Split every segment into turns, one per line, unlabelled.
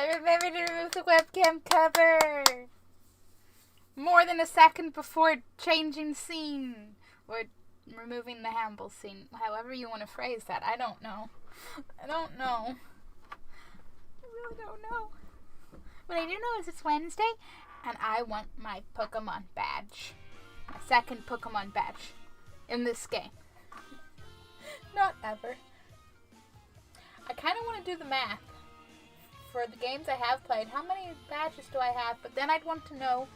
I remember to remove the webcam cover. More than a second before changing scene. Or removing the Hamble scene. However you want to phrase that. I don't know. I really don't know. What I do know is it's Wednesday, and I want my Pokemon badge. My second Pokemon badge. In this game. Not ever. I kind of want to do the math. For the games I have played, how many badges do I have? But then I'd want to know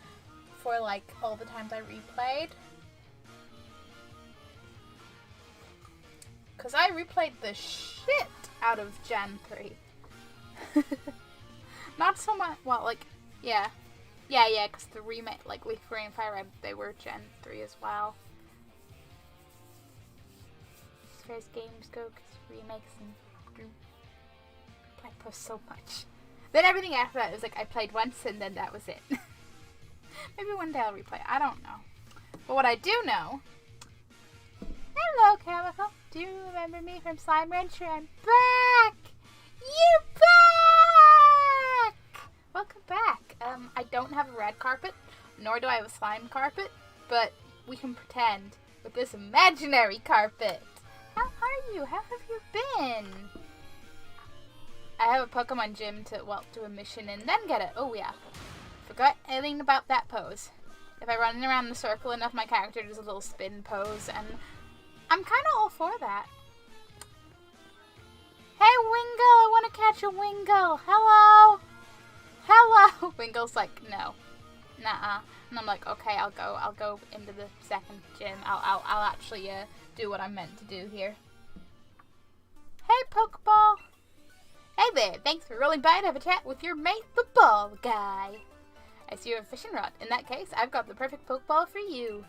for like all the times I replayed. Because I replayed the shit out of Gen 3. Not so much, well, like, yeah, because the remake, like Leaf Green and Fire Red, they were Gen 3 as well. As far as games go, because remakes and I post so much. Then everything after that was like I played once and then that was it. Maybe one day I'll replay. I don't know. But what I do know. Hello, Chemical. Do you remember me from Slime Rancher? I'm back. You're back. Welcome back. I don't have a red carpet, nor do I have a slime carpet, but we can pretend with this imaginary carpet. How are you? How have you been? I have a Pokemon gym to do a mission and then get it. Oh yeah. Forgot anything about that pose. If I run around the circle enough, my character does a little spin pose, and I'm kind of all for that. Hey Wingull, I want to catch a Wingull. Hello? Hello? Wingle's like, no. Nuh-uh. And I'm like, okay, I'll go into the second gym. I'll actually do what I'm meant to do here. Hey Pokeball. Hey there, thanks for rolling by to have a chat with your mate, the ball guy. I see you have a fishing rod. In that case, I've got the perfect Pokeball for you.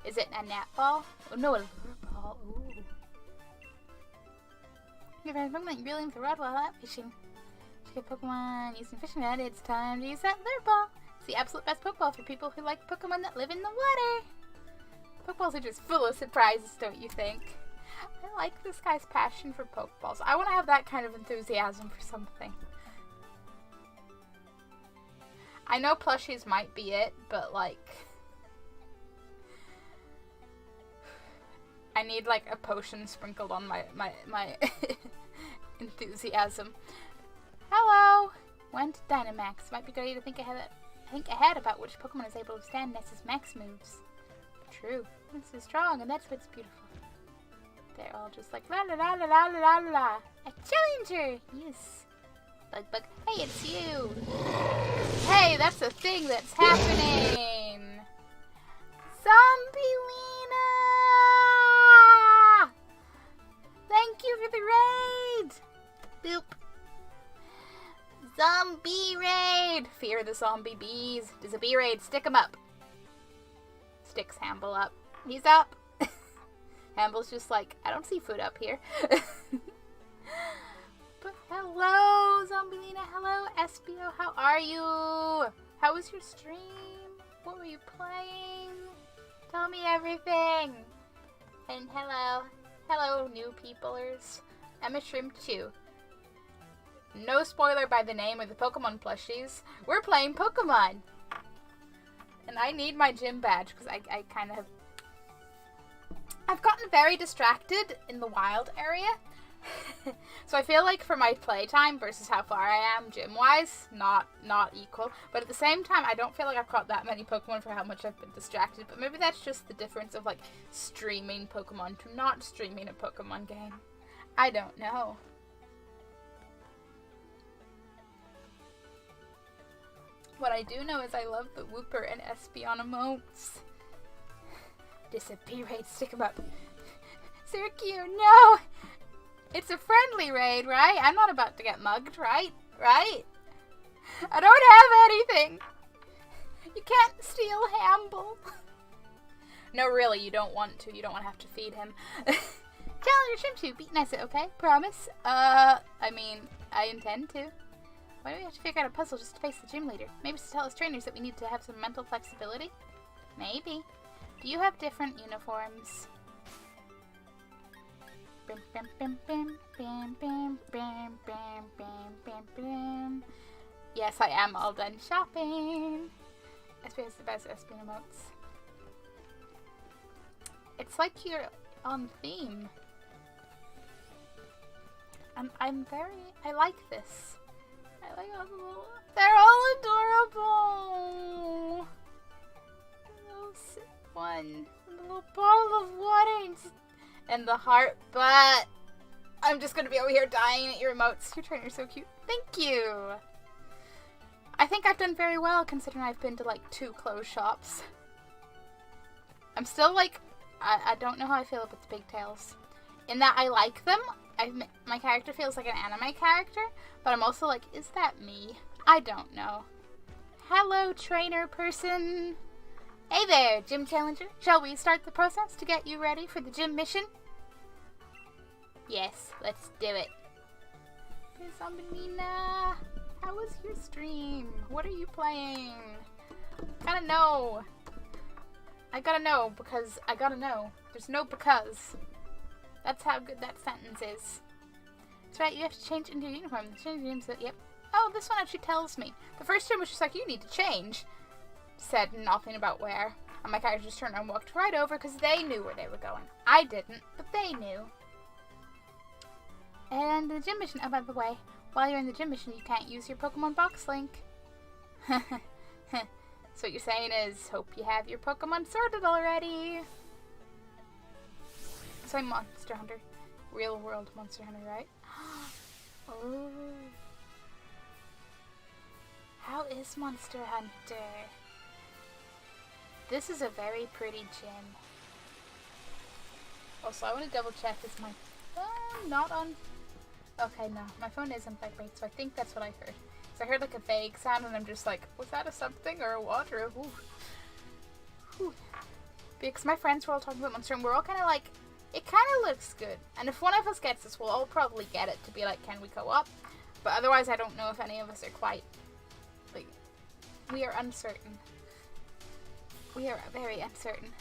Is it a nap ball? Oh no, a lure ball. Ooh. Your friend's Pokemon reeling with the rod while out fishing. To get Pokemon using fishing rod, it's time to use that lure ball. It's the absolute best Pokeball for people who like Pokemon that live in the water. Pokeballs are just full of surprises, don't you think? I like this guy's passion for Pokeballs. I want to have that kind of enthusiasm for something. I know plushies might be it, but like... I need like a potion sprinkled on my enthusiasm. Hello! When to Dynamax. Might be good to think ahead about which Pokemon is able to stand Ness's max moves. True. Ness is strong, and that's what's beautiful. They're all just like la la la la la la la la. A challenger! Yes. Bug. Hey, it's you! Hey, that's a thing that's happening! Zombie-Lena! Thank you for the raid! Boop. Zombie raid! Fear the zombie bees. Does a bee raid? Stick him up. Sticks Hamble up. He's up. Hamble's just like, I don't see food up here. But hello, Zombie-Lena. Hello, Espio. How are you? How was your stream? What were you playing? Tell me everything. And hello. Hello, new peoplers. I'm a shrimp too. No spoiler by the name of the Pokemon plushies. We're playing Pokemon. And I need my gym badge because I kind of have... I've gotten very distracted in the wild area. So I feel like for my playtime versus how far I am gym-wise, not equal. But at the same time, I don't feel like I've caught that many Pokemon for how much I've been distracted. But maybe that's just the difference of like streaming Pokemon to not streaming a Pokemon game. I don't know. What I do know is I love the Wooper and Espeon emotes. Disappear raid, stick 'em up. Syracuse, no! It's a friendly raid, right? I'm not about to get mugged, right? Right? I don't have anything! You can't steal Hamble. No, really, you don't want to. You don't want to have to feed him. Tell your shrimp to beat Nessa, okay? Promise? I mean, I intend to. Why do we have to figure out a puzzle just to face the gym leader? Maybe to tell us trainers that we need to have some mental flexibility? Maybe. Do you have different uniforms? Yes, I am all done shopping. SP has the best SP emotes. It's like you're on theme. And I like this. I like all the little, they're all adorable. The little one, the little bottle of water, and the heart, but I'm just gonna be over here dying at your emotes. Your trainer's so cute. Thank you. I think I've done very well considering I've been to like 2 clothes shops. I'm still like, I don't know how I feel about the pigtails. In that I like them. My character feels like an anime character, but I'm also like, is that me? I don't know. Hello, trainer person. Hey there, gym challenger. Shall we start the process to get you ready for the gym mission? Yes, let's do it. Hey, Zombinina. How was your stream? What are you playing? Gotta know. I gotta know because I gotta know. There's no because. That's how good that sentence is. That's right, you have to change into your uniform. Change your uniform, yep. Oh, this one actually tells me. The first time was just like, you need to change. Said nothing about where. And my character just turned around and walked right over because they knew where they were going. I didn't, but they knew. And the gym mission, oh, by the way, while you're in the gym mission, you can't use your Pokemon box link. So what you're saying is, hope you have your Pokemon sorted already. So I'm Monster Hunter. Real world Monster Hunter, right? Oh. How is Monster Hunter? This is a very pretty gym. Also, I want to double check, is my phone not on? Okay, no, my phone is on vibrate, so I think that's what I heard. So I heard like a vague sound and I'm just like, was that a something or a what or a whoo? Whew. Because my friends were all talking about Monster and we're all kind of like, it kind of looks good. And if one of us gets this, we'll all probably get it to be like, can we co-op? But otherwise, I don't know if any of us are quite, like, we are uncertain. We are very uncertain.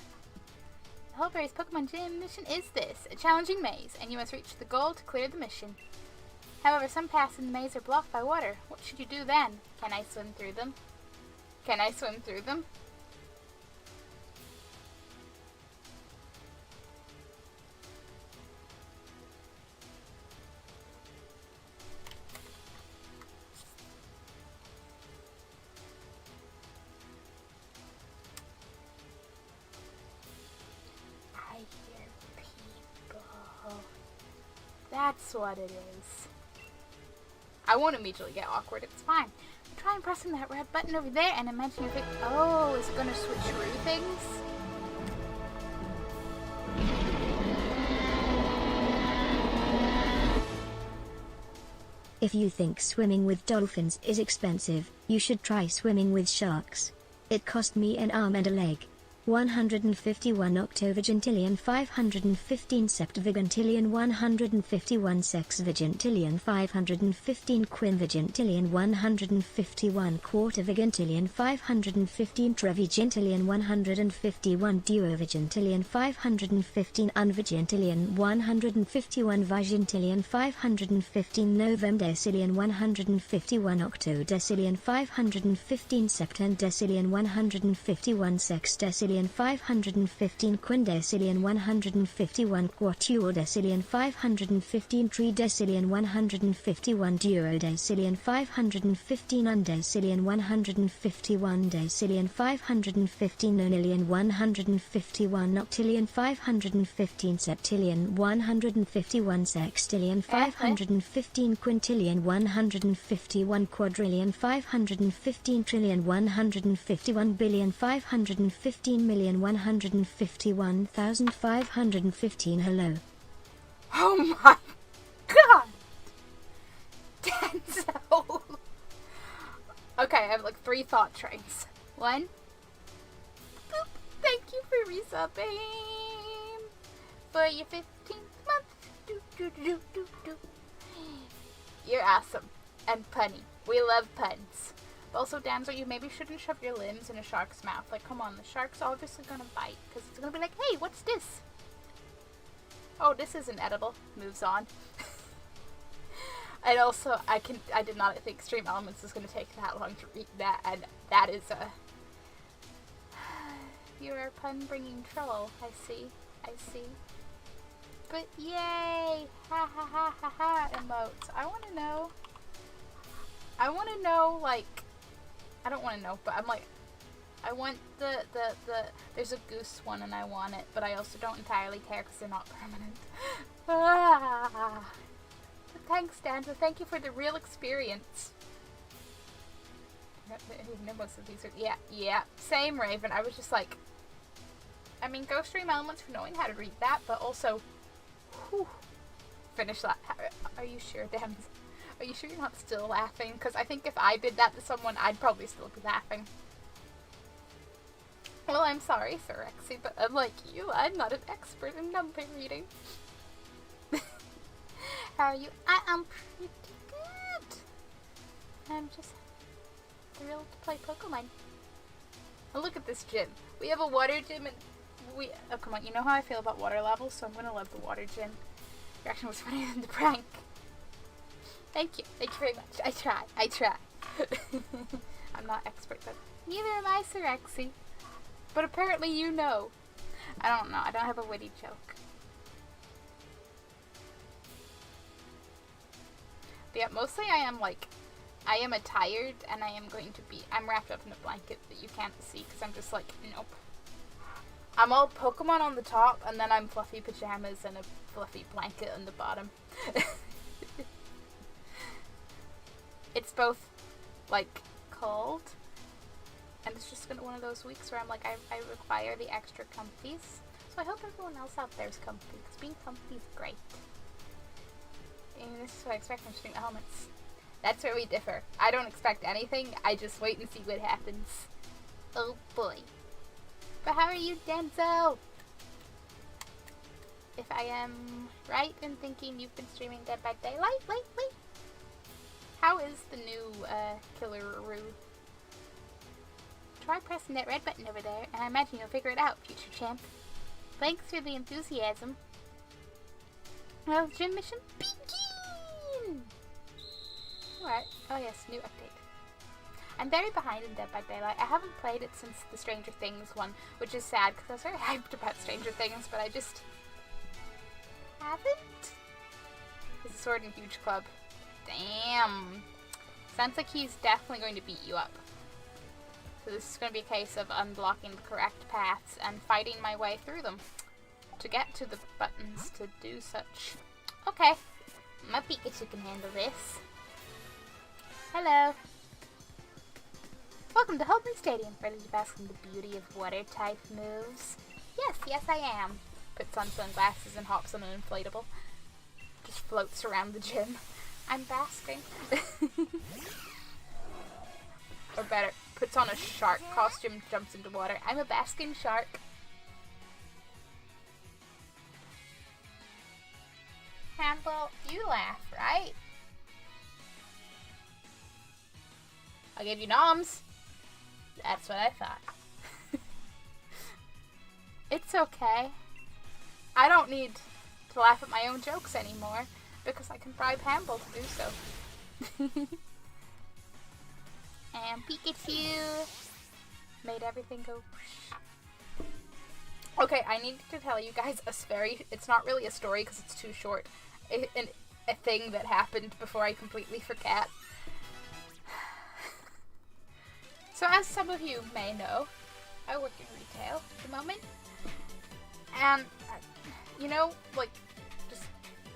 The Hullberry's Pokemon Gym mission is this, a challenging maze, and you must reach the goal to clear the mission. However, some paths in the maze are blocked by water. What should you do then? Can I swim through them? Can I swim through them? That's what it is. I won't immediately get awkward, it's fine. Try pressing that red button over there and imagine your oh, is it gonna switch through things?
If you think swimming with dolphins is expensive, you should try swimming with sharks. It cost me an arm and a leg. 151 octovigintillion 515 septvigintillion 151 sexvigintillion 515 quinvigintillion 151 quartervigintillion 515 trevigintillion 151 duovigintillion 515 unvigintillion 151 vigintillion 515 novemdecillion 151 octodecillion 515 septendecillion 151 sexdecillion 515 quindecillion 151 quartuordecillion 515 tridecillion 151 duodecillion 515 undecillion 151 decillion 515 nonillion 151 octillion 515 septillion 151 sextillion 515 quintillion 151 quadrillion 515 trillion 151 billion 515 1,151,515. Hello.
Oh my god! Denzel! Okay, I have like 3 thought trains. 1. Boop. Thank you for resubbing for your 15th month. Do, do, do, do, do. You're awesome. And punny. We love puns. Also, Damsel, you maybe shouldn't shove your limbs in a shark's mouth. Like, come on, the shark's obviously gonna bite. Because it's gonna be like, hey, what's this? Oh, this isn't edible. Moves on. And also, I did not think Extreme Elements was going to take that long to read that, and that is a... You're a pun-bringing troll, I see. But yay! Ha ha ha ha ha emotes. I want to know, like... I don't want to know, but I'm like... I want the... There's a goose one and I want it, but I also don't entirely care because they're not permanent. Ah. Thanks, Danza. Thank you for the real experience. No, most of these are... Yeah. Same, Raven. I was just like... I mean, go Stream Elements for knowing how to read that, but also... Whew, finish that. Are you sure, Danza? Are you sure you're not still laughing? Because I think if I did that to someone, I'd probably still be laughing. Well, I'm sorry, Sir Rexy, but unlike you, I'm not an expert in number reading. How are you? I am pretty good. I'm just thrilled to play Pokemon. Oh, look at this gym. We have a water gym and oh, come on. You know how I feel about water levels, so I'm going to love the water gym. Reaction was funnier than the prank. Thank you. Thank you very much. I try. I'm not expert, but neither am I, Sir Rexy. But apparently you know. I don't know. I don't have a witty joke. But yeah, mostly I am tired and I'm wrapped up in a blanket that you can't see because I'm just like, nope. I'm all Pokemon on the top and then I'm fluffy pajamas and a fluffy blanket on the bottom. It's both, like, cold and it's just one of those weeks where I'm like, I require the extra comfies. So I hope everyone else out there is comfy because being comfy is great. And this is what I expect from Stream Elements. That's where we differ. I don't expect anything. I just wait and see what happens. Oh boy. But how are you, Denzel? If I am right in thinking you've been streaming Dead by Daylight lately? How is the new Killeroo? Try pressing that red button over there, and I imagine you'll figure it out, future champ. Thanks for the enthusiasm. Well, gym mission begin! Alright. Oh yes, new update. I'm very behind in Dead by Daylight. I haven't played it since the Stranger Things one, which is sad because I was very hyped about Stranger Things, but I just haven't. There's a sword in Huge Club. Damn. Sounds like he's definitely going to beat you up. So this is going to be a case of unblocking the correct paths and fighting my way through them to get to the buttons to do such. Okay. My Pikachu can handle this. Hello. Welcome to Holden Stadium. Ready to bask in the beauty of water-type moves? Yes, I am. Puts on sunglasses and hops on an inflatable. Just floats around the gym. I'm basking. Or better, puts on a shark costume, jumps into water. I'm a basking shark. Handle, you laugh, right? I'll give you noms. That's what I thought. It's okay. I don't need to laugh at my own jokes anymore because I can bribe Hamble to do so. And Pikachu made everything go whoosh. Okay, I need to tell you guys it's not really a story because it's too short. A thing that happened before I completely forget. So as some of you may know, I work in retail at the moment. And, you know, like, just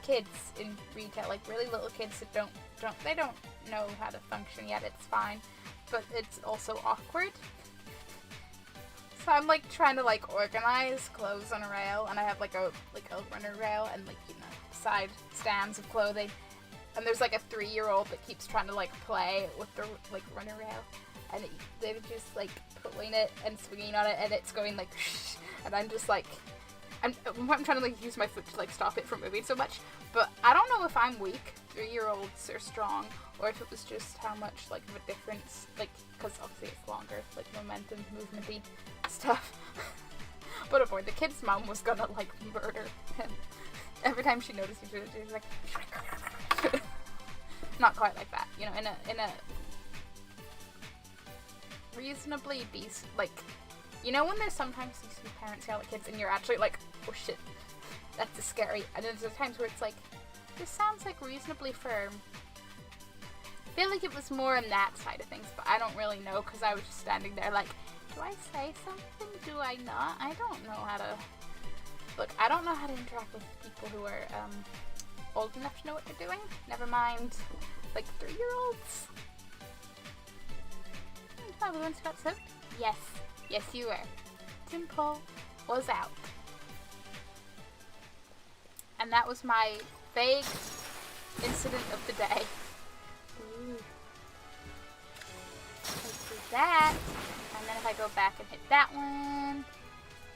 kids in retail, like really little kids that don't know how to function yet, it's fine. But it's also awkward. So I'm like trying to like organize clothes on a rail, and I have like a runner rail and like, you know, side stands of clothing. And there's like a 3-year-old that keeps trying to like play with the like runner rail. And they're just like pulling it and swinging on it, and it's going like shh, and I'm just like, I'm trying to like use my foot to like stop it from moving so much, but I don't know if I'm weak. 3-year-olds are strong, or if it was just how much like of a difference, like, because obviously it's longer, like momentum, movementy stuff. But oh boy, the kid's mom was gonna like murder him every time she noticed each other. She was like, Not quite like that, you know, in a reasonably decent, like, you know when there's sometimes these parents yell at kids and you're actually like, oh shit, that's scary, and then there's times where it's like, this sounds like reasonably firm. I feel like it was more on that side of things, but I don't really know because I was just standing there like, do I say something? Do I not? I don't know how to... Look, I don't know how to interact with people who are old enough to know what they're doing. Never mind, like 3-year-olds. Oh, we once got soaked? Yes. Yes, you were. Dimple was out. And that was my vague incident of the day. Ooh. Let's do that. And then if I go back and hit that one,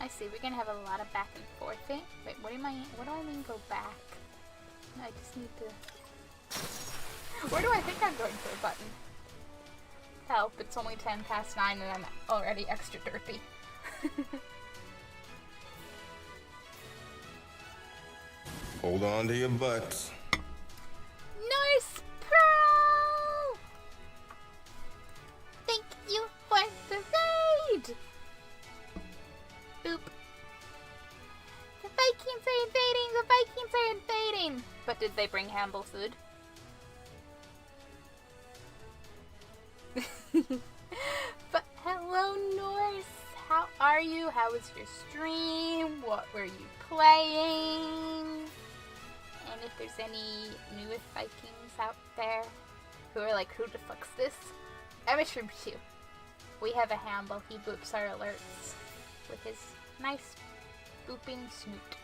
I see we're gonna have a lot of back and forth. Wait, what do I mean go back? I just need to... Where do I think I'm going for a button? Help, it's only 9 and I'm already extra derpy.
Hold on to your butts.
Nice Pro! Thank you for the raid! Boop. The Vikings are invading! The Vikings are invading! But did they bring Hamble food? But hello Norse! How are you? How was your stream? What were you playing? And if there's any newest Vikings out there who are like, who the fuck's this? I'm a shrimp too. We have a Hamble. He boops our alerts with his nice booping snoot.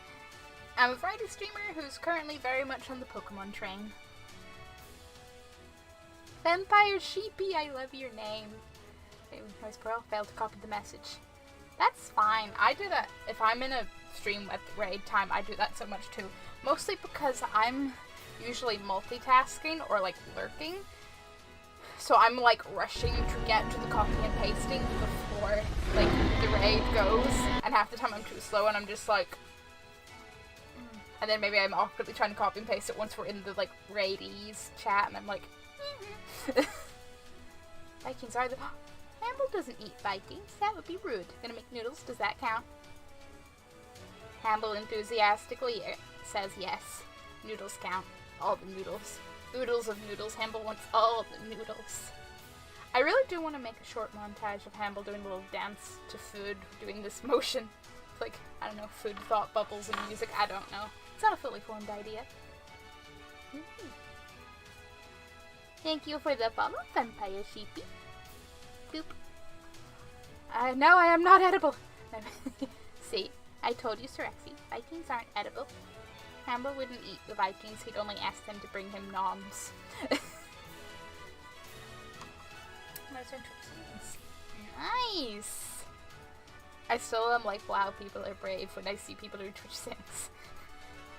I'm a Friday streamer who's currently very much on the Pokemon train. Vampire Sheepy, I love your name. Where's Pearl? Failed to copy the message. That's fine. I do that if I'm in a stream at raid time. I do that so much too. Mostly because I'm usually multitasking or like lurking. So I'm like rushing to get to the copy and pasting before like the raid goes. And half the time I'm too slow and I'm just like... And then maybe I'm awkwardly trying to copy and paste it once we're in the like raidies chat and I'm like... Vikings are the... Hamble doesn't eat Vikings. That would be rude. Gonna make noodles. Does that count? Hamble enthusiastically says yes. Noodles count. All the noodles. Oodles of noodles. Hamble wants all the noodles. I really do want to make a short montage of Hamble doing a little dance to food, doing this motion. Like, I don't know, food thought bubbles and music. I don't know. It's not a fully formed idea. Thank you for the follow, Vampire Sheepy. Poop. No, I am not edible. See, I told you, Sirexi. Vikings aren't edible. Hamble wouldn't eat the Vikings. He'd only ask them to bring him noms. Nice. I still am like, wow, people are brave when I see people who Twitch sings.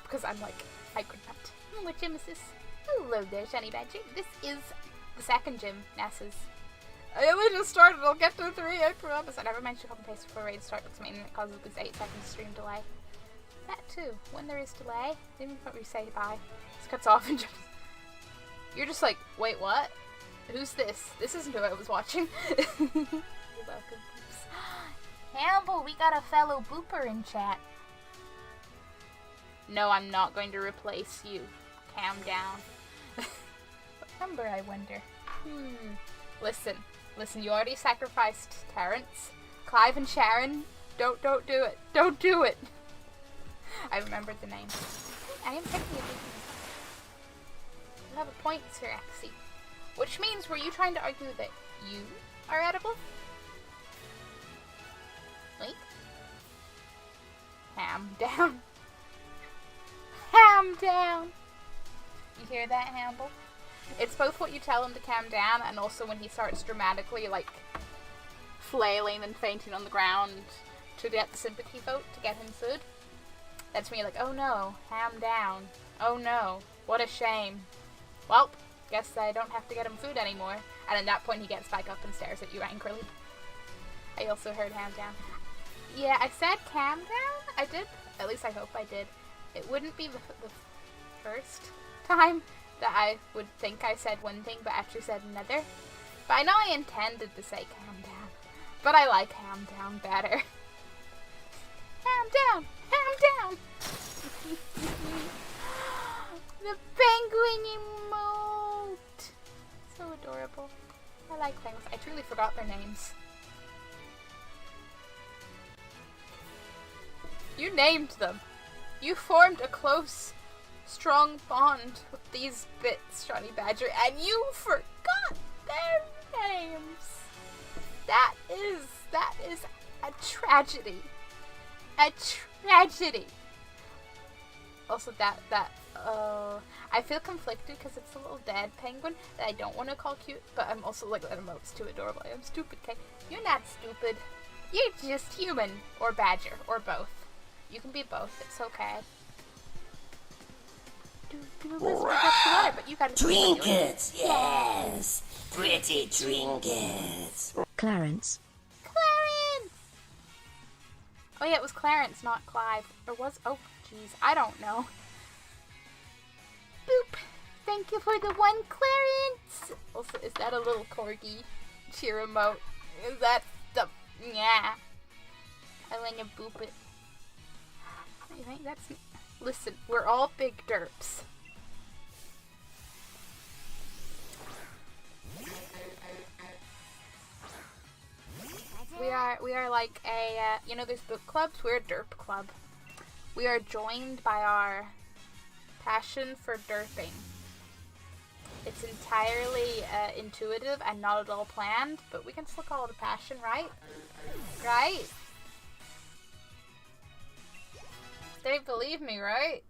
Because I'm like, I could not. What gym is this? Hello there, Shiny Badger. This is the second gym, Ness's. I only just started, I'll get to 3, I promise. I never managed to copy and paste before raid start because I mean it causes this 8 seconds stream delay. That too, when there is delay, then you probably say bye. This cuts off and just... You're just like, wait, what? Who's this? This isn't who I was watching. You're welcome, Boops. Hamble, we got a fellow booper in chat. No, I'm not going to replace you. Calm down. What number, I wonder? Listen, you already sacrificed Terrence. Clive and Sharon, don't do it. Don't do it. I remembered the name. I am technically you have a point, Sir Axie. Which means, were you trying to argue that you are edible? Wait. Ham down. Ham down. You hear that, Hamble? It's both what you tell him to calm down and also when he starts dramatically, like, flailing and fainting on the ground to get the sympathy vote to get him food. That's me like, oh no, ham down. Oh no, what a shame. Well, guess I don't have to get him food anymore. And at that point he gets back up and stares at you angrily. I also heard ham down. Yeah, I said calm down? I did. At least I hope I did. It wouldn't be the first time that I would think I said one thing but actually said another. But I know I intended to say calm down. But I like ham down better. Ham down! Ham down! The penguin emote! So adorable. I like penguins. I truly forgot their names. You named them. You formed a close, strong bond with these bits, Johnny Badger, and you forgot their names. That is a tragedy. A tragedy. Also, I feel conflicted because it's a little dead penguin that I don't want to call cute, but I'm also like, that emote's too adorable. I'm stupid, okay? You're not stupid. You're just human, or badger, or both. You can be both. It's okay. But you gotta
trinkets, yes, pretty trinkets.
Clarence.
Clarence! Oh yeah, it was Clarence, not Clive. Or was, oh jeez, I don't know. Boop! Thank you for the one, Clarence! Also, is that a little corgi cheer emote? Is that the, yeah. I want to boop it. I think that's, listen, we're all big derps. We are like a, you know, there's book clubs. We're a derp club. We are joined by our passion for derping. It's entirely intuitive and not at all planned, but we can still call it a passion, right? Right? They believe me, right?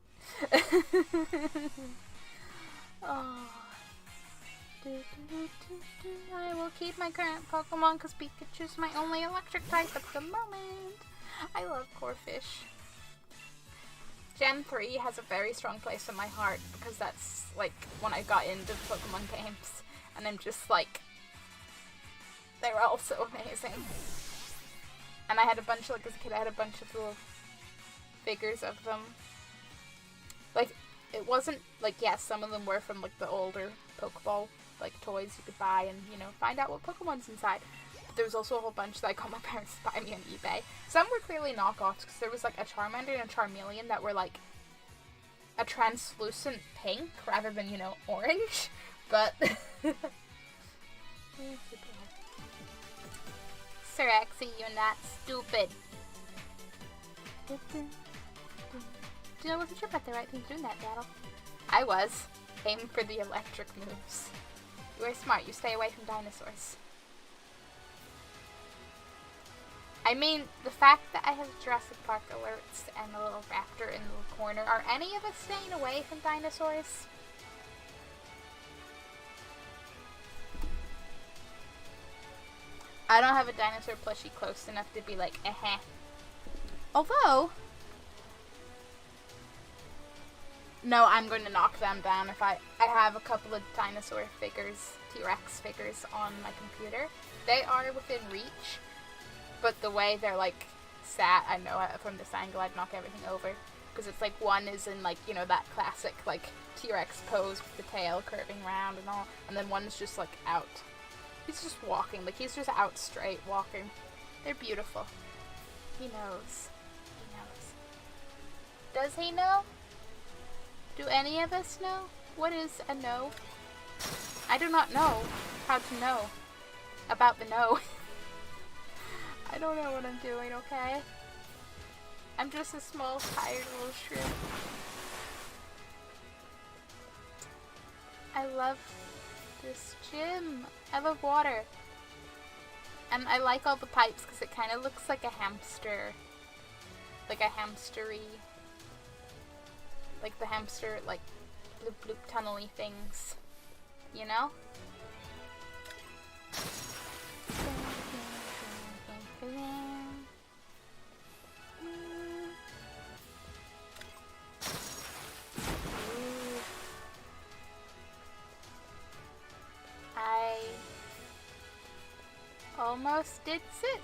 Oh. I will keep my current Pokemon because Pikachu's my only electric type at the moment. I love Corphish. Gen 3 has a very strong place in my heart because that's like when I got into Pokemon games, and I'm just like, they're all so amazing. And I had a bunch, like as a kid, I had a bunch of little figures of them. Like, it wasn't, like, yes, some of them were from like the older Pokeball like toys you could buy and, you know, find out what Pokemon's inside. But there was also a whole bunch that I got my parents to buy me on eBay. Some were clearly knockoffs because there was like a Charmander and a Charmeleon that were like a translucent pink rather than, you know, orange. But Sir Axie, you're not stupid. I wasn't sure about the right thing to do in that battle. I was. Aim for the electric moves. You are smart. You stay away from dinosaurs. I mean, the fact that I have Jurassic Park alerts and a little raptor in the corner, are any of us staying away from dinosaurs? I don't have a dinosaur plushie close enough to be like, eh. Although, no, I'm going to knock them down. If I have a couple of dinosaur figures, T-Rex figures on my computer. They are within reach, but the way they're like sat, I know from this angle I'd knock everything over. Because it's like one is in like, you know, that classic like T-Rex pose with the tail curving around and all, and then one's just like out. He's just walking, like he's just out straight walking. They're beautiful. He knows. He knows. Does he know? Do any of us know? What is a no? I do not know how to know about the no. I don't know what I'm doing, okay? I'm just a small, tired little shrimp. I love this gym. I love water. And I like all the pipes because it kind of looks like a hamster. Like a hamstery. Like the hamster, like, bloop bloop tunnel-y things. You know? I almost did sit.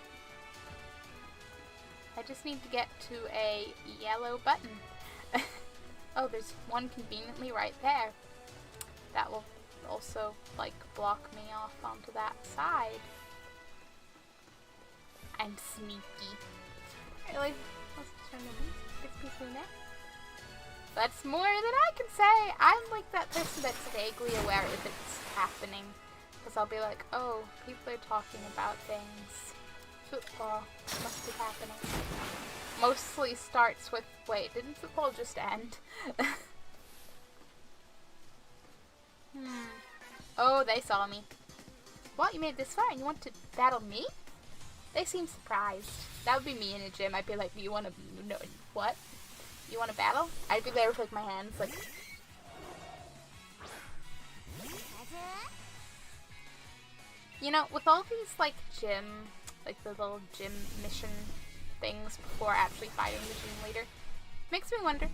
I just need to get to a yellow button. Oh, there's one conveniently right there. that will also, like, block me off onto that side. I'm sneaky. Really? Let's turn the neck. That's more than I can say. I'm like that person that's vaguely aware if it's happening. Because I'll be like, oh, people are talking about things. Football must be happening. Mostly starts with, wait, didn't football just end? Oh, they saw me. What, you made it this far and you want to battle me? They seem surprised. That would be me in a gym. I'd be like, you want to, no, what? You want to battle? I'd be there with like my hands like... You know, with all these like gym, like the little gym mission things before actually fighting the gym leader, makes me wonder,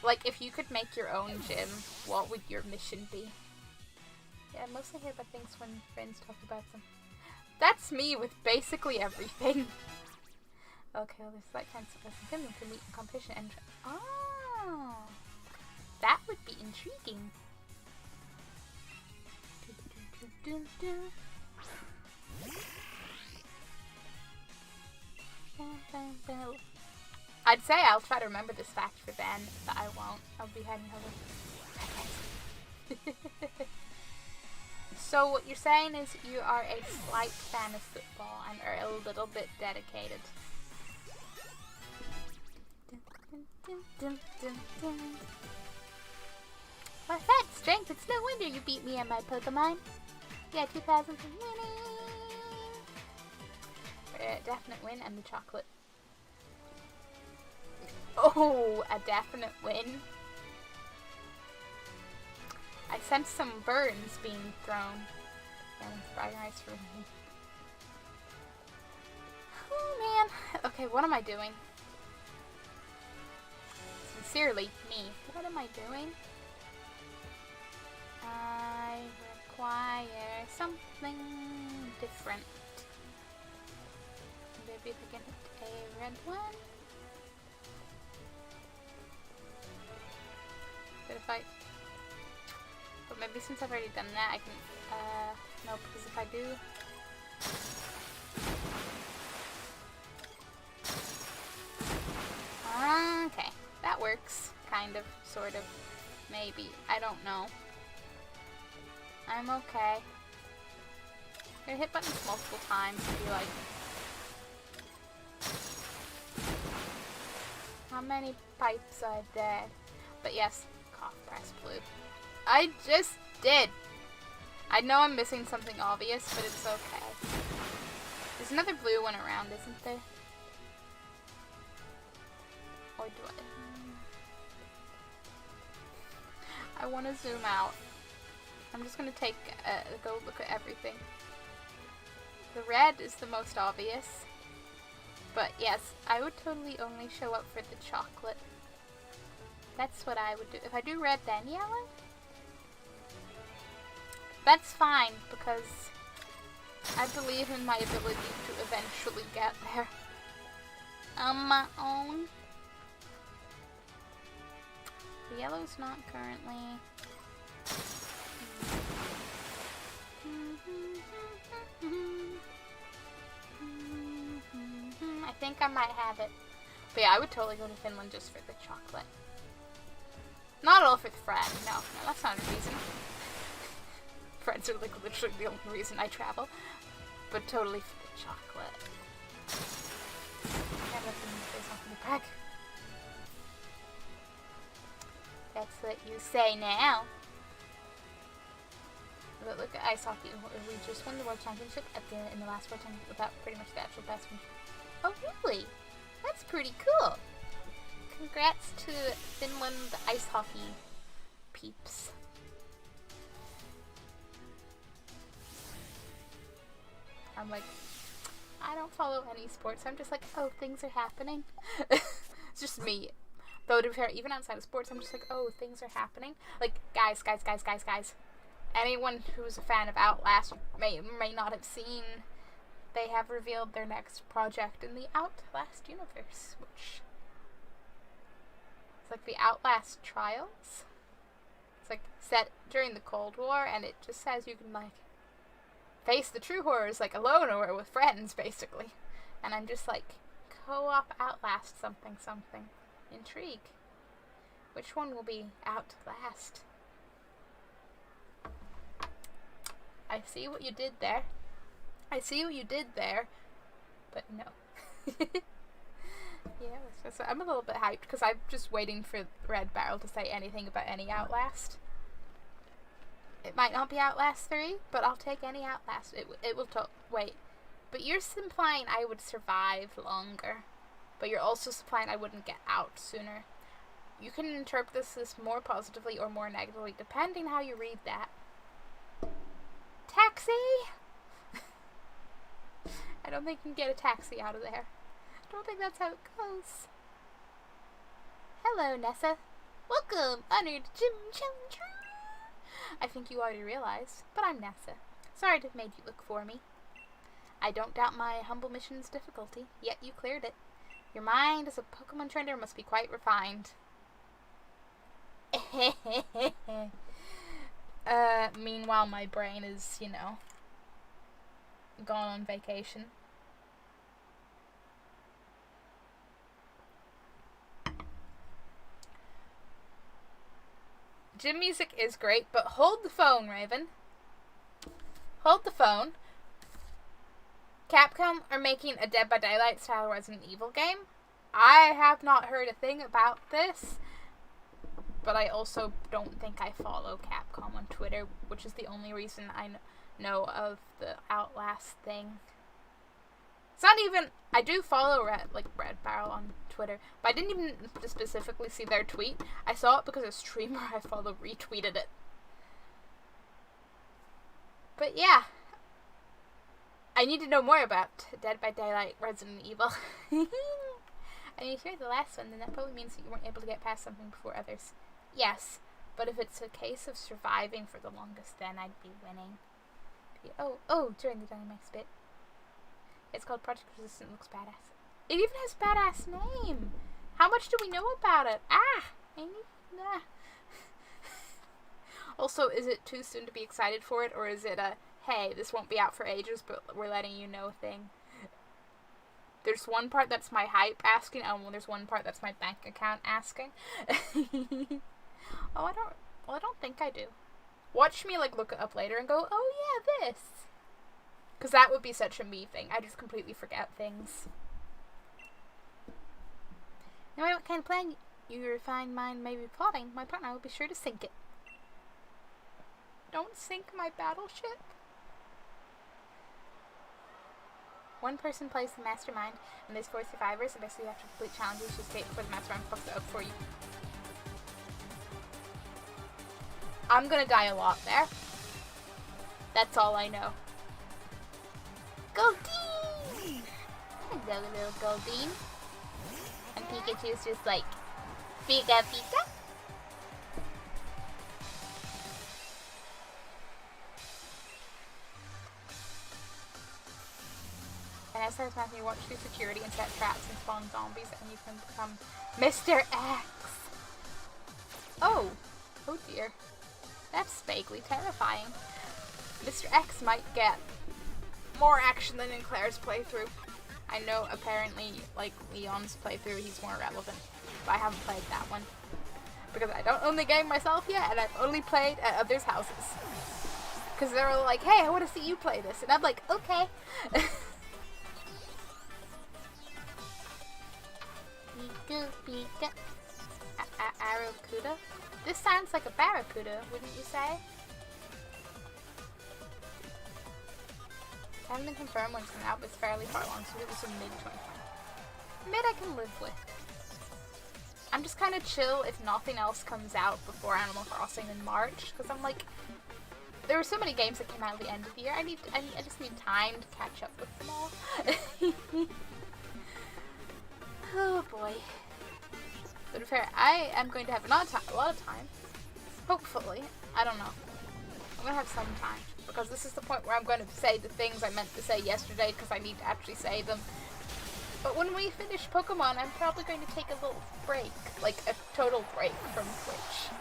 like if you could make your own gym, what would your mission be? Yeah, I mostly hear about things when friends talk about them. That's me with basically everything. Okay, well, there's that kind of stuff in Finland to meet in competition and... Oh! That would be intriguing. I'd say I'll try to remember this fact for then, but I won't. I'll be heading over. So what you're saying is you are a slight fan of football and are a little bit dedicated. Perfect strength. It's no wonder you beat me and my Pokemon. Yeah, 2,000 for winning. Definite win and the chocolate. Oh, a definite win. I sense some burns being thrown. And fried rice for me. Oh man. Okay, what am I doing? Sincerely, me. What am I doing? I require something different. Maybe if I can hit a red one. But if I... But maybe since I've already done that, I can... no, because if I do... Okay, that works. Kind of, sort of, maybe. I don't know. I'm okay. I'm gonna hit buttons multiple times and be like... How many pipes are there? But yes, cough press blue. I just did! I know I'm missing something obvious, but it's okay. There's another blue one around, isn't there? Or do I want to zoom out. I'm just going to take go look at everything. The red is the most obvious. But yes, I would totally only show up for the chocolate. That's what I would do. If I do red then yellow, that's fine because I believe in my ability to eventually get there on my own. The yellow's not currently. I think I might have it. But yeah, I would totally go to Finland just for the chocolate. Not all for the friend. No, that's not a reason. Friends are like literally the only reason I travel. But totally for the chocolate. Can't let them say something to brag. That's what you say now. But look at ice hockey. We just won the world championship in the last World Championship without pretty much the actual best one. Oh really? That's pretty cool. Congrats to Finland ice hockey peeps. I'm like, I don't follow any sports. I'm just like, oh, things are happening. It's just me. Though to be fair, even outside of sports, I'm just like, oh, things are happening. Like, guys. Anyone who's a fan of Outlast may not have seen, they have revealed their next project in the Outlast universe, which is like the Outlast Trials. It's like set during the Cold War, and it just says you can like face the true horrors like alone or with friends, basically. And I'm just like, co-op Outlast something something. Intrigue. Which one will be Outlast? I see what you did there. I see what you did there. But no. Yeah, so I'm a little bit hyped because I'm just waiting for Red Barrel to say anything about any Outlast. It might not be Outlast 3, but I'll take any Outlast. It will wait. But you're implying I would survive longer. But you're also implying I wouldn't get out sooner. You can interpret this more positively or more negatively, depending how you read that. Taxi! I don't think you can get a taxi out of there. I don't think that's how it goes. Hello, Nessa. Welcome, honored Jim Challenger. I think you already realized, but I'm Nessa. Sorry to have made you look for me. I don't doubt my humble mission's difficulty, yet you cleared it. Your mind as a Pokemon trainer must be quite refined. Meanwhile my brain is, you know, gone on vacation. Gym music is great, but hold the phone, Raven. Hold the phone. Capcom are making a Dead by Daylight style Resident Evil game. I have not heard a thing about this, but I also don't think I follow Capcom on Twitter, which is the only reason I know of the Outlast thing. It's not even, I do follow Red Barrel on Twitter, but I didn't even specifically see their tweet. I saw it because a streamer I follow retweeted it. But yeah, I need to know more about Dead by Daylight Resident Evil. And if you're the last one, then that probably means that you weren't able to get past something before others. Yes, but if it's a case of surviving for the longest, then I'd be winning. During the Dynamax bit. It's called Project Resistant. Looks badass. It even has a badass name. How much do we know about it? Also, is it too soon to be excited for it, or is it a, hey, this won't be out for ages, but we're letting you know thing? There's one part that's my hype asking, and there's one part that's my bank account asking. I don't think I do. Watch me, look it up later and go, oh yeah, this. Because that would be such a me thing. I just completely forget things. No matter what kind of plan your refined mind may be plotting, my partner will be sure to sink it. Don't sink my battleship. One person plays the mastermind, and there's 4 survivors, and basically you have to complete challenges to escape before the mastermind fucks it up for you. I'm gonna die a lot there. That's all I know. Goldeen! Hello, little Goldeen. And Pikachu's just like, Pika Pika? And as says Matthew, watch through security and set traps and spawn zombies, and you can become Mr. X. Oh dear. That's vaguely terrifying. Mr. X might get more action than in Claire's playthrough. I know apparently, Leon's playthrough, he's more relevant, but I haven't played that one. Because I don't own the game myself yet, and I've only played at others' houses. Because they were like, hey, I want to see you play this, and I'm like, okay. Pika, Pika. Arrokuda? This sounds like a barracuda, wouldn't you say? It hasn't been confirmed when it's coming out, but it's fairly far along, so this is mid-2020. Mid I can live with. I'm just kind of chill if nothing else comes out before Animal Crossing in March, because I'm like, there were so many games that came out at the end of the year, I just need time to catch up with them all. Oh boy. But to be fair, I am going to have a lot of time. Hopefully. I don't know. I'm going to have some time. Because this is the point where I'm going to say the things I meant to say yesterday because I need to actually say them. But when we finish Pokemon, I'm probably going to take a little break. Like a total break from Twitch.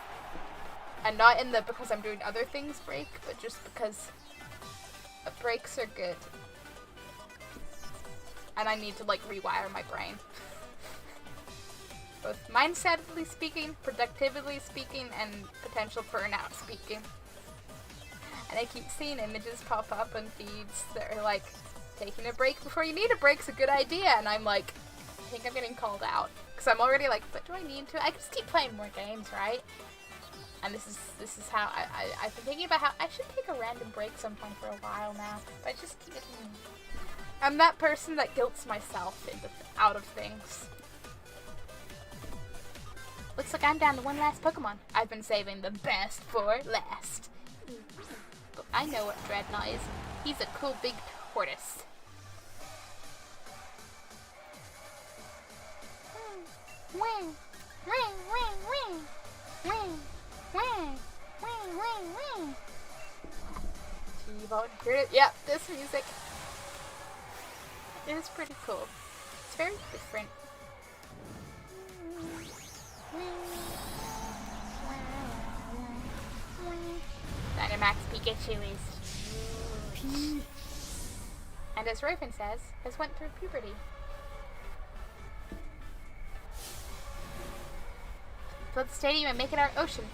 And not in the because I'm doing other things break, but just because breaks are good. And I need to like rewire my brain. Both mindsetly speaking, productively speaking, and potential burnout speaking. And I keep seeing images pop up on feeds that are like, taking a break before you need a break's a good idea. And I'm like, I think I'm getting called out. Because I'm already like, but do I need to? I can just keep playing more games, right? And this is how I've been thinking about how I should take a random break sometime for a while now. But I just keep it. I'm that person that guilts myself out of things. Looks like I'm down to one last Pokemon. I've been saving the best for last. But I know what Dreadnought is. He's a cool big tortoise. Yep, this music is pretty cool. It's very different. Dynamax Pikachu is... And as Raven says, has went through puberty. Flood the stadium and make it our ocean.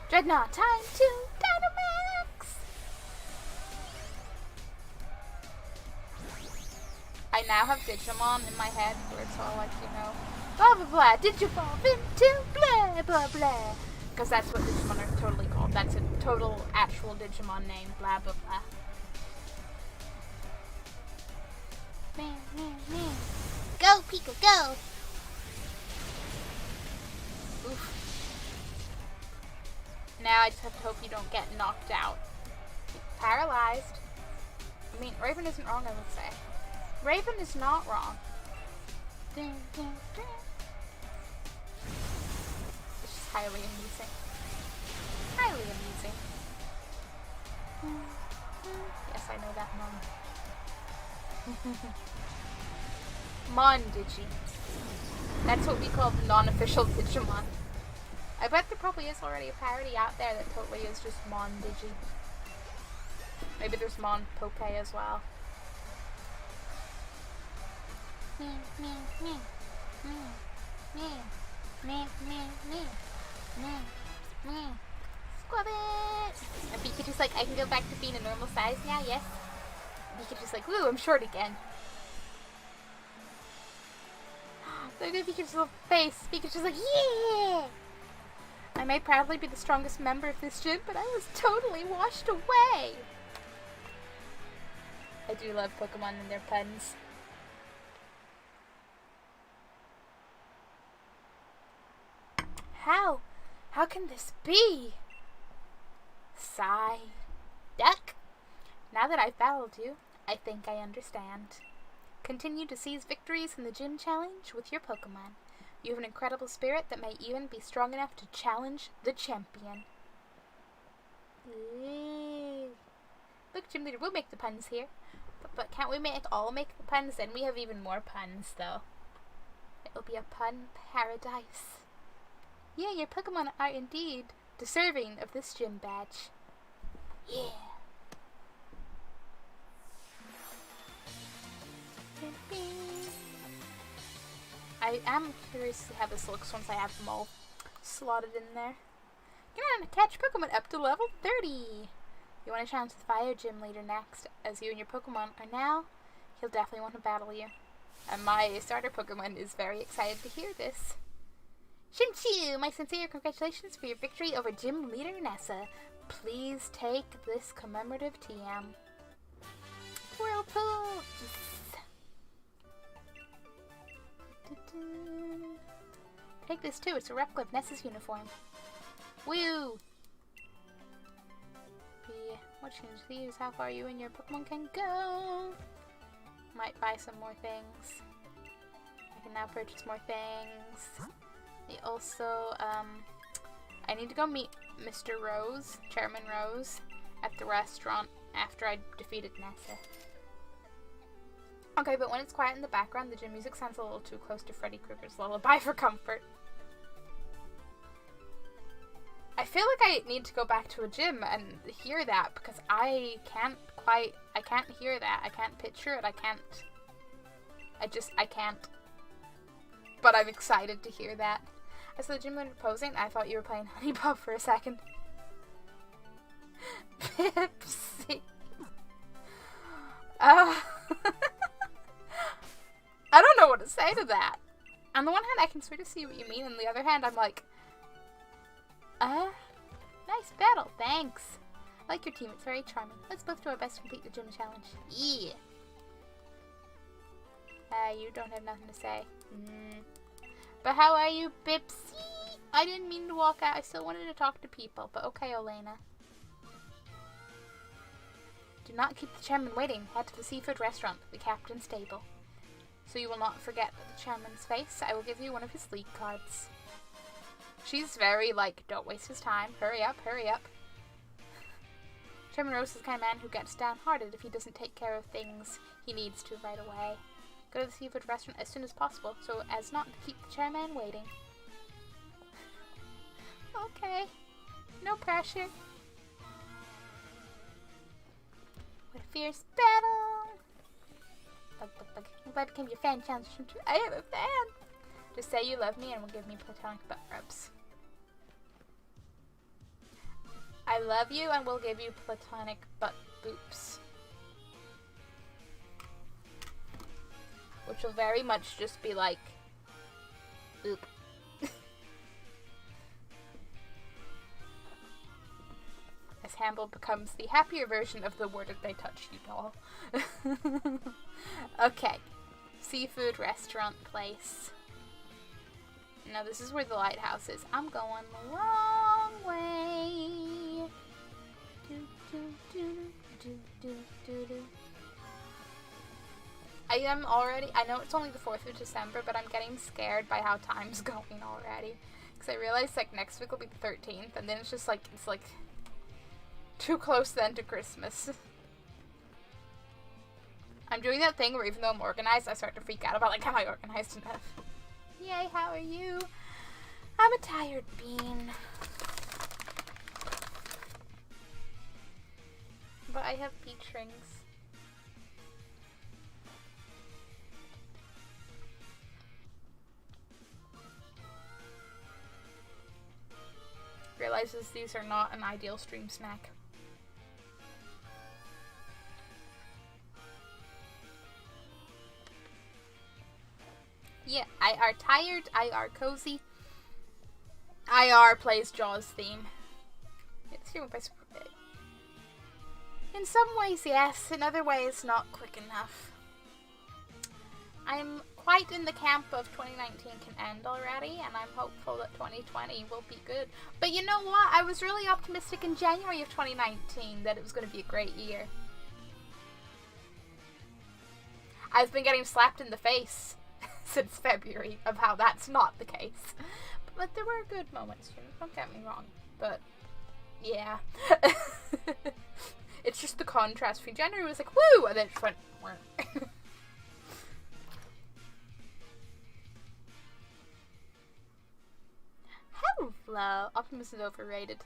Dreadnought, time to Dynamax! I now have Digimon in my head where it's all like, you know, blah blah blah, Digivolve into blah blah blah. Because that's what Digimon are totally called. That's a total actual Digimon name, blah blah blah. Go, Pika, go! Oof. Now I just have to hope you don't get knocked out. Paralyzed. I mean, Raven isn't wrong, I would say. Raven is not wrong. It's just highly amusing. Highly amusing. Yes, I know that Mon Digi. That's what we call the non-official Digimon. I bet there probably is already a parody out there that totally is just Mon Digi. Maybe there's Mon Poke as well. Squabbit! And Pikachu's like, I can go back to being a normal size now, yes? Pikachu's like, woo, I'm short again. Look at Pikachu's little face. Pikachu's like, yeah! I may proudly be the strongest member of this gym, but I was totally washed away. I do love Pokemon and their puns. How? How can this be? Sigh. Duck. Now that I've battled you, I think I understand. Continue to seize victories in the gym challenge with your Pokemon. You have an incredible spirit that may even be strong enough to challenge the champion. Look, Gym Leader, we'll make the puns here. But can't we all make the puns? Then we have even more puns, though. It'll be a pun paradise. Yeah, your Pokemon are indeed deserving of this gym badge. Yeah. I am curious to see how this looks once I have them all slotted in there. Get on, catch Pokemon up to level 30! You want to challenge the Fire Gym Leader next, as you and your Pokemon are now, he'll definitely want to battle you. And my starter Pokemon is very excited to hear this. Shinchu, my sincere congratulations for your victory over Gym Leader Nessa. Please take this commemorative TM. Whirlpool! Take this too, it's a replica of Ness's uniform. Woo! Yeah, what change these? How far you and your Pokemon can go? Might buy some more things. I can now purchase more things. I also, I need to go meet Mr. Rose, Chairman Rose, at the restaurant after I defeated Nessa. Okay, but when it's quiet in the background, the gym music sounds a little too close to Freddy Krueger's Lullaby for comfort. feel like I need to go back to a gym and hear that, because I can't hear that. I can't picture it. I can't. But I'm excited to hear that. I saw the gym leader posing, and I thought you were playing Honey Pop for a second. Pipsy. I don't know what to say to that. On the one hand, I can sort of see what you mean. On the other hand, I'm like, nice battle, thanks. I like your team, it's very charming. Let's both do our best to complete the gym challenge. Yeah. You don't have nothing to say. But how are you, Pipsy? I didn't mean to walk out. I still wanted to talk to people, but okay, Olena. Do not keep the chairman waiting. Head to the seafood restaurant, the captain's table. So you will not forget the chairman's face. I will give you one of his league cards. She's very like, don't waste his time. Hurry up, hurry up. Chairman Rose is the kind of man who gets downhearted if he doesn't take care of things he needs to right away. Go to the seafood restaurant as soon as possible, so as not to keep the chairman waiting. Okay. No pressure. What a fierce battle! Bug, bug, bug. I'm glad I became your fan. Challenge. I am a fan! Just say you love me and will give me platonic butt rubs. I love you and will give you platonic butt boops. Which will very much just be like, oop. As Hamble becomes the happier version of the word that they touch you doll. Okay. Seafood restaurant place. Now this is where the lighthouse is. I'm going the wrong way. Do, do, do, do, do, do, do. I know it's only the 4th of December, but I'm getting scared by how time's going already. Because I realize, like, next week will be the 13th, and then it's just, like, it's, like, too close then to Christmas. I'm doing that thing where even though I'm organized, I start to freak out about, like, am I organized enough? Yay, how are you? I'm a tired bean. But I have beach rings. Realizes these are not an ideal stream snack. Yeah, I are tired, I are cozy. IR plays Jaws theme. It's here by surprise. In some ways, yes. In other ways, not quick enough. I'm quite in the camp of 2019 can end already, and I'm hopeful that 2020 will be good. But you know what? I was really optimistic in January of 2019 that it was going to be a great year. I've been getting slapped in the face since February of how that's not the case. But there were good moments, you know, don't get me wrong. But, yeah. It's just the contrast between January was like, woo! And then it just went, Hello. Optimism is overrated.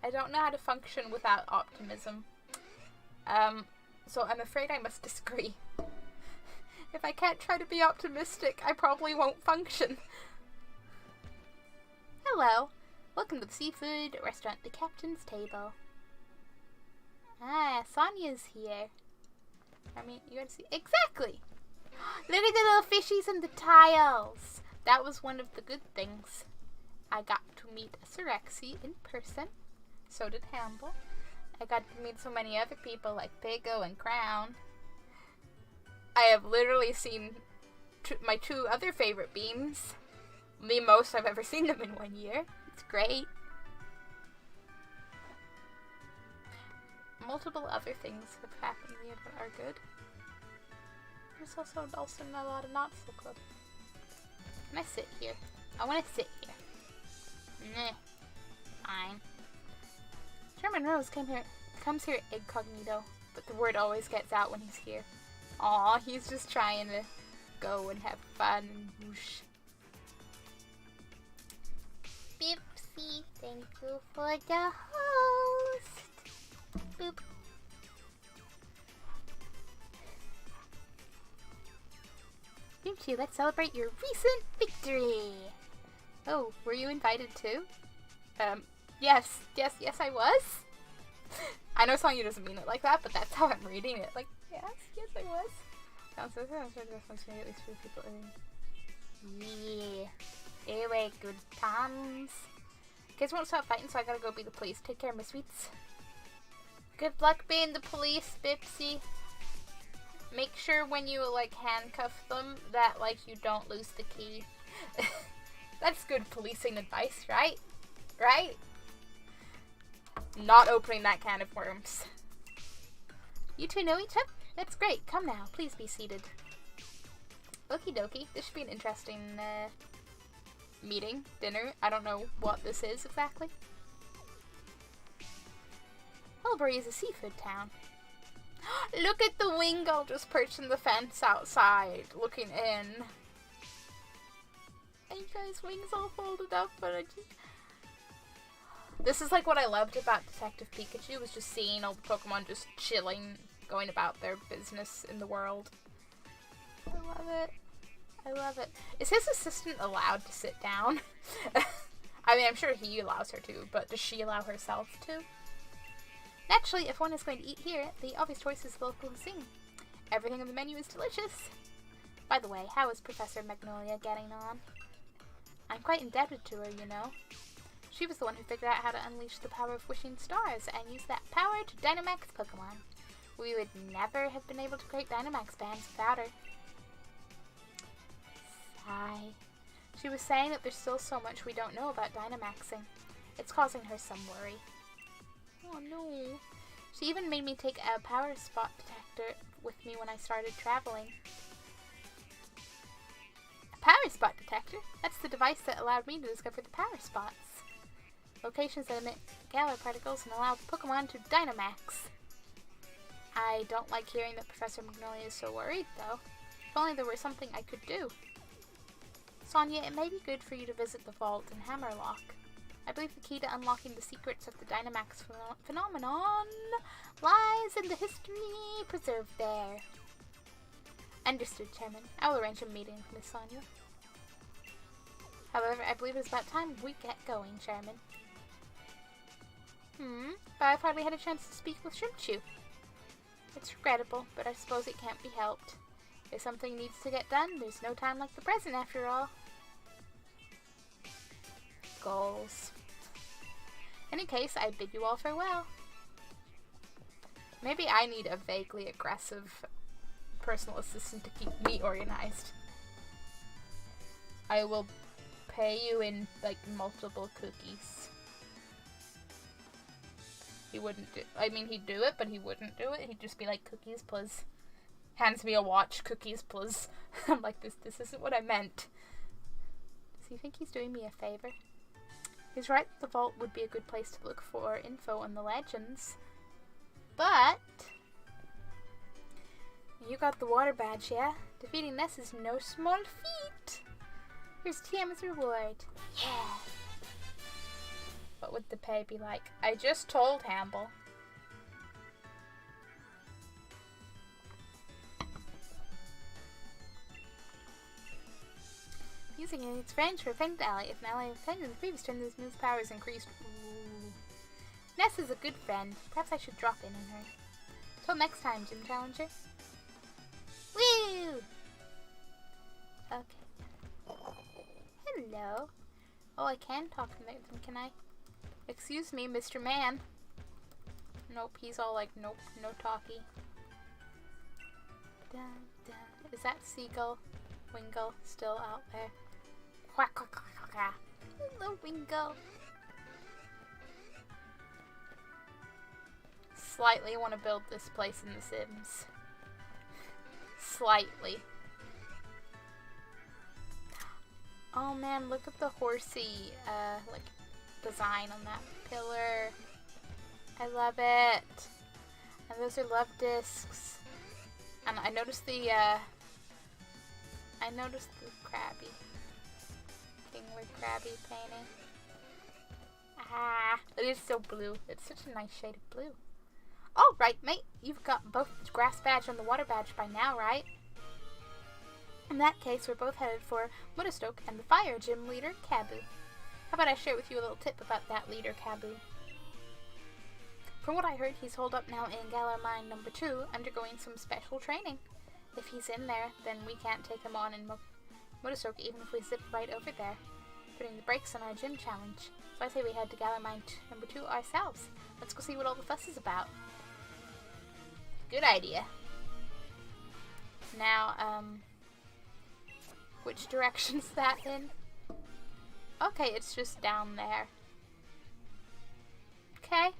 I don't know how to function without optimism. So I'm afraid I must disagree. If I can't try to be optimistic, I probably won't function. Hello. Welcome to the seafood restaurant, the captain's table. Ah, Sonia's here. I mean, you gotta see. Exactly! Look at the little fishies and the tiles. That was one of the good things. I got to meet Sirexi in person. So did Hamble. I got to meet so many other people like Pigo and Crown. I have literally seen my 2 other favorite beams. The most I've ever seen them in 1 year. It's great. Multiple other things have happened here that are good. There's also a lot of not so good. Can I sit here? I want to sit here. Meh. Fine. Chairman Rose comes here incognito, but the word always gets out when he's here. Aw, he's just trying to go and have fun and whoosh. Bipsy, thank you for the host. Boop. Bipsy, let's celebrate your recent victory. Oh, were you invited too? Yes, I was. I know Sonya doesn't mean it like that, but that's how I'm reading it. Like, yes, I was. Downstairs, at least 3 people. Yeah. Anyway, good times. Kids won't stop fighting, so I gotta go be the police. Take care, my sweets. Good luck being the police, Bipsy. Make sure when you, like, handcuff them that, like, you don't lose the key. That's good policing advice, right? Right? Not opening that can of worms. You two know each other? That's great. Come now. Please be seated. Okie dokie. This should be an interesting, meeting, dinner. I don't know what this is exactly. Hullbury is a seafood town. Look at the Wingull just perched in the fence outside, looking in. And you guys' wings all folded up, but I just... This is like what I loved about Detective Pikachu, was just seeing all the Pokemon just chilling, going about their business in the world. I love it. I love it. Is his assistant allowed to sit down? I mean, I'm sure he allows her to, but does she allow herself to? Naturally, if one is going to eat here, the obvious choice is local cuisine. Everything on the menu is delicious. By the way, how is Professor Magnolia getting on? I'm quite indebted to her, you know. She was the one who figured out how to unleash the power of wishing stars and use that power to Dynamax Pokemon. We would never have been able to create Dynamax bands without her. Sigh. She was saying that there's still so much we don't know about Dynamaxing. It's causing her some worry. Oh no. She even made me take a power spot detector with me when I started traveling. A power spot detector? That's the device that allowed me to discover the power spots. Locations that emit Galar particles and allow Pokemon to Dynamax. I don't like hearing that Professor Magnolia is so worried, though. If only there were something I could do. Sonia, it may be good for you to visit the vault in Hammerlock. I believe the key to unlocking the secrets of the Dynamax phenomenon lies in the history preserved there. Understood, Chairman. I will arrange a meeting with Miss Sonia. However, I believe it's about time we get going, Chairman. But I've hardly had a chance to speak with Shrimpchu. It's regrettable, but I suppose it can't be helped. If something needs to get done, there's no time like the present after all. Goals. In any case, I bid you all farewell. Maybe I need a vaguely aggressive personal assistant to keep me organized. I will pay you in, like, multiple cookies. He wouldn't do... I mean, he'd do it, but he wouldn't do it. He'd just be like, cookies, please. Hands me a watch, cookies, please. I'm like, this isn't what I meant. Does he think he's doing me a favor? He's right that the vault would be a good place to look for info on the legends. But... you got the water badge, yeah? Defeating Ness is no small feat. Here's TM as reward. Yeah. What would the pay be like? I just told Hamble. Using its range for Fanged Ally. If an ally offended in the previous turn, this move's power is increased. Ooh. Ness is a good friend. Perhaps I should drop in on her. Till next time, Gym Challenger. Woo! Okay. Hello. Oh, I can talk to them, can I? Excuse me, Mr. Man. Nope, he's all like, nope, no talkie. Dun, dun. Is that Seagull, Wingull still out there? Quack, quack, quack, quack, quack. Hello, Wingull. Slightly want to build this place in The Sims. Slightly. Oh man, look at the horsey, like, design on that pillar. I love it. And those are love discs. And I noticed the Krabby. Kingler Krabby painting. Ah, it is so blue. It's such a nice shade of blue. All right, mate. You've got both the grass badge and the water badge by now, right? In that case, we're both headed for Mudderstoke and the fire gym leader, Cabu. How about I share with you a little tip about that leader, Cabu? From what I heard, he's holed up now in Galar Mine number 2, undergoing some special training. If he's in there, then we can't take him on in Mudderstoke even if we zip right over there, putting the brakes on our gym challenge. So I say we head to Galar Mine number 2 ourselves. Let's go see what all the fuss is about. Good idea. Now, which direction's that in? Okay, it's just down there. Okay.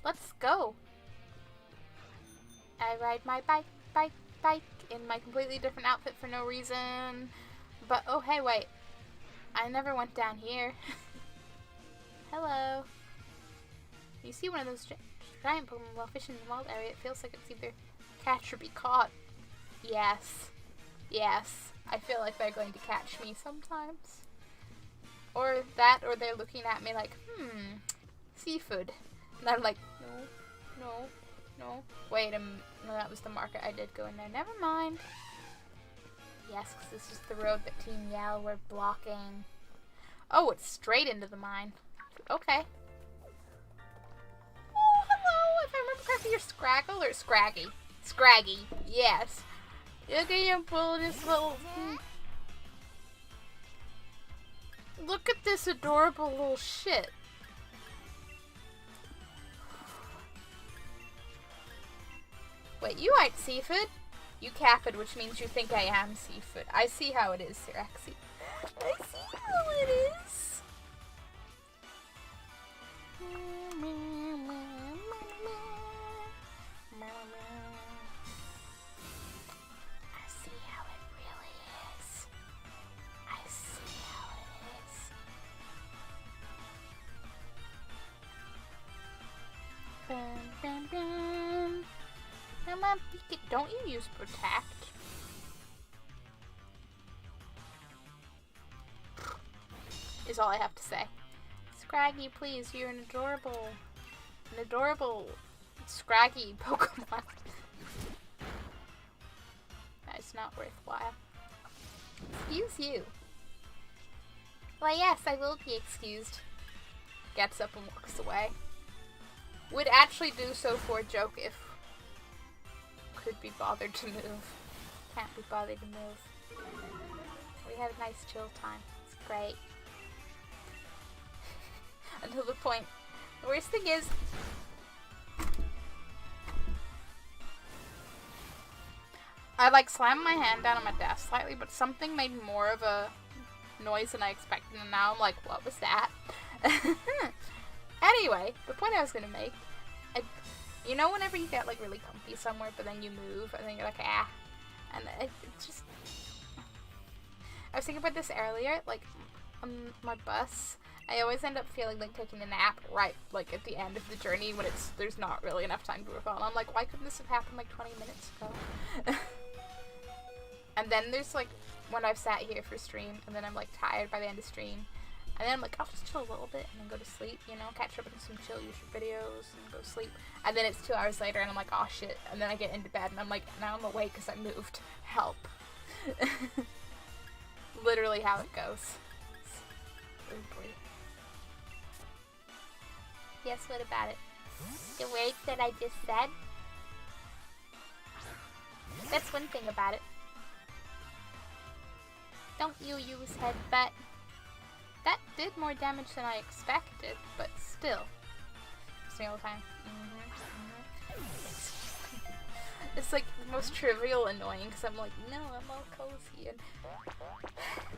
Let's go. I ride my bike in my completely different outfit for no reason. But, oh hey, wait. I never went down here. Hello. You see one of those giant Pokemon while fishing in the wild area, it feels like it's either catch or be caught. Yes. Yes. I feel like they're going to catch me sometimes. Or that, or they're looking at me like, seafood. And I'm like, no. Wait, no, that was the market. I did go in there. Never mind. Yes, because this is the road that Team Yell were blocking. Oh, it's straight into the mine. Okay. Oh, hello. If I remember correctly, you're Scraggle or Scraggy? Scraggy. Yes. Look at you pulling this little... Look at this adorable little shit. Wait, you aren't seafood? You capid, which means you think I am seafood. I see how it is, Siraxi. I see how it is. I see how it really is. I see how it is. Bam, bam, bam. Come on, don't you use protect? Is all I have to say. Scraggy, please, you're an adorable Scraggy Pokemon. That's not worthwhile. Excuse you. Why, yes, I will be excused. Gets up and walks away. Would actually do so for a joke if could be bothered to move. Can't be bothered to move. We had a nice chill time. It's great. Until the point. The worst thing is, I like slammed my hand down on my desk slightly, but something made more of a noise than I expected, and now I'm like, what was that? Anyway, the point I was gonna make, you know whenever you get like really comfy somewhere, but then you move, and then you're like, ah, and it just, I was thinking about this earlier, like, on my bus, I always end up feeling like taking a nap right, like, at the end of the journey when there's not really enough time to recall, and I'm like, why couldn't this have happened like 20 minutes ago? And then there's like, when I've sat here for stream, and then I'm like tired by the end of stream, and then I'm like, I'll just chill a little bit and then go to sleep, you know, catch up on some chill YouTube videos and go to sleep. And then it's 2 hours later and I'm like, oh shit. And then I get into bed and I'm like, now I'm awake because I moved. Help. Literally how it goes. Oh boy. Yes, what about it? The words that I just said? That's one thing about it. Don't you use headbutt. That did more damage than I expected, but still. See all the time. It's like the most trivial annoying because I'm like, no, I'm all cozy. And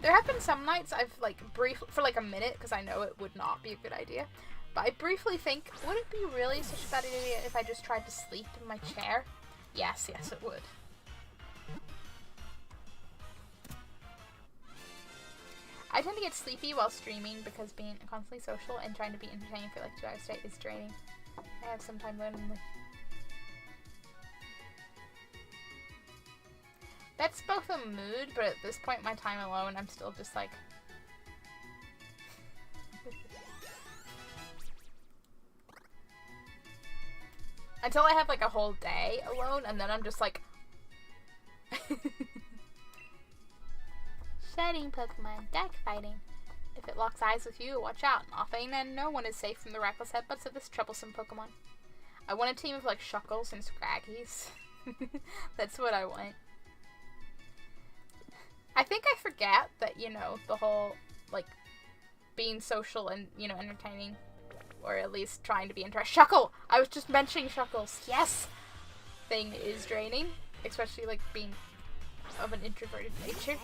there have been some nights I've like for like a minute, because I know it would not be a good idea, but I briefly think, would it be really such a bad idea if I just tried to sleep in my chair? Yes, it would. I tend to get sleepy while streaming because being constantly social and trying to be entertaining for like 2 hours straight is draining. I have some time randomly. That's both a mood, but at this point in my time alone, I'm still just like... Until I have like a whole day alone, and then I'm just like... Shedding Pokemon, deck fighting. If it locks eyes with you, watch out. Nothing and no one is safe from the reckless headbutts of this troublesome Pokemon. I want a team of like Shuckles and Scraggies. That's what I want. I think I forget that, you know, the whole, like, being social and, you know, entertaining, or at least trying to be interesting. Shuckle! I was just mentioning Shuckles. Yes! Thing is draining, especially, like, being of an introverted nature.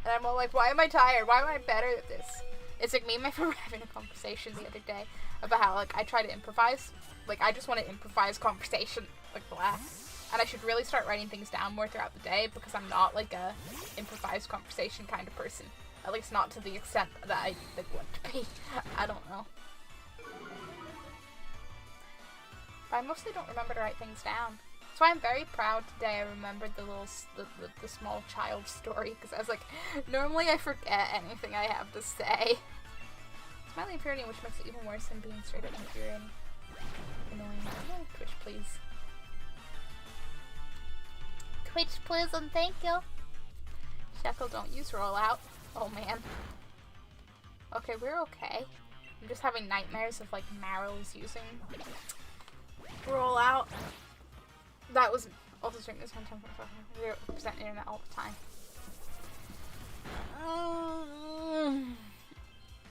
And I'm all like, why am I tired? Why am I better at this? It's like me and my friend were having a conversation the other day about how, like, I try to improvise. Like, I just want to improvise conversation, like, blah. And I should really start writing things down more throughout the day, because I'm not, like, a improvised conversation kind of person. At least not to the extent that I, like, want to be. I don't know. But I mostly don't remember to write things down. That's why I'm very proud today I remembered the little, the small child story, because I was like, normally I forget anything I have to say. Smiling infuriating, which makes it even worse than being straight up infuriating. Annoying. Oh, Twitch, please. Twitch, please, and thank you. Sheckle, don't use rollout. Oh, man. Okay, we're okay. I'm just having nightmares of, like, Marrow's using rollout. That was also streaming this 0% internet all the time.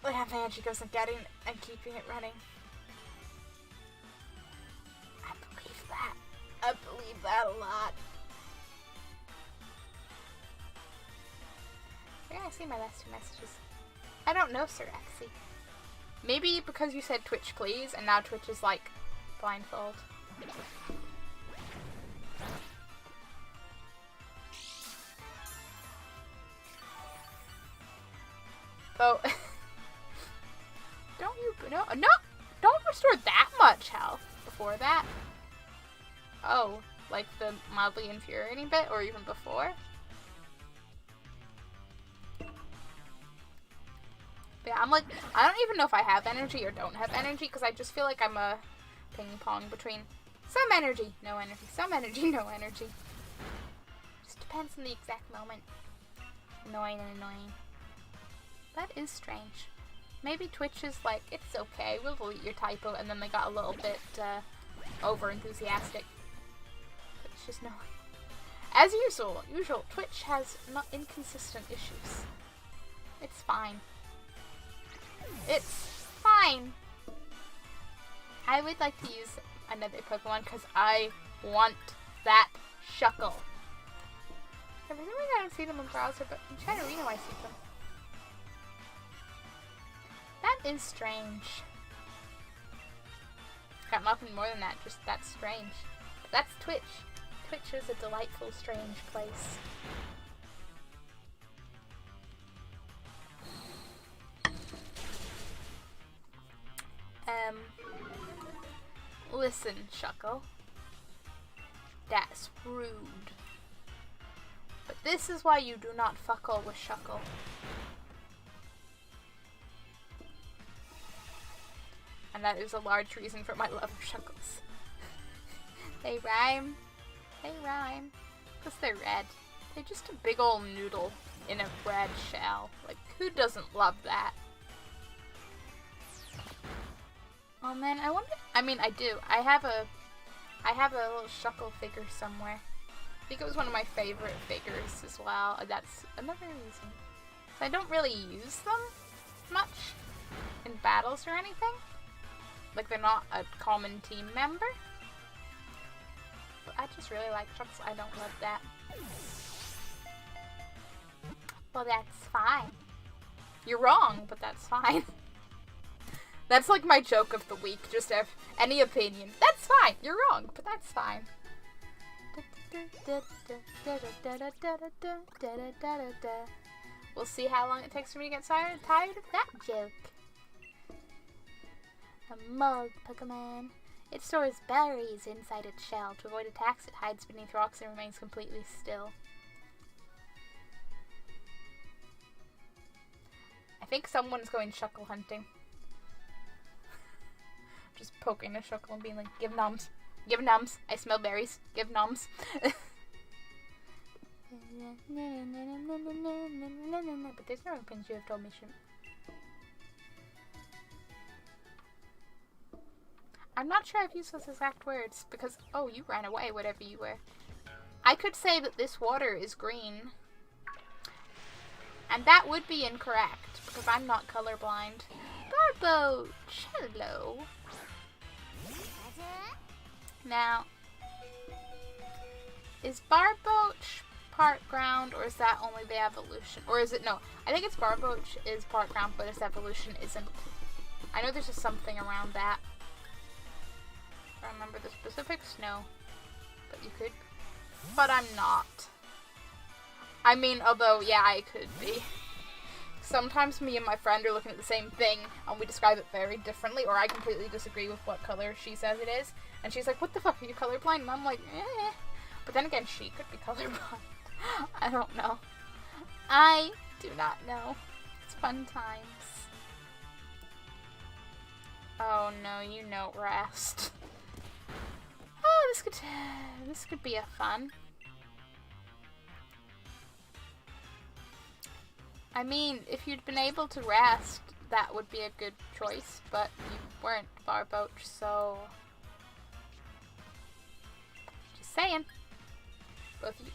I have energy goes in getting and keeping it running. I believe that. I believe that a lot. Where did I see my last two messages? I don't know, Sir Exy. Maybe because you said Twitch please, and now Twitch is like blindfold. Oh, don't restore that much health before that. Oh, like the mildly infuriating bit, or even before? Yeah, I'm like, I don't even know if I have energy or don't have energy, because I just feel like I'm a ping pong between some energy, no energy, some energy, no energy. Just depends on the exact moment. Annoying and annoying. That is strange. Maybe Twitch is like, it's okay, we'll delete your typo, and then they got a little bit over enthusiastic. But it's just no. As usual, Twitch has not inconsistent issues. It's fine. It's fine. I would like to use another Pokemon because I want that Shuckle. For some reason I don't see them in browser, but in Chatterino I see them. That is strange. Got nothing more than that, just that's strange. But that's Twitch. Twitch is a delightful, strange place. Listen, Shuckle. That's rude. But this is why you do not fuckle with Shuckle. And that is a large reason for my love of Shuckles. They rhyme. They rhyme. Because they're red. They're just a big old noodle in a red shell. Like, who doesn't love that? Oh man, I wonder. I mean, I do. I have a little Shuckle figure somewhere. I think it was one of my favorite figures as well. That's another reason. So I don't really use them much in battles or anything. Like, they're not a common team member. But I just really like Shuckles. I don't love that. Well, that's fine. You're wrong, but that's fine. That's like my joke of the week. Just have any opinion. That's fine. You're wrong, but that's fine. We'll see how long it takes for me to get tired of that joke. A mug Pokemon. It stores berries inside its shell. To avoid attacks, it hides beneath rocks and remains completely still. I think someone's going Shuckle hunting. Just poking a Shuckle and being like, give noms. Give nums. I smell berries. Give nums. But there's no things you have told me shouldn't. I'm not sure I've used those exact words because, oh, you ran away, whatever you were. I could say that this water is green. And that would be incorrect because I'm not colorblind. Barboach, hello. Now, is Barboach part ground or is that only the evolution? Or is it, no, I think it's Barboach is part ground but its evolution isn't. I know there's just something around that. I don't remember the specifics, no. But you could. But I'm not. I mean, although, yeah, I could be. Sometimes me and my friend are looking at the same thing and we describe it very differently, or I completely disagree with what color she says it is. And she's like, what the fuck, are you colorblind? And I'm like, eh. But then again, she could be colorblind. I don't know. I do not know. It's fun times. Oh no, you know rest. Oh, this could be a fun. I mean, if you'd been able to rest, that would be a good choice, but you weren't, Barboach, so... Just saying.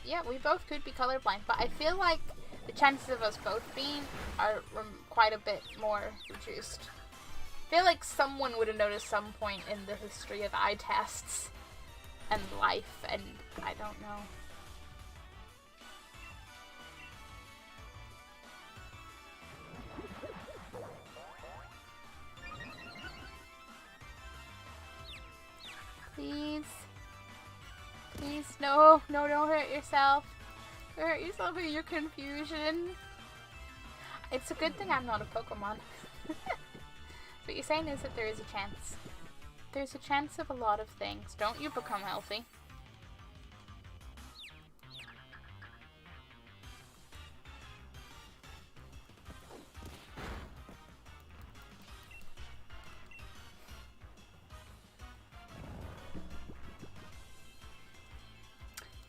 Yeah, we both could be colorblind, but I feel like the chances of us both being are quite a bit more reduced. I feel like someone would have noticed some point in the history of eye tests and life, and I don't know. Please. Please, no. No, don't hurt yourself. You hurt yourself in your confusion. It's a good thing I'm not a Pokemon. What you're saying is that there is a chance. There's a chance of a lot of things. Don't you become healthy.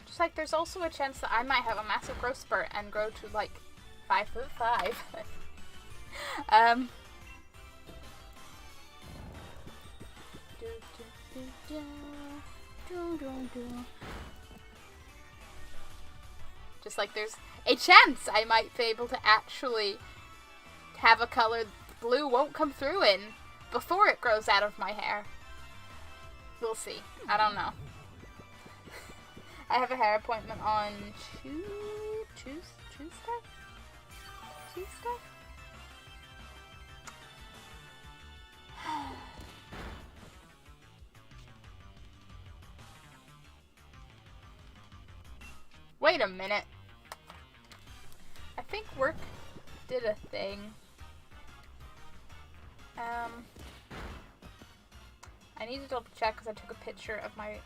Just like there's also a chance that I might have a massive growth spurt and grow to like 5'5". Just like there's a chance I might be able to actually have a color blue won't come through in before it grows out of my hair. We'll see. I don't know. I have a hair appointment on Tuesday? Wait a minute. I think work did a thing. I need to double check because I took a picture of my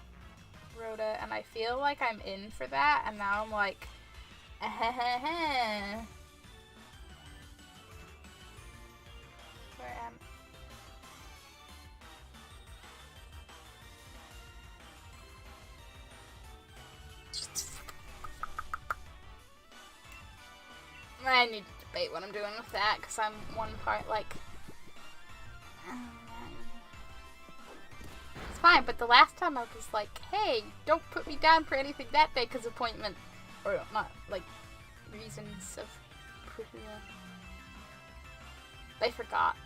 rota and I feel like I'm in for that, and now I'm like, where am I need to debate what I'm doing with that because I'm one part like it's fine, but the last time I was like, hey, don't put me down for anything that day because appointment, or not, like, reasons of, they forgot.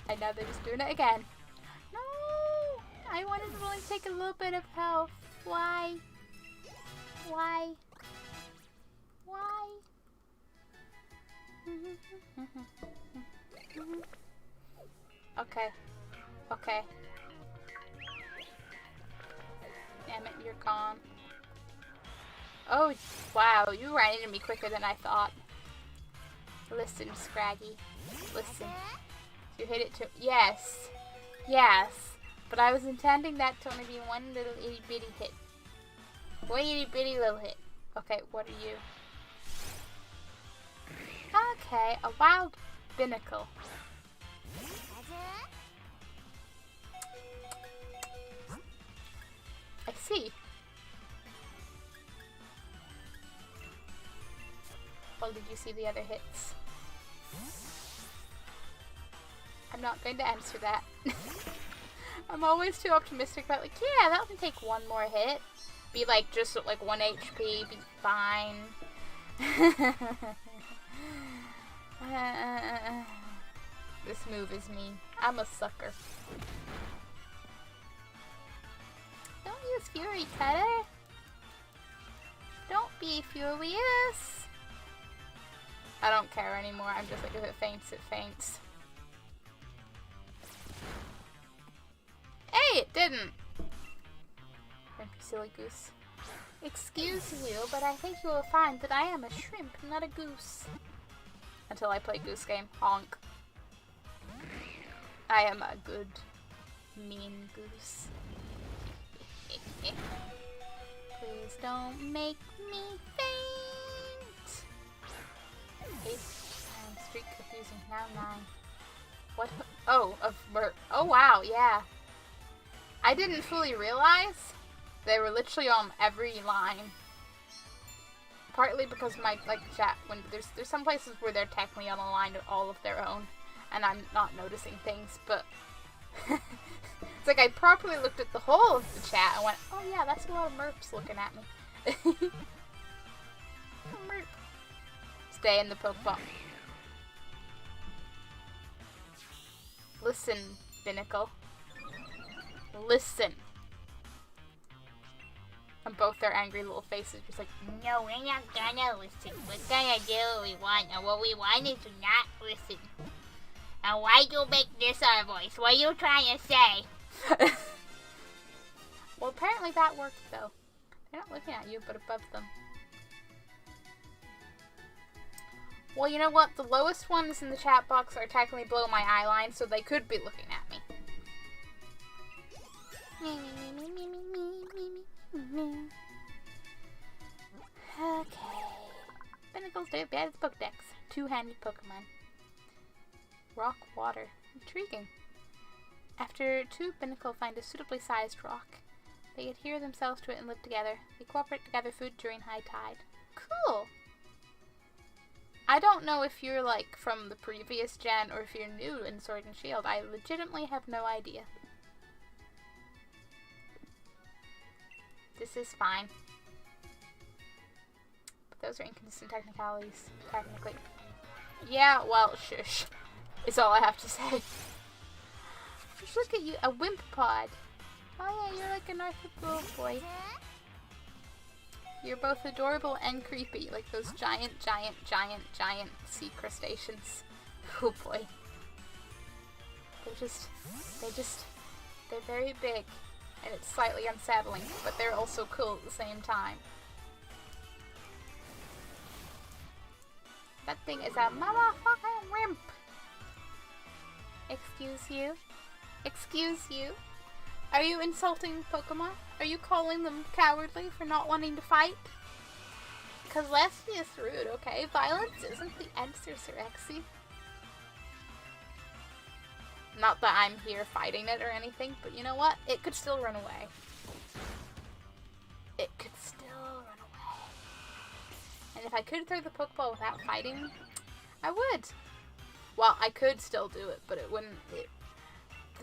And now they're just doing it again. No! I wanted to only take a little bit of health. Why? Why? Why? Okay. Okay. Damn it, you're gone. Oh, wow, you ran into me quicker than I thought. Listen, Scraggy. Listen. You hit it too. Yes. Yes. But I was intending that to only be one little itty bitty hit. One itty bitty little hit. Okay, what are you? Okay, a wild binnacle. I see. Well, did you see the other hits? I'm not going to answer that. I'm always too optimistic about, like, yeah, that can take one more hit. Be like, just like 1 HP, be fine. This move is me. I'm a sucker. Don't use Fury, Cutter. Don't be furious. I don't care anymore. I'm just like, if it faints, it faints. Hey, it didn't. Thank you, silly goose. Excuse you, but I think you will find that I am a shrimp, not a goose. Until I play Goose Game. Honk. I am a good, mean goose. Please don't make me faint. 8 streak confusing. Now 9. What? Oh, oh wow, yeah. I didn't fully realize they were literally on every line. Partly because my chat, when there's some places where they're technically on a line all of their own, and I'm not noticing things, but it's like I properly looked at the whole of the chat and went, oh yeah, that's a lot of merps looking at me. Merp. Stay in the Pokeball. Listen, Binnacle. Listen. And both their angry little faces just like,
No, we're not gonna listen. We're gonna do what we want, and what we want is to not listen. And why you make this our voice? What are you trying to say?
well, apparently that worked, though. They're not looking at you, but above them. Well, you know what? The lowest ones in the chat box are technically below my eye line, so they could be looking at me. Okay. Pinnacles do bad at Pokedex. Two-handed Pokemon. Rock water. Intriguing. After two Pinnacle find a suitably sized rock, they adhere themselves to it and live together. They cooperate to gather food during high tide. Cool! I don't know if you're like from the previous gen or if you're new in Sword and Shield. I legitimately have no idea. This is fine. But those are inconsistent technicalities, technically. Yeah, well, shush. Is all I have to say. Just look at you, a wimp pod. Oh yeah, you're like an arthropod boy. You're both adorable and creepy, like those giant sea crustaceans. Oh boy. They're very big, and it's slightly unsettling, but they're also cool at the same time. That thing is a motherfucking wimp. Excuse you? Excuse you? Are you insulting Pokemon? Are you calling them cowardly for not wanting to fight? Because let's be rude, okay? Violence isn't the answer, Sir Exy. Not that I'm here fighting it or anything, but you know what? It could still run away. It could still run away. And if I could throw the Pokeball without fighting, I would. Well, I could still do it, but it wouldn't... the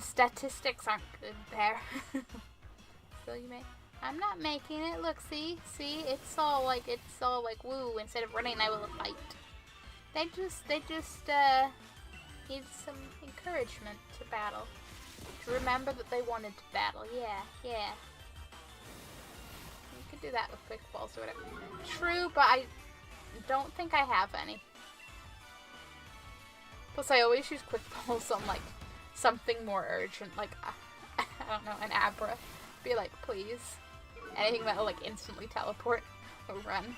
statistics aren't good there. So you may... I'm not making it. Look, see? See? It's all like woo. Instead of running, I will fight. They just need some encouragement to battle. To remember that they wanted to battle. Yeah, yeah. You could do that with quick balls or whatever. True, but I don't think I have any. Plus, I always use quick balls on, like, something more urgent. Like, I don't know, an Abra. Be like, please. Anything that will, like, instantly teleport or run.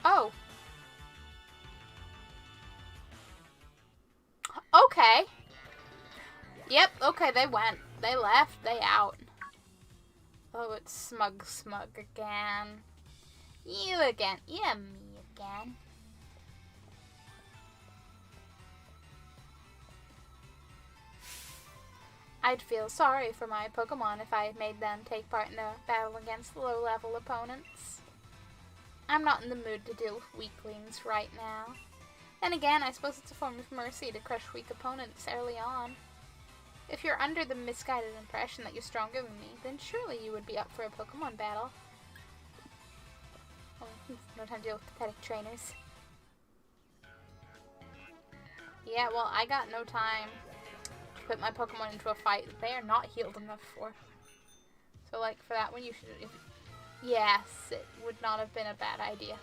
Oh. Okay. Yep, okay, they went. They left, they out. Oh, it's Smug again.
You again. Yeah, me again.
I'd feel sorry for my Pokemon if I had made them take part in a battle against low-level opponents. I'm not in the mood to deal with weaklings right now. Then again, I suppose it's a form of mercy to crush weak opponents early on. If you're under the misguided impression that you're stronger than me, then surely you would be up for a Pokemon battle. Oh, no time to deal with pathetic trainers. Yeah, well, I got no time to put my Pokemon into a fight that they are not healed enough for. So, like, for that one, you should... Yes, it would not have been a bad idea.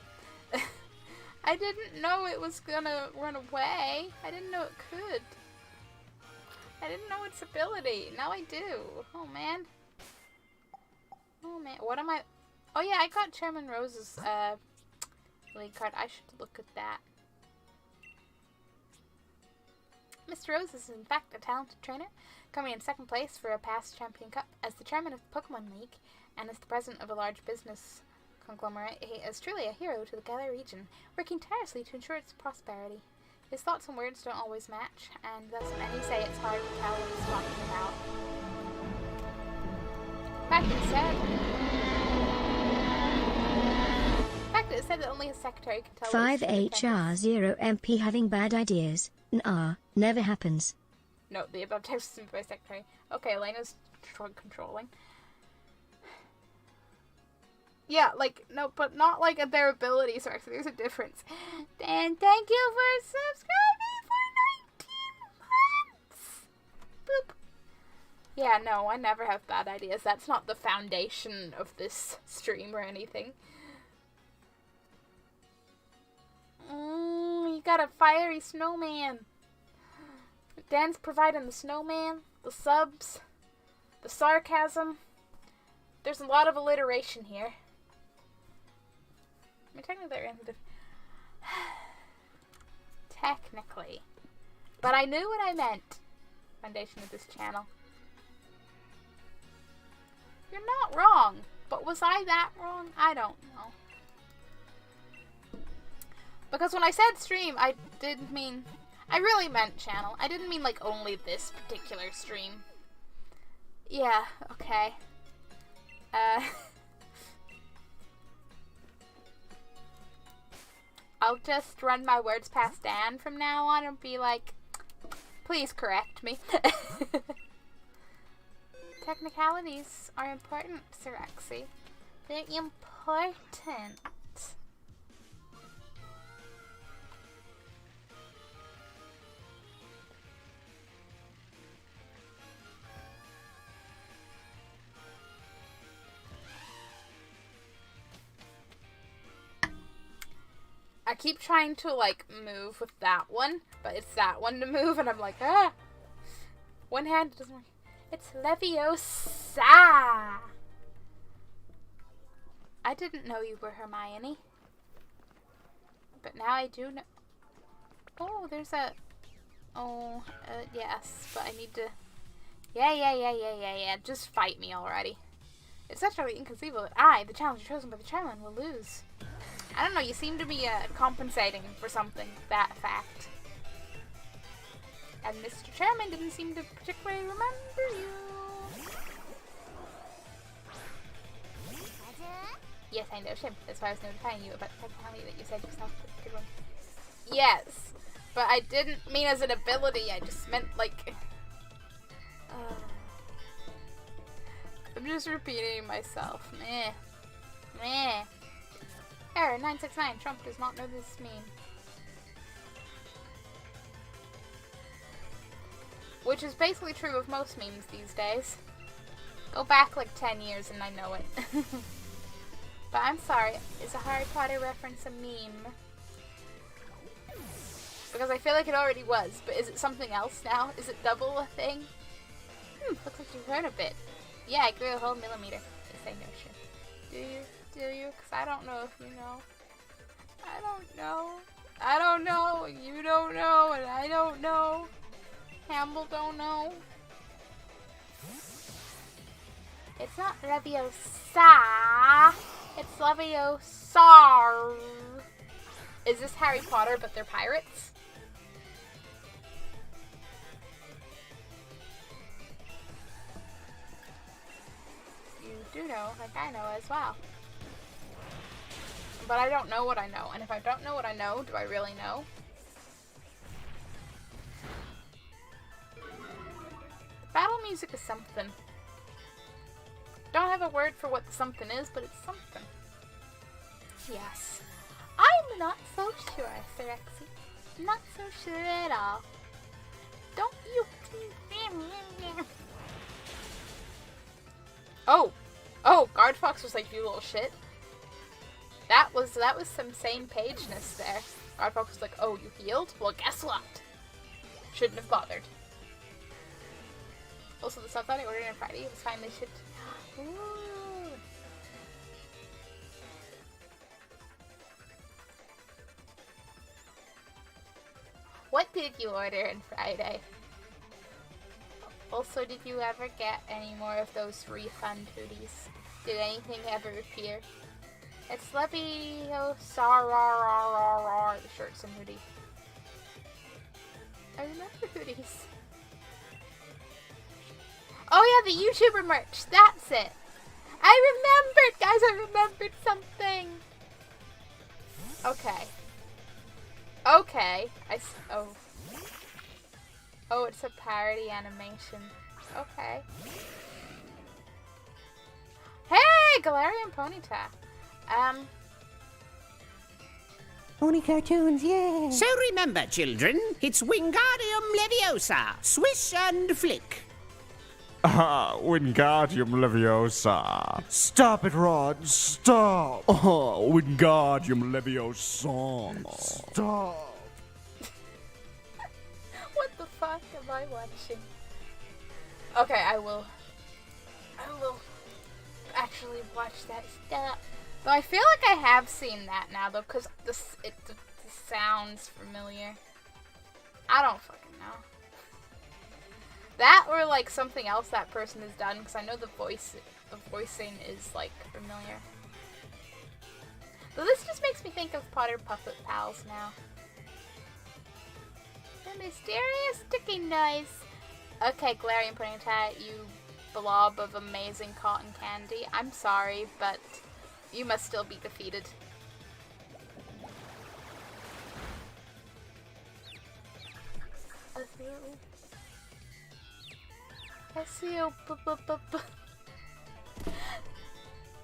I didn't know it was gonna run away. I didn't know it could. I didn't know its ability. Now I do. Oh, man. Oh, man. What am I... Oh, yeah, I got Chairman Rose's league card. I should look at that. Mr. Rose is, in fact, a talented trainer, coming in second place for a past Champion Cup. As the chairman of the Pokemon League, and as the president of a large business conglomerate, he is truly a hero to the Galar region, working tirelessly to ensure its prosperity. His thoughts and words don't always match, and thus many say it's hard to tell what he's talking about. In fact, it said that only his secretary can tell what his
5HR0MP having bad ideas. Never happens.
No, the above text is by secretary. Okay, Elena's controlling. Yeah, like, no, but not like their abilities, or actually, there's a difference. And thank you for subscribing for 19 months! Boop. Yeah, no, I never have bad ideas. That's not the foundation of this stream or anything. You got a fiery snowman. Dan's providing the snowman, the subs, the sarcasm. There's a lot of alliteration here. I mean, technically they're into... Technically. But I knew what I meant. Foundation of this channel. You're not wrong. But was I that wrong? I don't know. Because when I said stream, I didn't mean... I really meant channel. I didn't mean, like, only this particular stream. Yeah, okay. I'll just run my words past Dan from now on and be like, please correct me. Technicalities are important, Sirexi. They're important. I keep trying to, like, move with that one, but it's that one to move, and I'm like, ah! One hand doesn't work. It's Leviosa! I didn't know you were Hermione. But now I do know. Oh, there's a... Oh, yes, but I need to... Yeah. Just fight me already. It's actually inconceivable that I, the challenger chosen by the chairman, will lose. I don't know, you seem to be compensating for something, that fact. And Mr. Chairman didn't seem to particularly remember you. Yes, I know, Shim. That's why I was notifying you about the technicality that you said yourself. Good one. Yes, but I didn't mean as an ability, I just meant, like... I'm just repeating myself. Meh. Error 969. Trump does not know this meme. Which is basically true of most memes these days. Go back like 10 years and I know it. But I'm sorry, is a Harry Potter reference a meme? Because I feel like it already was, but is it something else now? Is it double a thing? Looks like you've heard a bit. Yeah, I grew a whole millimeter. Yes, I know, sure. Do you? Because I don't know if you know. I don't know. I don't know, and you don't know, and I don't know. Campbell don't know. It's not Leviosa. It's Leviosa. Is this Harry Potter, but they're pirates? You do know, like I know as well. But I don't know what I know. And if I don't know what I know, do I really know? The battle music is something. Don't have a word for what the something is, but it's something. Yes. I'm not so sure, Sirexy. Not so sure at all. Don't you... Oh! Oh, Guard Fox was like, you little shit. That was some sane pageness there. Guard Fox was like, oh, you healed? Well, guess what? Shouldn't have bothered. Also, the stuff that I ordered on Friday was finally shipped. Ooh. What did you order on Friday? Also, did you ever get any more of those refund hoodies? Did anything ever appear? It's Leviosa, the shirts and hoodie. I remember hoodies. Oh yeah, the YouTuber merch. That's it. I remembered, guys. I remembered something. Okay. Okay. Oh, it's a parody animation. Okay. Hey, Galarian Ponyta.
Pony cartoons, yeah!
So remember, children, it's Wingardium Leviosa. Swish and flick.
Wingardium Leviosa. Stop it, Rod. Stop. Oh, Wingardium Leviosa. Stop.
What the fuck am I watching? Okay, I will actually watch that stuff. Though I feel like I have seen that now, though, because this sounds familiar. I don't fucking know. That or like something else that person has done, because I know the voicing is like familiar. But this just makes me think of Potter Puppet Pals now. The mysterious sticking noise. Okay, Galarian Ponyta, you blob of amazing cotton candy. I'm sorry, but you must still be defeated. I see you.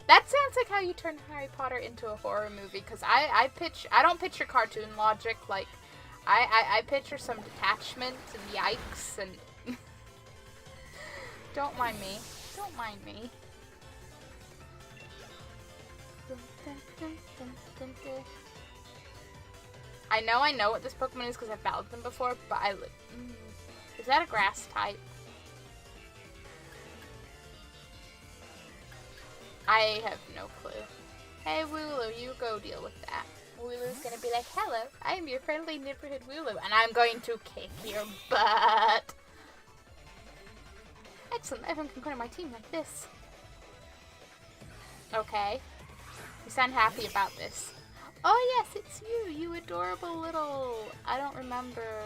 That sounds like how you turn Harry Potter into a horror movie, because I don't picture cartoon logic, like I picture some detachment and yikes and don't mind me. Don't mind me. I know what this Pokemon is because I've battled them before, but is that a grass type? I have no clue. Hey Wooloo, you go deal with that. Wooloo's gonna be like, hello, I am your friendly neighborhood Wooloo, and I'm going to kick your butt. Excellent, everyone can join my team like this. Okay. You sound happy about this. Oh yes, it's you, you adorable little... I don't remember...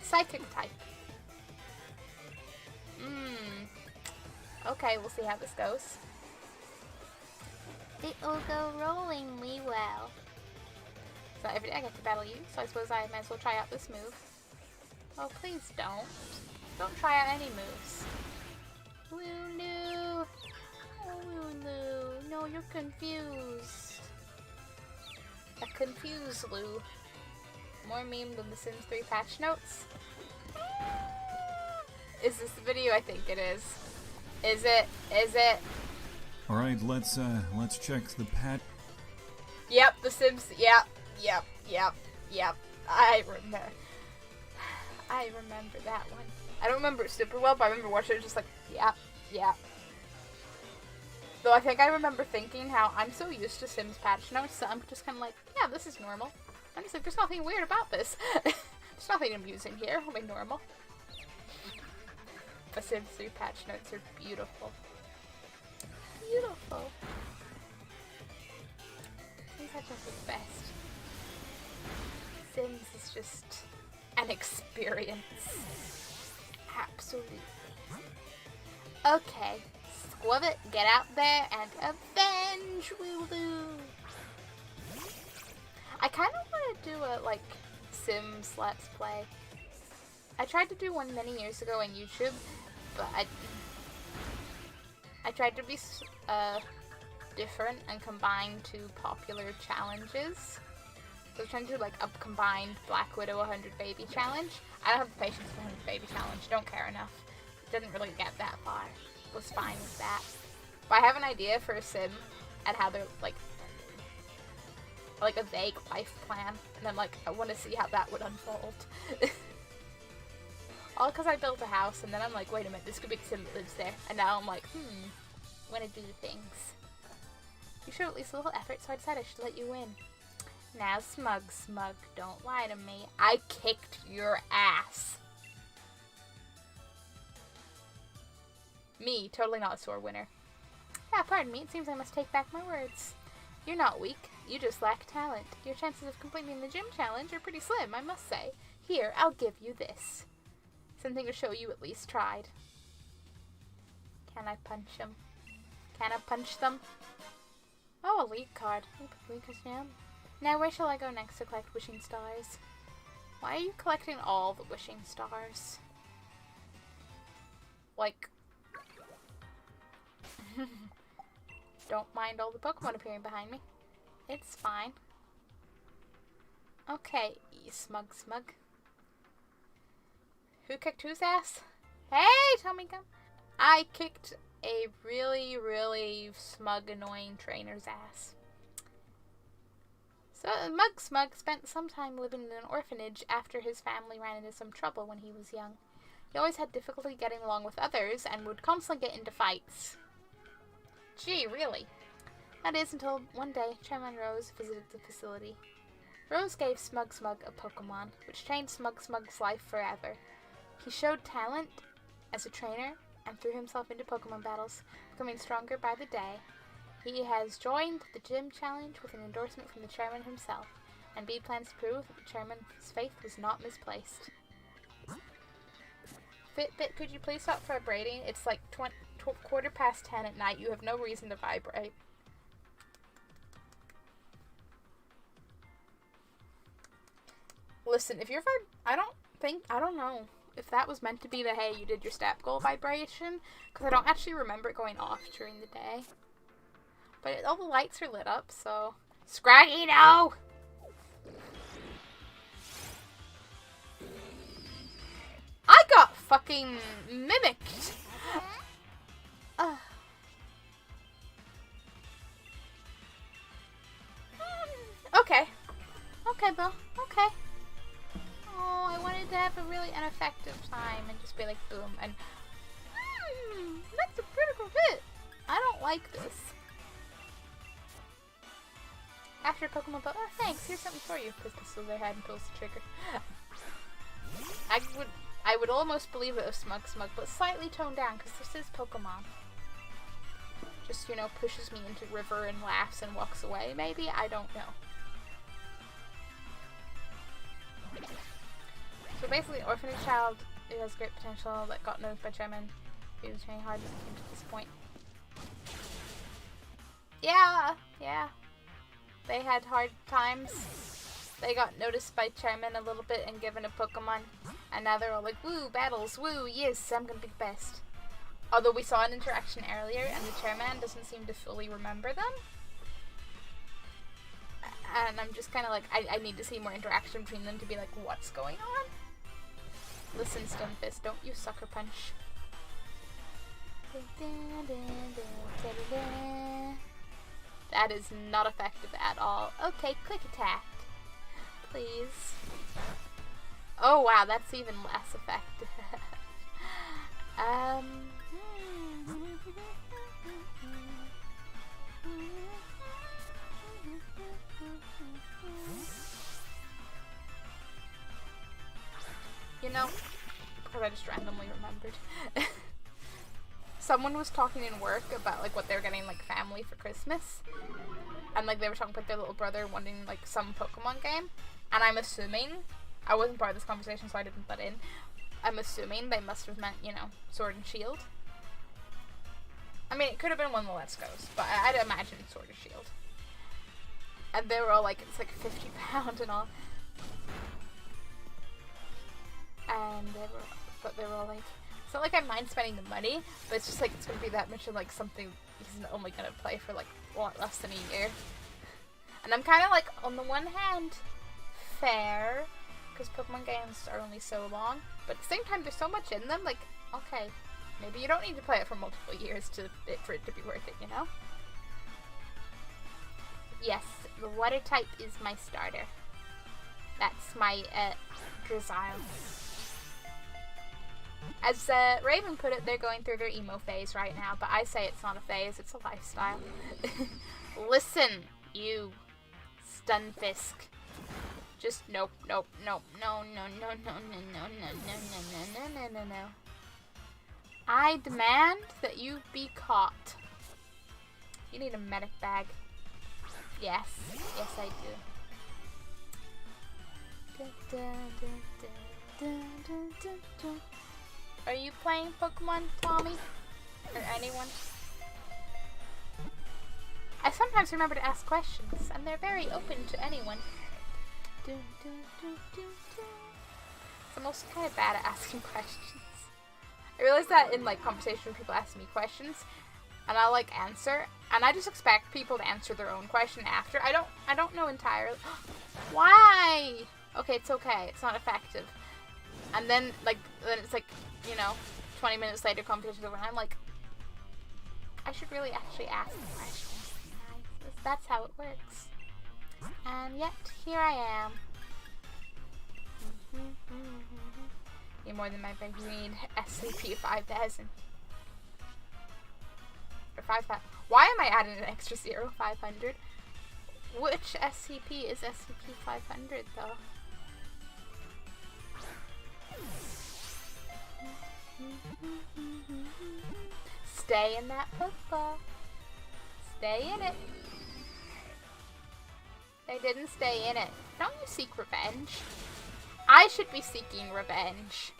Psychic type. Okay, we'll see how this goes.
It'll go rollingly well.
So every day I get to battle you, so I suppose I might as well try out this move. Oh, please don't. Don't try out any moves. Wooloo! Oh, Wooloo. No, you're confused. A confused Lou. More meme than the Sims 3 patch notes. Is this the video? I think it is. Is it? Is it?
All right, let's check the patch.
Yep, the Sims. Yep. I remember that one. I don't remember it super well, but I remember watching it just like, yeah. Though I think I remember thinking how I'm so used to Sims patch notes, so I'm just kind of like, yeah, this is normal. I'm just like, there's nothing weird about this. There's nothing amusing here. Only normal. The Sims 3 patch notes are beautiful. Beautiful. beautiful. Sims are just the best. Sims is just an experience. Absolutely. Okay, squib it, get out there, and avenge Lulu! I kind of want to do a, like, Sims Let's Play. I tried to do one many years ago on YouTube, but I tried to be different and combine two popular challenges. So I was trying to do like a combined Black Widow 100 Baby challenge. I don't have the patience for 100 Baby challenge, don't care enough. Didn't really get that far. Was fine with that. But I have an idea for a sim and how they're like a vague life plan, and I'm like, I want to see how that would unfold. All because I built a house, and then I'm like, wait a minute, this could be a sim that lives there, and now I'm like, I want to do the things. You showed at least a little effort, so I decided I should let you in. Now, Smug, don't lie to me. I kicked your ass. Me, totally not a sore winner. Yeah, pardon me, it seems I must take back my words. You're not weak, you just lack talent. Your chances of completing the gym challenge are pretty slim, I must say. Here, I'll give you this. Something to show you at least tried. Can I punch him? Can I punch them? Oh, a league card. Now where shall I go next to collect wishing stars? Why are you collecting all the wishing stars? Like... Don't mind all the Pokemon appearing behind me. It's fine. Okay, you smug. Who kicked whose ass? Hey, Tommy, come. I kicked a really, really smug, annoying trainer's ass. So, Smug spent some time living in an orphanage after his family ran into some trouble when he was young. He always had difficulty getting along with others and would constantly get into fights. Gee, really? That is until one day, Chairman Rose visited the facility. Rose gave Smug a Pokemon, which changed Smug's life forever. He showed talent as a trainer and threw himself into Pokemon battles, becoming stronger by the day. He has joined the gym challenge with an endorsement from the chairman himself, and B plans to prove that the chairman's faith was not misplaced. Fitbit, could you please stop vibrating? It's like 10:15 at night. You have no reason to vibrate. Listen, if you're I don't know if that was meant to be the, hey, you did your stat goal vibration, because I don't actually remember it going off during the day. But all the lights are lit up, so... Scraggy, no! I got fucking mimicked! Okay. Okay, Bill. Okay. Oh, I wanted to have a really ineffective time and just be like, boom, and... that's a critical hit! I don't like this. After Pokemon Ball, oh thanks, here's something for you. Puts pistol their head and pulls the trigger. I would almost believe it was Smug, but slightly toned down, because this is Pokemon. Just, you know, pushes me into river and laughs and walks away, maybe? I don't know. So basically, orphanage child who has great potential that got noticed by chairman. He was training hard to this point. Yeah. They had hard times. They got noticed by chairman a little bit and given a Pokemon. And now they're all like, woo, battles, woo, yes, I'm gonna be the best. Although we saw an interaction earlier and the chairman doesn't seem to fully remember them. And I'm just kind of like, I need to see more interaction between them to be like, what's going on? Listen, Stunfist, don't you sucker punch. That is not effective at all. Okay, quick attack. Please. Oh wow, that's even less effective. You know, because I just randomly remembered. someone was talking in work about like what they were getting like family for Christmas, and like they were talking about their little brother wanting like some Pokemon game, and I'm assuming, I wasn't part of this conversation so I didn't butt in, I'm assuming they must have meant, you know, Sword and Shield. I mean, it could have been one of the Let's Go's, but I'd imagine Sword and Shield. And they were all like, it's like £50 and all. And they were all like, it's not like I mind spending the money, but it's just like, it's gonna be that much of like something he's only gonna play for like a lot less than a year. And I'm kind of like, on the one hand, fair, because Pokemon games are only so long, but at the same time, there's so much in them, like, okay, maybe you don't need to play it for multiple years for it to be worth it, you know? Yes, the water type is my starter. That's my, Drizzile. As Raven put it, they're going through their emo phase right now, but I say it's not a phase, it's a lifestyle. Listen, you Stunfisk. Just nope, nope, nope, no, no, no, no, no, no, no, no, no, no, no, no. I demand that you be caught. You need a medic bag. Yes, yes I do. Are you playing Pokemon, Tommy? Or anyone? I sometimes remember to ask questions, and they're very open to anyone. I'm also kind of bad at asking questions. I realize that in like conversation when people ask me questions, and I'll like answer, and I just expect people to answer their own question after. I don't know entirely. Why? Okay, it's okay. It's not effective. And then it's like, you know, 20 minutes later, conversation's over, and I'm like, I should really actually ask the question. That's how it works. And yet, here I am. Need more than my bank. You need SCP 5000. Or 5,000. Why am I adding an extra 0? 500? Which SCP is SCP 500 though? Stay in that Pokeball. Stay in it. They didn't stay in it. Don't you seek revenge? I should be seeking revenge.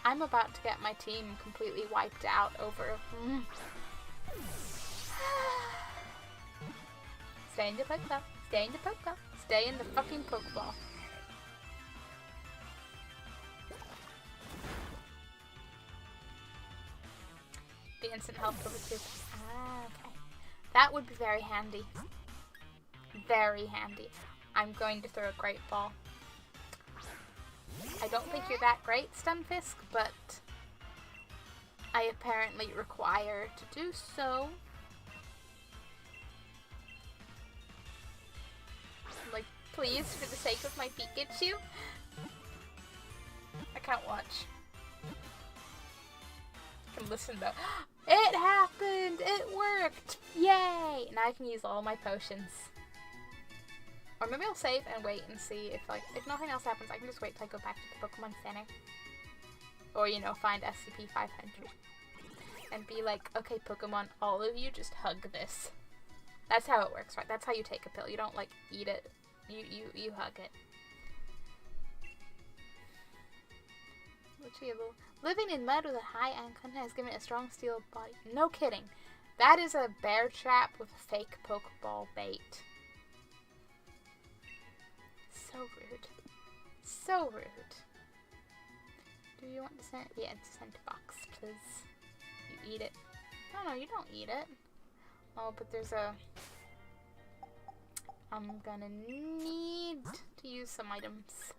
I'm about to get my team completely wiped out over... Stay in the Pokeball. Stay in the Pokeball. Stay in the fucking Pokeball. The instant health over 2. Ah, okay. That would be very handy. Very handy. I'm going to throw a Great Ball. I don't think you're that great, Stunfisk, but I apparently require to do so. Like, please, for the sake of my Pikachu. I can't watch. I can listen though. It happened! It worked! Yay! Now I can use all my potions. Or maybe I'll save and wait and see if if nothing else happens, I can just wait till I go back to the Pokemon Center. Or, you know, find SCP-500. And be like, okay Pokemon, all of you just hug this. That's how it works, right? That's how you take a pill. You don't, like, eat it. You hug it. Living in mud with a high anaconda has given it a strong steel body. No kidding. That is a bear trap with a fake Pokeball bait. So rude. So rude. Do you want to send? Yeah, send to box, please. You eat it. No, you don't eat it. Oh, but there's a... I'm gonna need to use some items.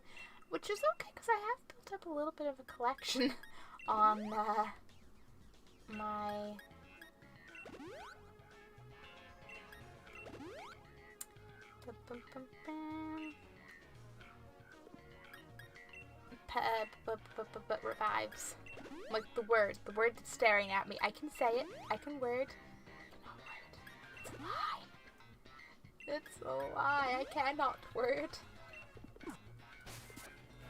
Which is okay, because I have built up a little bit of a collection on my... revives. Like the word that's staring at me. I can say it. I can word. It's a lie. It's a lie. I cannot word.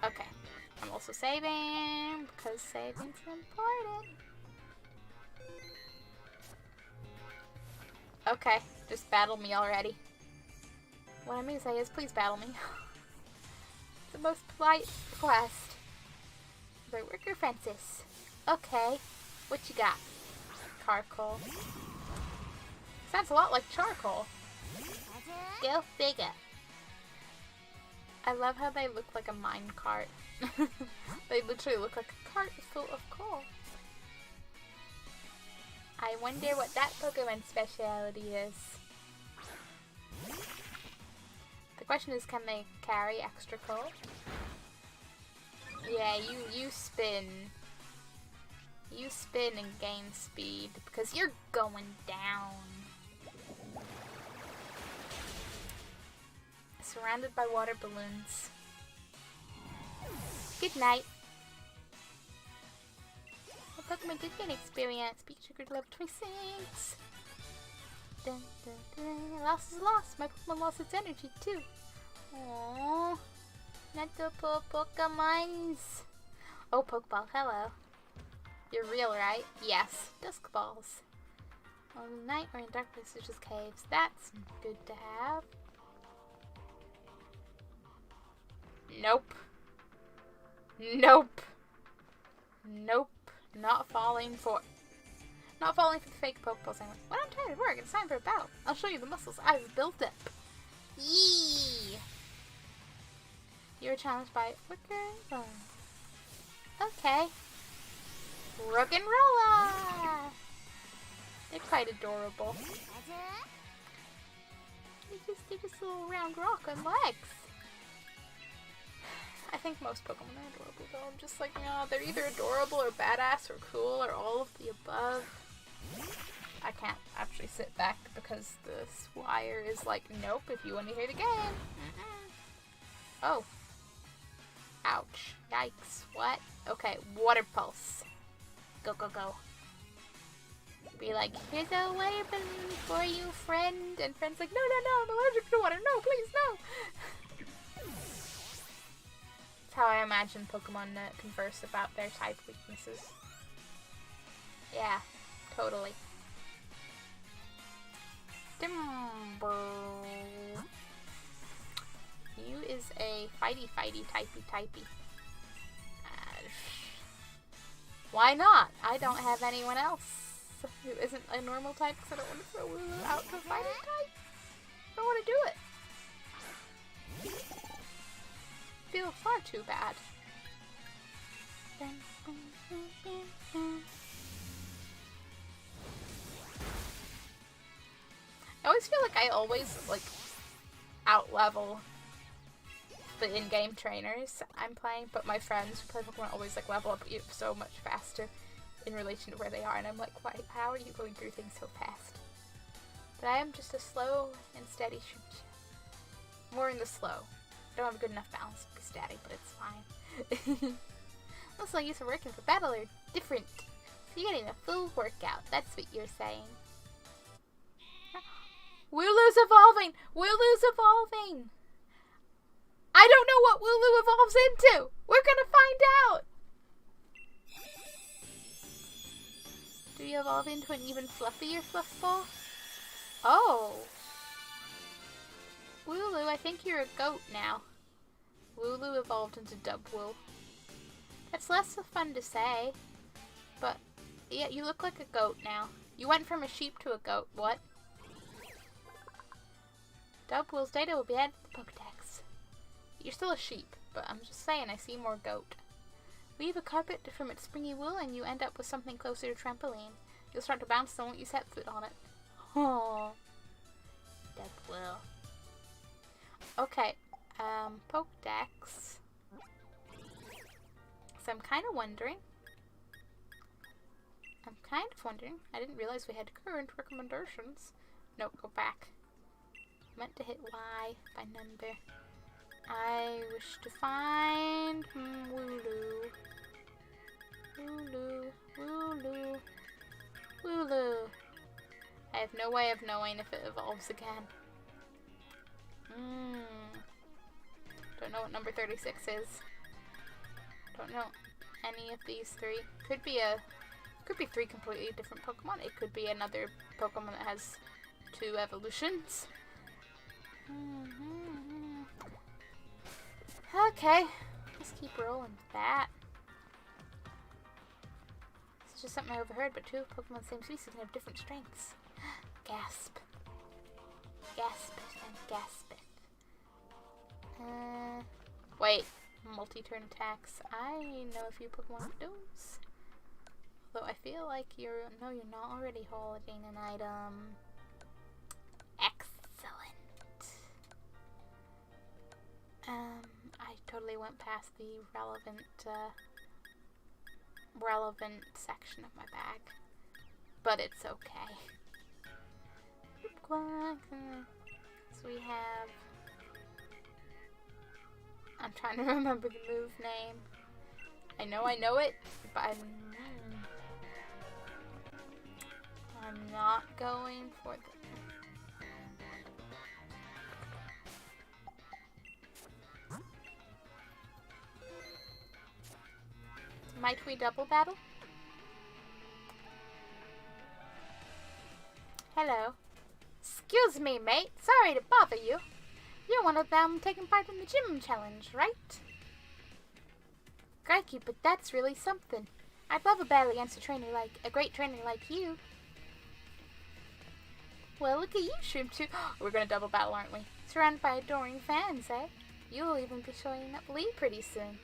Okay. I'm also saving because saving's important. Okay, just battle me already. What I mean to say is, please battle me. The most polite request. The worker fences. Okay, what you got? Charcoal. Sounds a lot like charcoal.
Go figure.
I love how they look like a mine cart. They literally look like a cart full of coal. I wonder what that Pokemon speciality is. The question is, can they carry extra coal? Yeah, you spin. You spin and gain speed because you're going down. Surrounded by water balloons. Good night. My Pokemon did gain experience. Beat triggered level 26. Dun, dun, dun. Loss is lost. My Pokemon lost its energy too. Aww. Not the poor Pokemons. Oh, Pokeball, hello. You're real, right? Yes. Dusk balls. All night or in dark places such as caves. That's good to have. Nope. Nope. Nope. Not falling for the fake Pokeballs anyway. When I'm tired of work, it's time for a battle. I'll show you the muscles I've built up. Yee! You were challenged by Wicker. Okay. Rook and Rolla! They're quite adorable. They're just little round rock on legs. I think most Pokemon are adorable though. I'm just like, you know, they're either adorable or badass or cool or all of the above. I can't actually sit back because this wire is like, nope, if you want to hear the game. Oh. Ouch. Yikes. What? Okay, Water Pulse. Go, go, go. Be like, here's a weapon for you, friend. And friend's like, no, no, no, I'm allergic to water. No, please, no. That's how I imagine Pokemon converse about their type weaknesses. Yeah, totally. Timber. You is a fighty typey. Why not? I don't have anyone else who isn't a normal type because I don't want to throw Wooloo out to fighting type. I don't want to do it. Feel far too bad. I always feel like I always out-level the in-game trainers I'm playing, but my friends who play Pokemon always level up so much faster in relation to where they are, and I'm like, why? How are you going through things so fast? But I am just a slow and steady shoot. More in the slow. I don't have a good enough balance to be steady, but it's fine. Looks like you're working for battle are different. So you're getting a full workout. That's what you're saying. Wooloo's evolving! Wooloo's evolving! I don't know what Wooloo evolves into! We're gonna find out! Do you evolve into an even fluffier fluff ball? Oh! Wooloo, I think you're a goat now. Wooloo evolved into Dubwool. That's less so fun to say. But, yeah, you look like a goat now. You went from a sheep to a goat. What? Dubwool's data will be added to the Pokedex. You're still a sheep, but I'm just saying I see more goat. Weave a carpet from its springy wool and you end up with something closer to trampoline. You'll start to bounce the moment you set foot on it. Oh, Dubwool. Okay, Pokedex. So I'm kind of wondering. I didn't realize we had current recommendations. No, go back. Meant to hit Y by number. I wish to find Wooloo. Wooloo. I have no way of knowing if it evolves again. Don't know what number 36 is. Don't know any of these three. Could be a Could be 3 completely different Pokemon. It could be another Pokemon that has 2 evolutions. Okay, let's keep rolling with that. It's just something I overheard, but 2 Pokemon the same species can have different strengths. Gasp. Gasp it and gasp it. Wait. Multi-turn attacks. I know a few Pokemon with those. Although I feel like you're not already holding an item. Excellent. I totally went past the relevant section of my bag. But it's okay. So we have... I'm trying to remember the move name. I know it, but I'm not going for the... Might we double battle? Hello. Excuse me, mate. Sorry to bother you. You're one of them taking part in the gym challenge, right? Crikey, but that's really something. I'd love a battle against a great trainer like you. Well, look at you, Shroom 2. We're gonna double battle, aren't we? Surrounded by adoring fans, eh? You'll even be showing up lead pretty soon.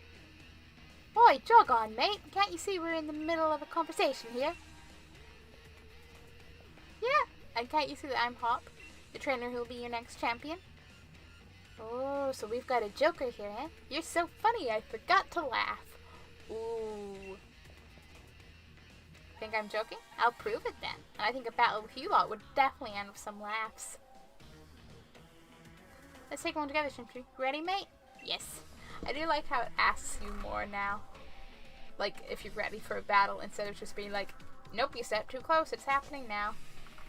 Boy, jog on, mate. Can't you see we're in the middle of a conversation here? Yeah, and can't you see that I'm Hop, the trainer who'll be your next champion? Oh, so we've got a joker here, eh? You're so funny, I forgot to laugh. Ooh. Think I'm joking? I'll prove it then. And I think a battle with you lot would definitely end with some laughs. Let's take one together, Shimchi. Ready, mate? Yes. I do like how it asks you more now. Like, if you're ready for a battle, instead of just being like, nope, you stepped too close, it's happening now.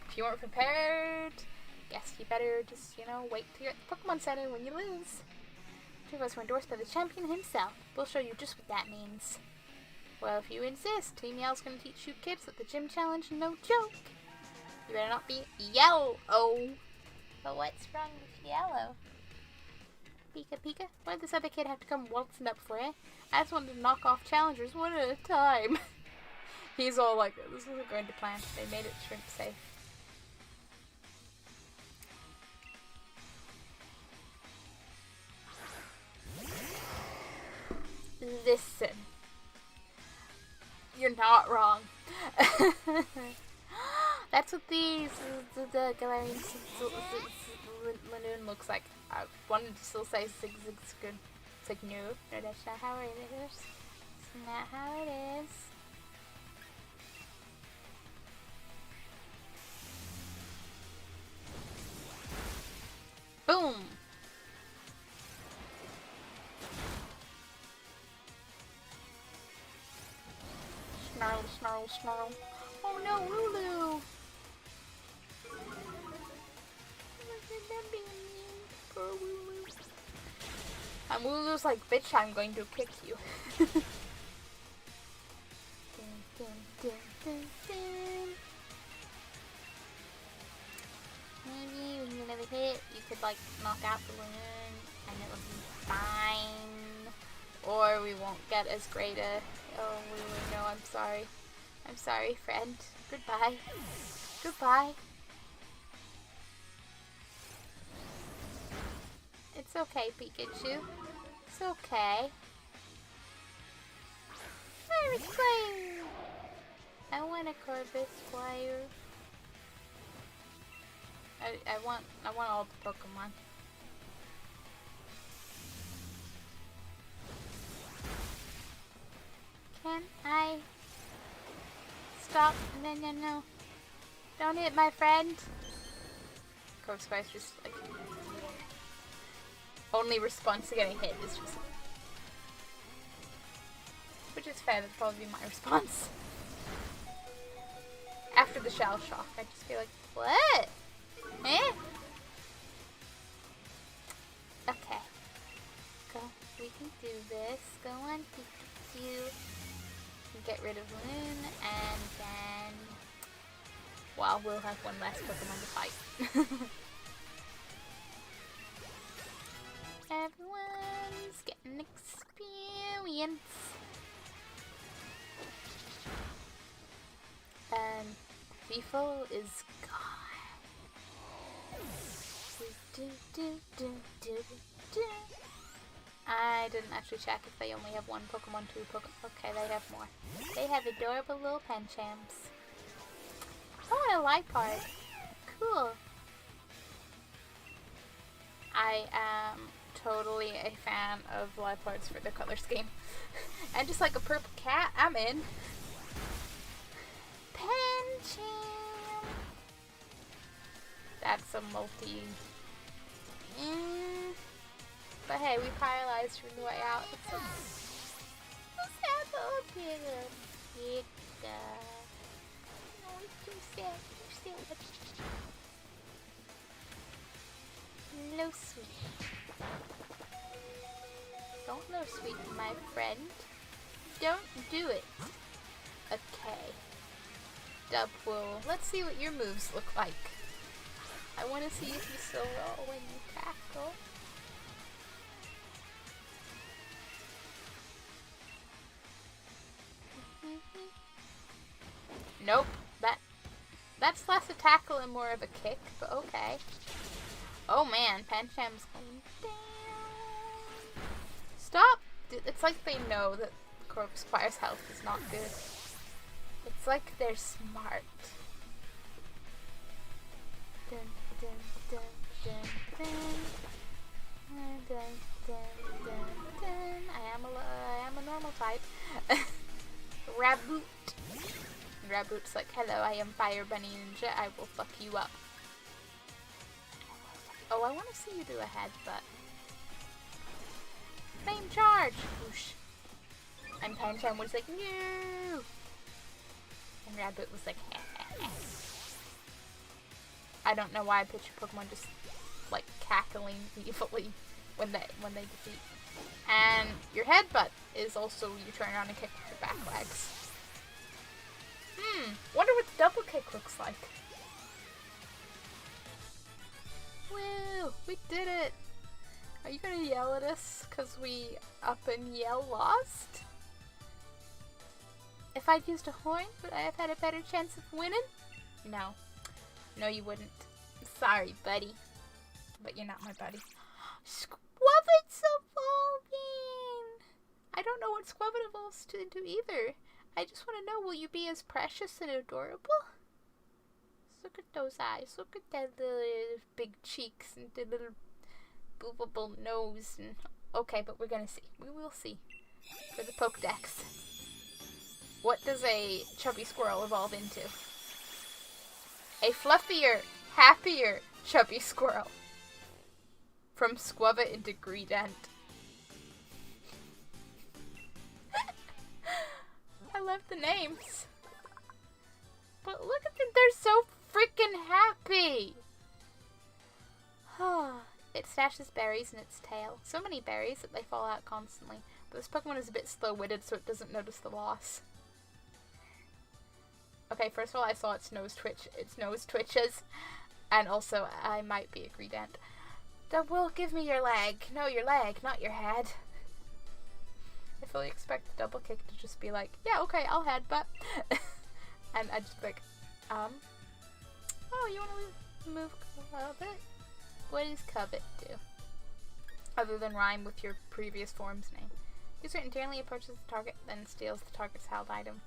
If you weren't prepared, guess you better just, wait till you're at the Pokemon Center when you lose. 2 of us were endorsed by the champion himself. We'll show you just what that means. Well, if you insist, Team Yell's gonna teach you kids that the gym challenge is no joke. You better not be yellow. But what's wrong with yellow? Pika Pika? Why'd this other kid have to come waltzing up for it? I just wanted to knock off challengers one at a time. He's all like, this isn't going to plan. They made it shrimp safe. Listen. You're not wrong. That's what the Galarian Lanoon looks like. I wanted to still say Zigzagoon. It's like, no, that's not how it is. It's not how it is. Boom! Snarl, snarl, snarl. Oh no, Lulu! Poor Lulu. And Lulu's like, bitch, I'm going to kick you. Maybe when you never hit, you could like knock out the balloon and it would be fine. Or we won't get as great a... Oh, Lulu, no, I'm sorry. I'm sorry, friend. Goodbye. Goodbye. It's okay, Pikachu. It's okay. Fire Flame! I want a Corvus Flyer. I want all the Pokemon. Can I stop? No. Don't hit my friend. Corvus Flyer's just like... Only response to getting hit is just... Which is fair, that'd probably be my response. After the shell shock, I just feel like, what? Eh? Okay. Go. We can do this. Go on, Pikachu. Get rid of Loon, and while, we'll have one less Pokemon to fight. Everyone's getting experience. And Beefle is gone. I didn't actually check if they only have one Pokemon, two Pokemon. Okay, they have more. They have adorable little Panchams. Oh, and a Liepard. Cool. I am totally a fan of Liepards for their color scheme. And just like a purple cat, I'm in. Pancham. That's a multi. But hey, we paralyzed from the way out. It's so sad. Oh, big. No, it's too sad. Too sad. No sweet. Don't no sweet, my friend. Don't do it. Okay. Dubwool. Let's see what your moves look like. I want to see if you still roll when you tackle. Nope. That's less a tackle and more of a kick, but okay. Oh man, Pancham's going down. Stop! It's like they know that Corpsequire's health is not good. It's like they're smart. Dun, dun, dun, dun, dun. Dun, dun, dun, dun. I am a normal type. Raboot. Raboot's like, hello, I am Fire Bunny Ninja. I will fuck you up. Oh, I want to see you do a headbutt. Flame charge! Whoosh. And Pancham was like, no! And Rabbit was like, I don't know why I picture Pokemon just like cackling evilly when they defeat. And your headbutt is also you turn around and kick with your back legs. Wonder what the double kick looks like. Woo! We did it! Are you gonna yell at us because we up and yell lost? If I'd used a horn, would I have had a better chance of winning? No. No, you wouldn't. Sorry, buddy. But you're not my buddy. Squavit's evolving! I don't know what Squavit evolves into either. I just want to know, will you be as precious and adorable? Look at those eyes. Look at that little big cheeks and the little boobable nose. And okay, but we're gonna see. We will see. For the Pokedex. What does a chubby squirrel evolve into? A fluffier, happier chubby squirrel. From Squavit into Greedent. I love the names. But look at them, they're so freaking happy! It stashes berries in its tail. So many berries that they fall out constantly. But this Pokemon is a bit slow-witted, so it doesn't notice the loss. Okay, first of all, I saw its nose twitch. Its nose twitches. And also, I might be a Greedent. Dubwool, give me your leg. No, your leg, not your head. I fully expect the double kick to just be like, yeah, okay, I'll headbutt. And I just be like, oh, you want to move Covet? What does Covet do? Other than rhyme with your previous form's name. User internally approaches the target, then steals the target's held item.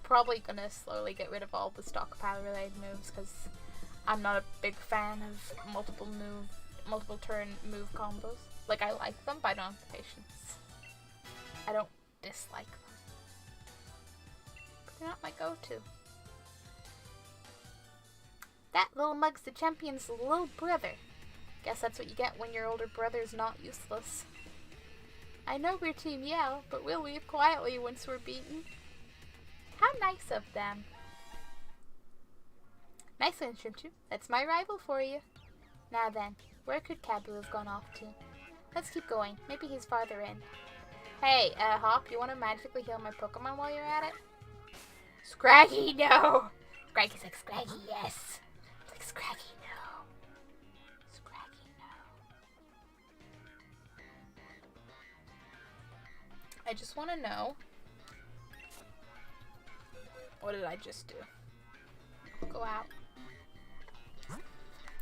Probably gonna slowly get rid of all the stockpile related moves because I'm not a big fan of multiple turn move combos. Like, I like them, but I don't have the patience. I don't dislike them. But they're not my go-to. That little mug's the champion's little brother. Guess that's what you get when your older brother's not useless. I know we're Team Yell, but we'll leave quietly once we're beaten. How nice of them. Nice one, Shrimchu. That's my rival for you. Now then, where could Kabu have gone off to? Let's keep going. Maybe he's farther in. Hey, Hop, you want to magically heal my Pokemon while you're at it? Scraggy, no! Scraggy's like, Scraggy, yes. It's like, Scraggy, no. Scraggy, no. I just want to know. What did I just do? Go out.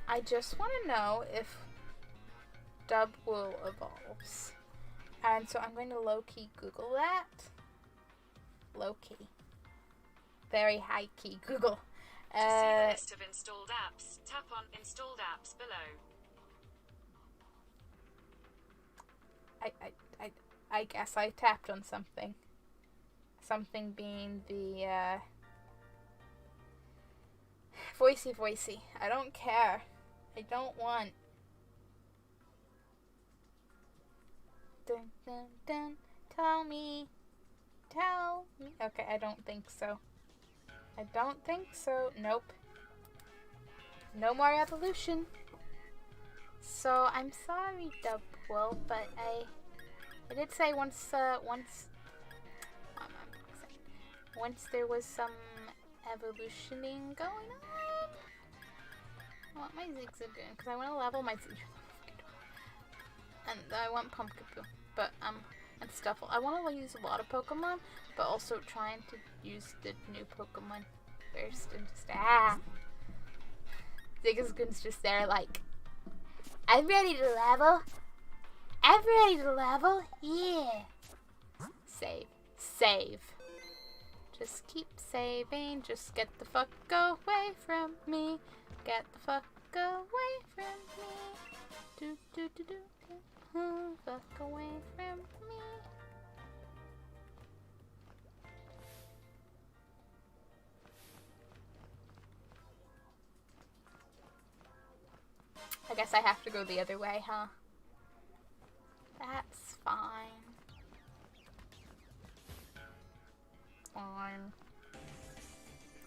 I just want to know if Dubwool evolves. And so I'm going to low-key Google that. Low-key. Very high-key Google.
To see the list of installed apps, tap on Installed Apps below.
I guess I tapped on something. Something being the, Voicey. I don't care. I don't want. Dun, dun, dun. Tell me. Okay, I don't think so. Nope. No more evolution. So I'm sorry, Dubwool, but I did say once there was some evolutioning going on. I want my Zigzagoon because I want to level my Zigzagoon. And I want Pumpkaboo, but and Stuffle. I want to use a lot of Pokemon, but also trying to use the new Pokemon first and just Zigzagoon's just there like, I'm ready to level. Yeah. Save. Just keep saving. Just get the fuck away from me. Get the fuck away from me. Do. Fuck away from me. I guess I have to go the other way, huh? That's fine.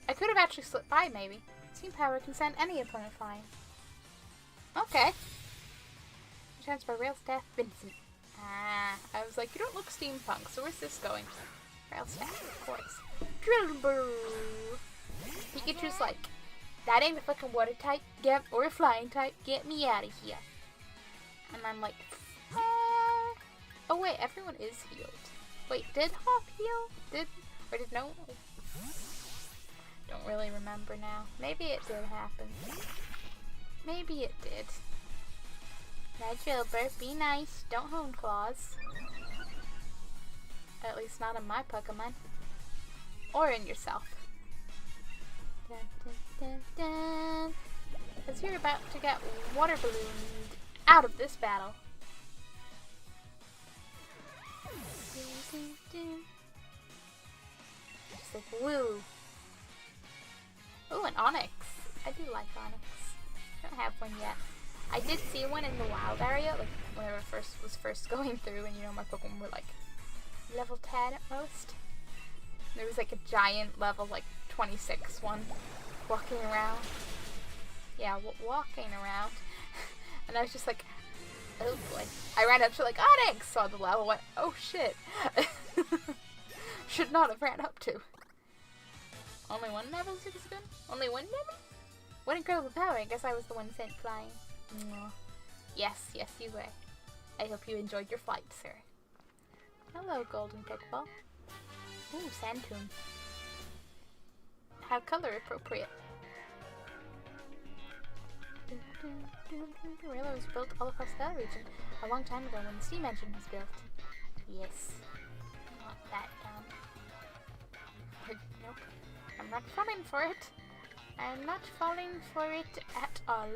I could have actually slipped by, maybe. Steam power can send any opponent flying. Okay. Chance for rail staff, Vincent. I was like, you don't look steampunk, so where's this going? Rail staff, of course. Drillbur. Pikachu's like, that ain't a fucking water type, or a flying type. Get me out of here. And I'm like, oh wait, everyone is healed. Wait, did Hop heal? Did no? Don't really remember now. Maybe it did happen. Maybe it did. Drillbur, be nice. Don't hone claws. At least not in my Pokemon. Or in yourself. Because you're about to get water ballooned out of this battle. Just like, woo. Ooh, an Onyx. I do like Onyx. I don't have one yet. I did see one in the wild area, like whenever I was first going through, and you know my Pokemon were like level 10 at most. There was like a giant level like 26 one walking around. Yeah, walking around. And I was just like, oh boy. I ran up to like Onyx, saw the level, went, oh shit. Should not have ran up to. Only one level 6 gun? Only one level? What incredible power. I guess I was the one sent flying. Yes, you were. I hope you enjoyed your flight, sir. Hello, Golden Pokeball. Ooh, Sandtomb. How color appropriate. Railway was built all across that region a long time ago when the steam engine was built. Yes. Not that dumb. Nope. I'm not falling for it. I'm not falling for it at all.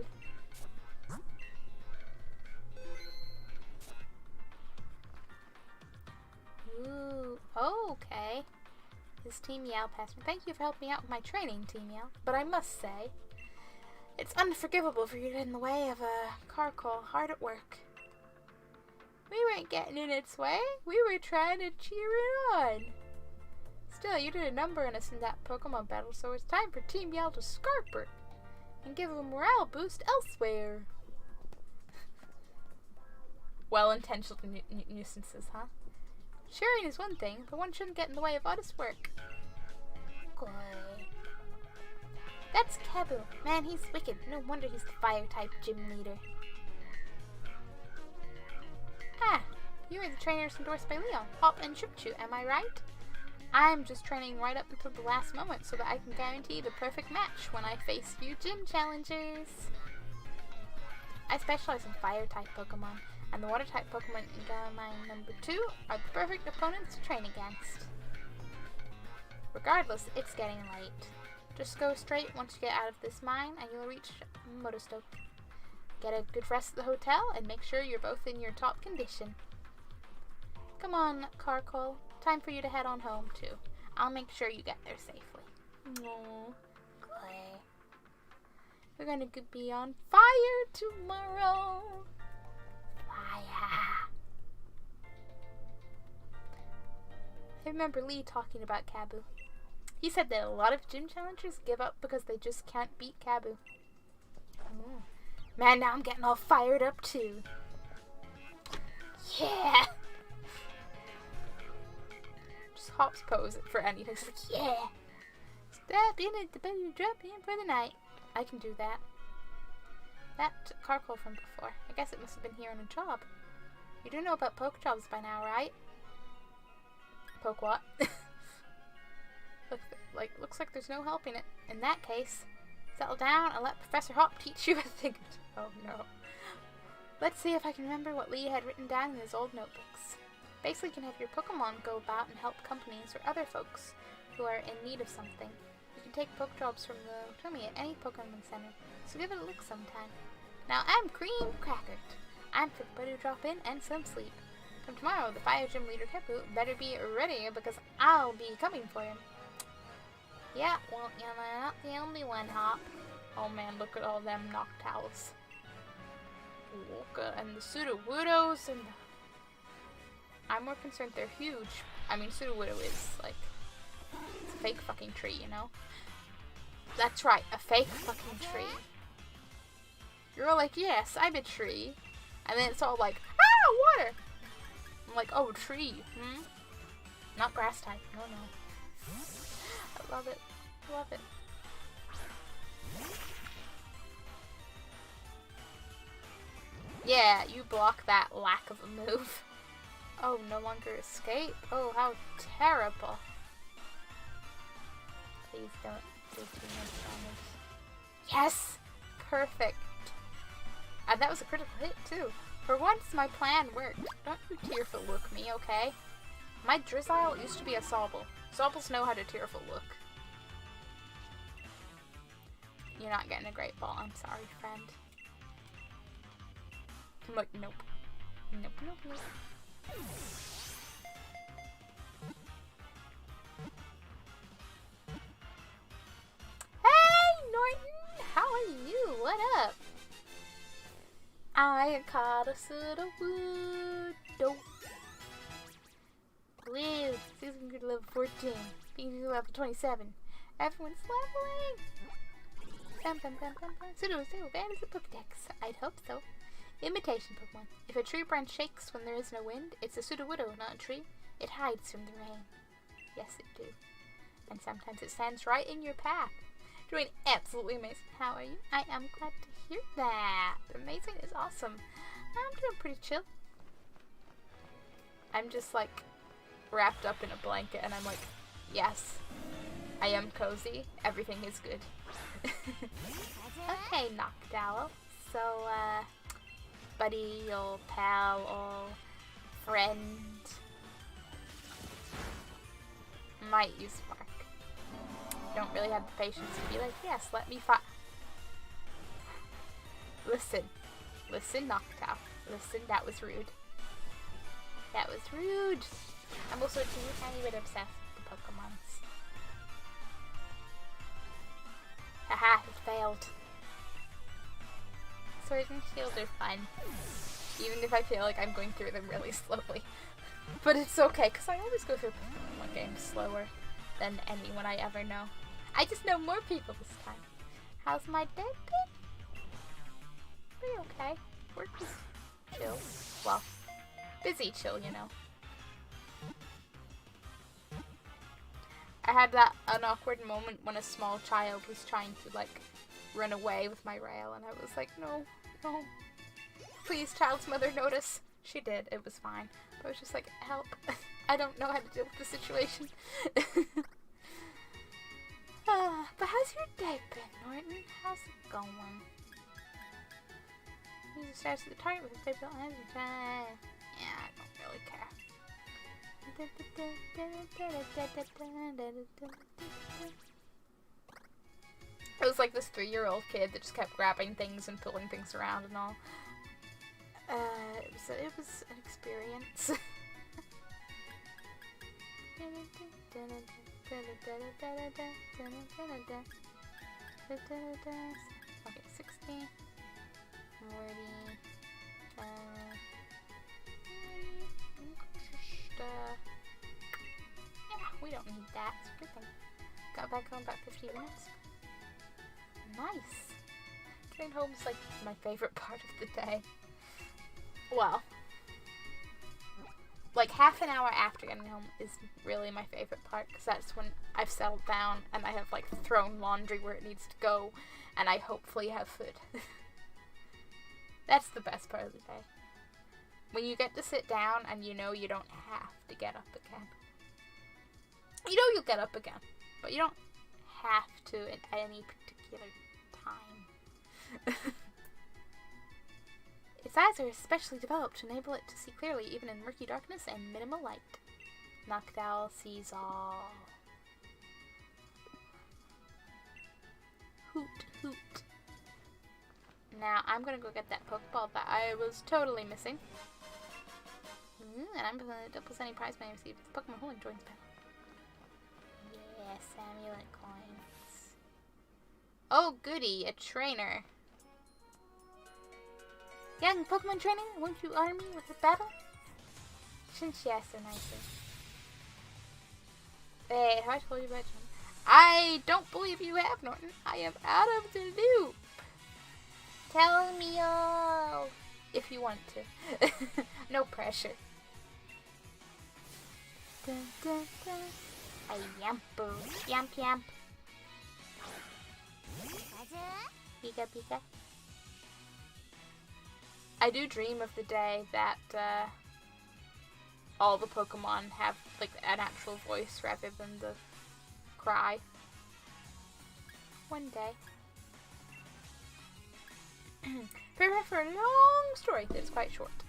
Ooh, okay. His Team Yell passed me. Thank you for helping me out with my training, Team Yell. But I must say, it's unforgivable for you to get in the way of a Carkol hard at work. We weren't getting in its way. We were trying to cheer it on. Still, you did a number on us in that Pokemon battle, so it's time for Team Yell to scarp it and give a morale boost elsewhere. Well-intentioned nuisances, huh? Sharing is one thing, but one shouldn't get in the way of honest work.
Good.
That's Kabu. Man, he's wicked. No wonder he's the fire-type gym leader. Ah, you are the trainers endorsed by Leon, Hop and Chipchu, am I right? I'm just training right up until the last moment so that I can guarantee the perfect match when I face you gym challengers. I specialize in fire-type Pokemon, and the water-type Pokemon in Galamine number 2 are the perfect opponents to train against. Regardless, it's getting late. Just go straight once you get out of this mine and you'll reach Motostoke. Get a good rest at the hotel and make sure you're both in your top condition. Come on, Carcol. Time for you to head on home, too. I'll make sure you get there safely. Aww.
Good.
We're gonna be on fire tomorrow.
Fire.
I remember Lee talking about Kabu. He said that a lot of gym challengers give up because they just can't beat Kabu. Ooh. Man, now I'm getting all fired up too. Yeah! Just hops pose for anything. It's like, yeah! Step in at the bed, drop in for the night. I can do that. That Carcol from before. I guess it must have been here on a job. You do know about poke jobs by now, right? Poke what? Looks like there's no helping it. In that case, settle down and let Professor Hop teach you a thing. Oh no. Let's see if I can remember what Lee had written down in his old notebooks. Basically, you can have your Pokemon go about and help companies or other folks who are in need of something. You can take poke jobs from the Tomy at any Pokemon Center, so give it a look sometime. Now, I'm Cream Crackert. I'm for the Butter Drop In and some sleep. Come tomorrow, the Fire Gym leader Kepu better be ready because I'll be coming for him. Yeah, well, you're not the only one, Hop. Oh man, look at all them Noctowls. And the Sudowoodos and I'm more concerned they're huge. I mean, Sudowoodo is like, it's a fake fucking tree, you know? That's right, a fake fucking tree. You're all like, yes, I'm a tree. And then it's all like, ah, water! I'm like, oh, tree, Not grass type, no. I love it. Love it. Yeah, you block that lack of a move. Oh, no longer escape? Oh, how terrible. Please don't do too much damage. Yes! Perfect. And that was a critical hit, too. For once, my plan worked. Don't you tearful look me, okay? My Drizzile used to be a Sobble. Sobbles know how to tearful look. You're not getting a great ball. I'm sorry, friend. I'm like, nope. Nope. Hey, Norton! How are you? What up? I caught a Sudowoodo. Blue, season good level 14. Being level 27. Everyone's leveling! Pseudo is so bad as a Pokedex. I'd hope so. Imitation Pokemon. If a tree branch shakes when there is no wind, it's a Sudowoodo, not a tree. It hides from the rain. Yes, it do. And sometimes it stands right in your path. Doing absolutely amazing. How are you? I am glad to hear that. Amazing is awesome. I'm doing pretty chill. I'm just like wrapped up in a blanket and I'm like, yes, I am cozy. Everything is good. Okay, Noctowl. So, buddy, or pal, or friend. Might use Spark. Don't really have the patience to be like, yes, let me fight. Listen, Noctowl. Listen, that was rude. That was rude. I'm also a teeny tiny bit obsessed with the Pokemons. Haha, it failed. Sword and Shield are fun. Even if I feel like I'm going through them really slowly. But it's okay, because I always go through Pokemon games slower than anyone I ever know. I just know more people this time. How's my day been? Pretty okay. Work is chill. Well, busy chill, you know. I had an awkward moment when a small child was trying to, like, run away with my rail, and I was like, no, please, child's mother, notice. She did, it was fine. But I was just like, help. I don't know how to deal with the situation. But how's your day been, Norton? How's it going? Use the stars to the target with a favorite lens and try. Yeah, I don't really care. It was like this 3-year-old kid that just kept grabbing things and pulling things around and all. It was an experience. Okay, 60. Yeah, we don't need that. It's a good thing. Got back home about 15 minutes. Nice. Getting home is like my favorite part of the day. Well, like half an hour after getting home is really my favorite part, because that's when I've settled down and I have like thrown laundry where it needs to go, and I hopefully have food. That's the best part of the day. When you get to sit down and you know you don't have to get up again. You know you'll get up again, but you don't have to at any particular time. Its eyes are especially developed to enable it to see clearly even in murky darkness and minimal light. Noctowl sees all. Hoot, hoot. Now, I'm gonna go get that Pokeball that I was totally missing. And I'm gonna double any prize money received if the Pokemon holding joins battle. Yes, amulet coins. Oh, goody, a trainer. Young Pokemon training, won't you honor me with a battle? Shouldn't she ask so nicely? Hey, have I told you about you? I don't believe you have, Norton. I am out of the loop. Tell me all. If you want to. No pressure. Dun, dun, dun. A yampo. Yamp yamp. Pika pika. I do dream of the day that all the Pokemon have like an actual voice rather than the cry. One day. Prepare for a long story that's quite short.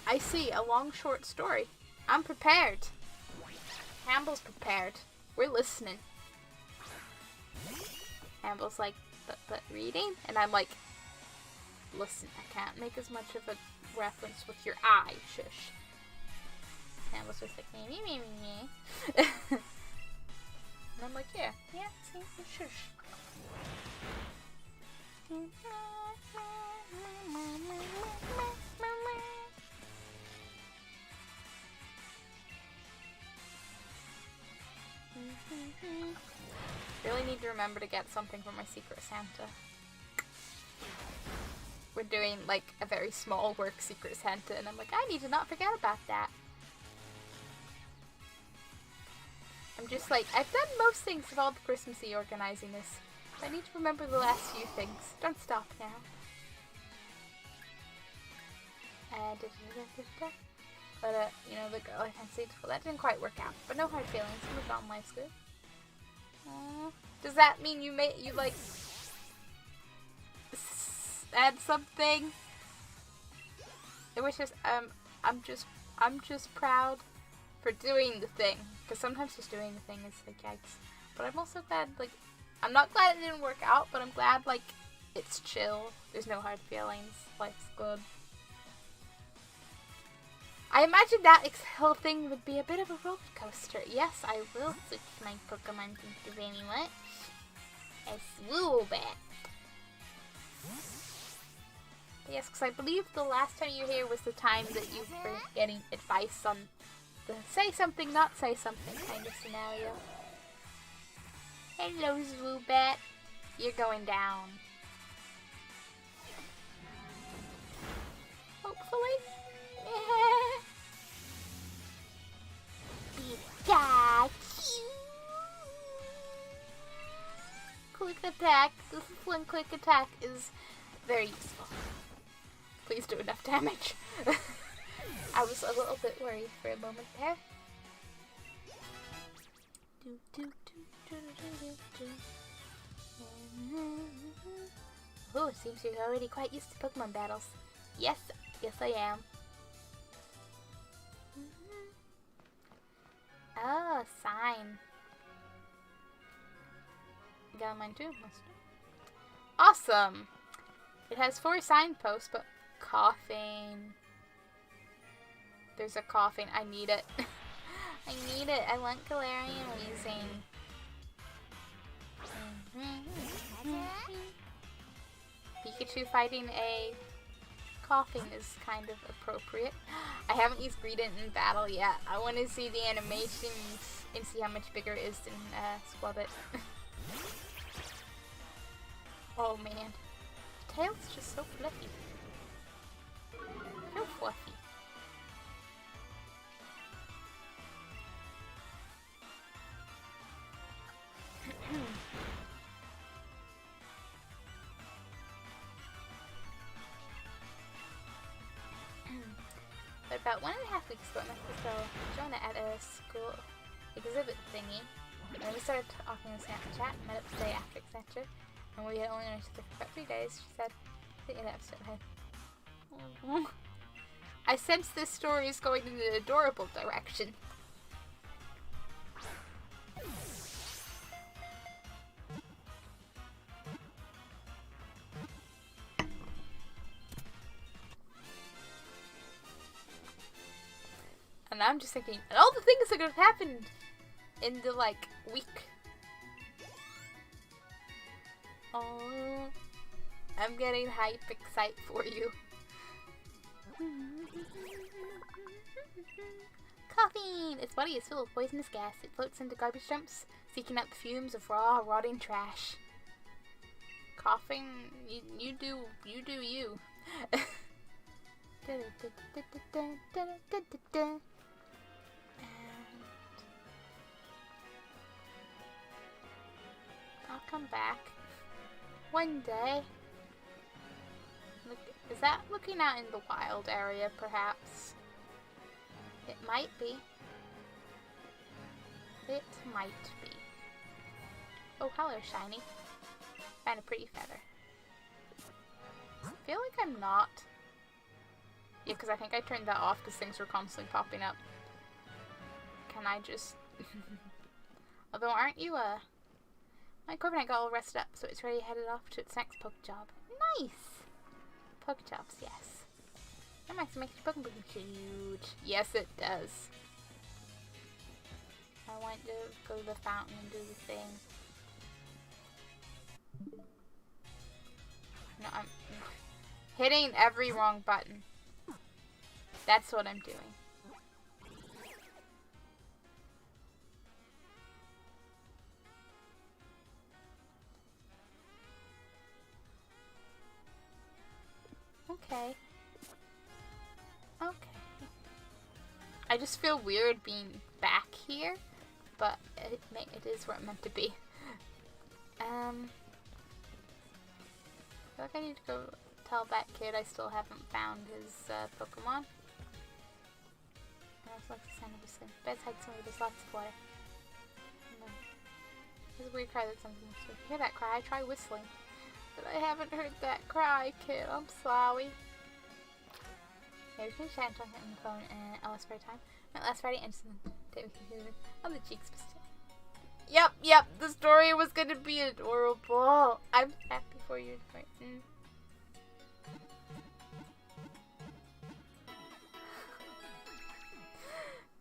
I see, a long short story. I'm prepared. Campbell's prepared. We're listening. Campbell's like, but reading? And I'm like, listen, I can't make as much of a reference with your eye, shush. Campbell's just like, me. And I'm like, yeah, see, shush. Really need to remember to get something for my Secret Santa. We're doing like a very small work Secret Santa, and I'm like, I need to not forget about that. I'm just like, I've done most things of all the Christmassy organizing this. I need to remember the last few things. Don't stop now. But, you know, the girl I fancied, well, that didn't quite work out. But no hard feelings. Moved on, life's good. Does that mean you like, add something? It was just, I'm just proud for doing the thing. Because sometimes just doing the thing is like, yikes. But I'm also glad, like, I'm not glad it didn't work out, but I'm glad, like, it's chill. There's no hard feelings. Life's good. I imagine that whole thing would be a bit of a roller coaster. Yes, I will switch my Pokemon. Thank you very much. A Swoobat. Yes, because I believe the last time you were here was the time that you were getting advice on the say something, not say something kind of scenario. Hello, Swoobat. You're going down. Hopefully. Pikachu! attack. This one quick attack is very useful. Please do enough damage. I was a little bit worried for a moment there. Oh, it seems you're already quite used to Pokemon battles. Yes, yes I am. Oh, a sign. Got mine too. Awesome! It has 4 signposts, but coughing. There's a coughing. I need it. I need it. I want Galarian wheezing. Pikachu fighting a coughing is kind of appropriate. I haven't used Greedent in battle yet. I want to see the animations and see how much bigger it is than Squabbit. Oh man. Tail's just so fluffy. So fluffy. But about 1.5 weeks ago, I met this girl, Jonah, at a school exhibit thingy. And then we started talking on Snapchat, met up the day after, etc. And we had only known each other for about 3 days. She said, the end episode had. I sense this story is going in an adorable direction. And I'm just thinking, and all the things that could have happened in the, like, week. Oh, I'm getting hype excite for you. Caffeine! Its body is full of poisonous gas. It floats into garbage dumps, seeking out the fumes of raw, rotting trash. Coughing, you do you. I'll come back one day. Look, is that looking out in the wild area, perhaps? It might be. It might be. Oh, hello, shiny. Find a pretty feather. I feel like I'm not. Yeah, because I think I turned that off because things were constantly popping up. Can I just... Although, aren't you, my Corviknight got all rested up, so it's ready headed off to its next poke job. Nice! Poke jobs, yes. That makes your Pokemon huge. Yes, it does. I want to go to the fountain and do the thing. No, I'm hitting every wrong button. That's what I'm doing. Okay. Okay. I just feel weird being back here, but it is where I'm meant to be. I feel like I need to go tell that kid I still haven't found his Pokemon. I also like the sound of whistling. Bedside somewhere there's lots of water. There's a weird cry that sounds like you hear that cry, try whistling. But I haven't heard that cry, kid. I'm sorry. Yeah, we can chat and talk on the phone and all spare time. Met last Friday and just day we can hear on the cheeks. Yep, the story was gonna be adorable. I'm happy for you, Martin.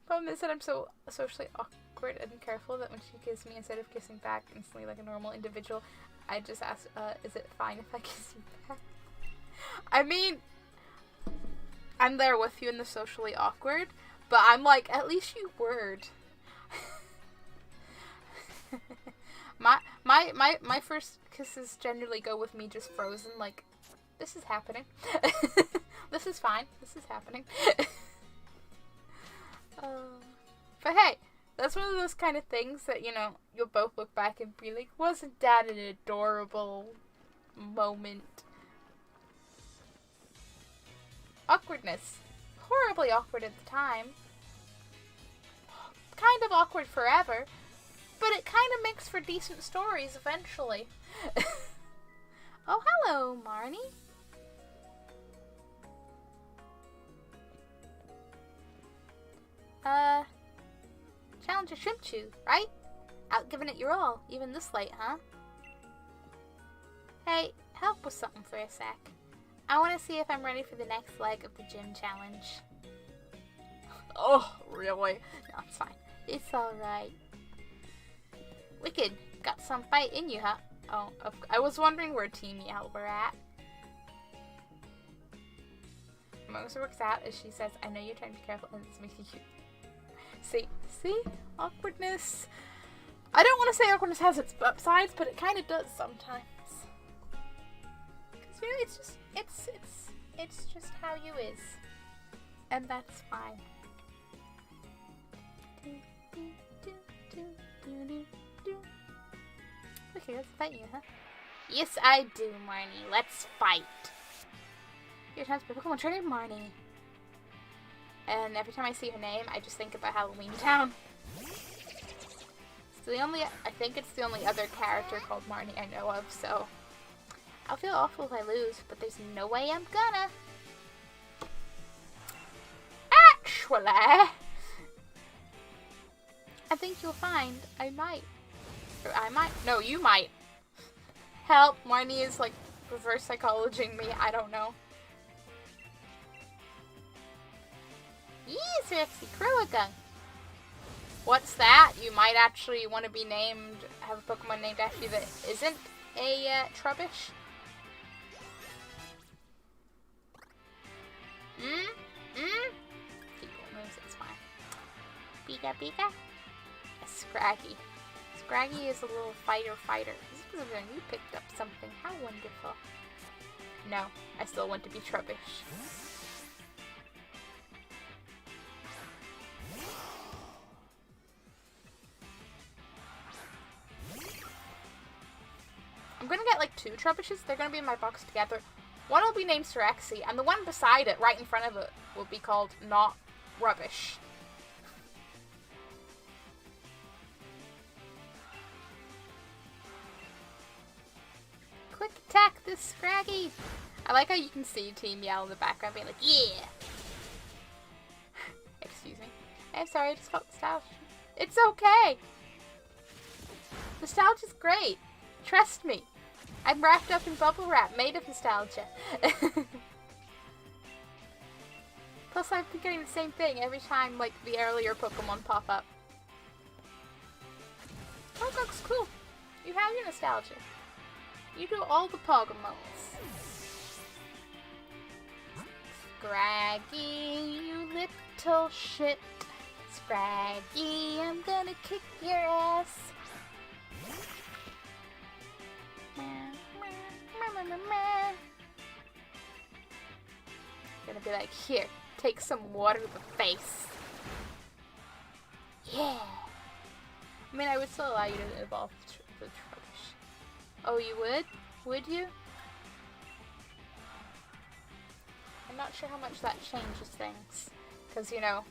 Problem is that I'm so socially awkward and careful that when she kisses me, instead of kissing back instantly like a normal individual, I just ask, is it fine if I kiss you back? I mean, I'm there with you in the socially awkward, but I'm like, at least you word. my first kisses generally go with me just frozen, like, this is happening. This is fine. This is happening. But hey, That's one of those kind of things that, you know, you'll both look back and be like, wasn't that an adorable moment? Awkwardness. Horribly awkward at the time. Kind of awkward forever. But it kind of makes for decent stories eventually. Oh, hello, Marnie. Challenger Shrimp Chew, right? Out giving it your all, even this late, huh? Hey, help with something for a sec. I want to see if I'm ready for the next leg of the gym challenge. Oh, really? No, it's fine. It's alright. Wicked. Got some fight in you, huh? Oh, I was wondering where Team Yell were at. Most works out as she says, I know you're trying to be careful and it's making you... See? Awkwardness. I don't want to say awkwardness has its upsides, but it kind of does sometimes. Because, you know, it's just how you is. And that's fine. Okay, let's fight you, huh? Yes, I do, Marnie. Let's fight. Your chance to Pokemon Trainer, Marnie. And every time I see her name, I just think about Halloween Town. I think it's the only other character called Marnie I know of, so I'll feel awful if I lose, but there's no way I'm gonna. Actually, I think you'll find I might. Or no, you might. Help, Marnie is like reverse psychologying me, I don't know. Yes, Rexy Kruaga. What's that? You might actually want to be named, have a Pokemon named after you that isn't a Trubbish? People moves, it's fine. Pika. A Scraggy. Scraggy is a little fighter. This is because you picked up something. How wonderful. No, I still want to be Trubbish. I'm gonna get like 2 Trubbishes. They're gonna be in my box together. One will be named Rexy, and the one beside it, right in front of it, will be called Not Rubbish. Quick attack this Scraggy! I like how you can see Team Yell in the background being like, yeah! Excuse me. I'm sorry, I just felt nostalgia. It's okay! Nostalgia's great. Trust me. I'm wrapped up in bubble wrap, made of nostalgia. Plus, I've been getting the same thing every time, like, the earlier Pokemon pop up. Pokemon cool. You have your nostalgia. You do all the Pokemones. Scraggy, you little shit. Scraggy, I'm gonna kick your ass. Gonna be like, here, take some water to the face. Yeah. I mean, I would still allow you to evolve the Trubbish. Oh, you would? Would you? I'm not sure how much that changes things. Because, you know,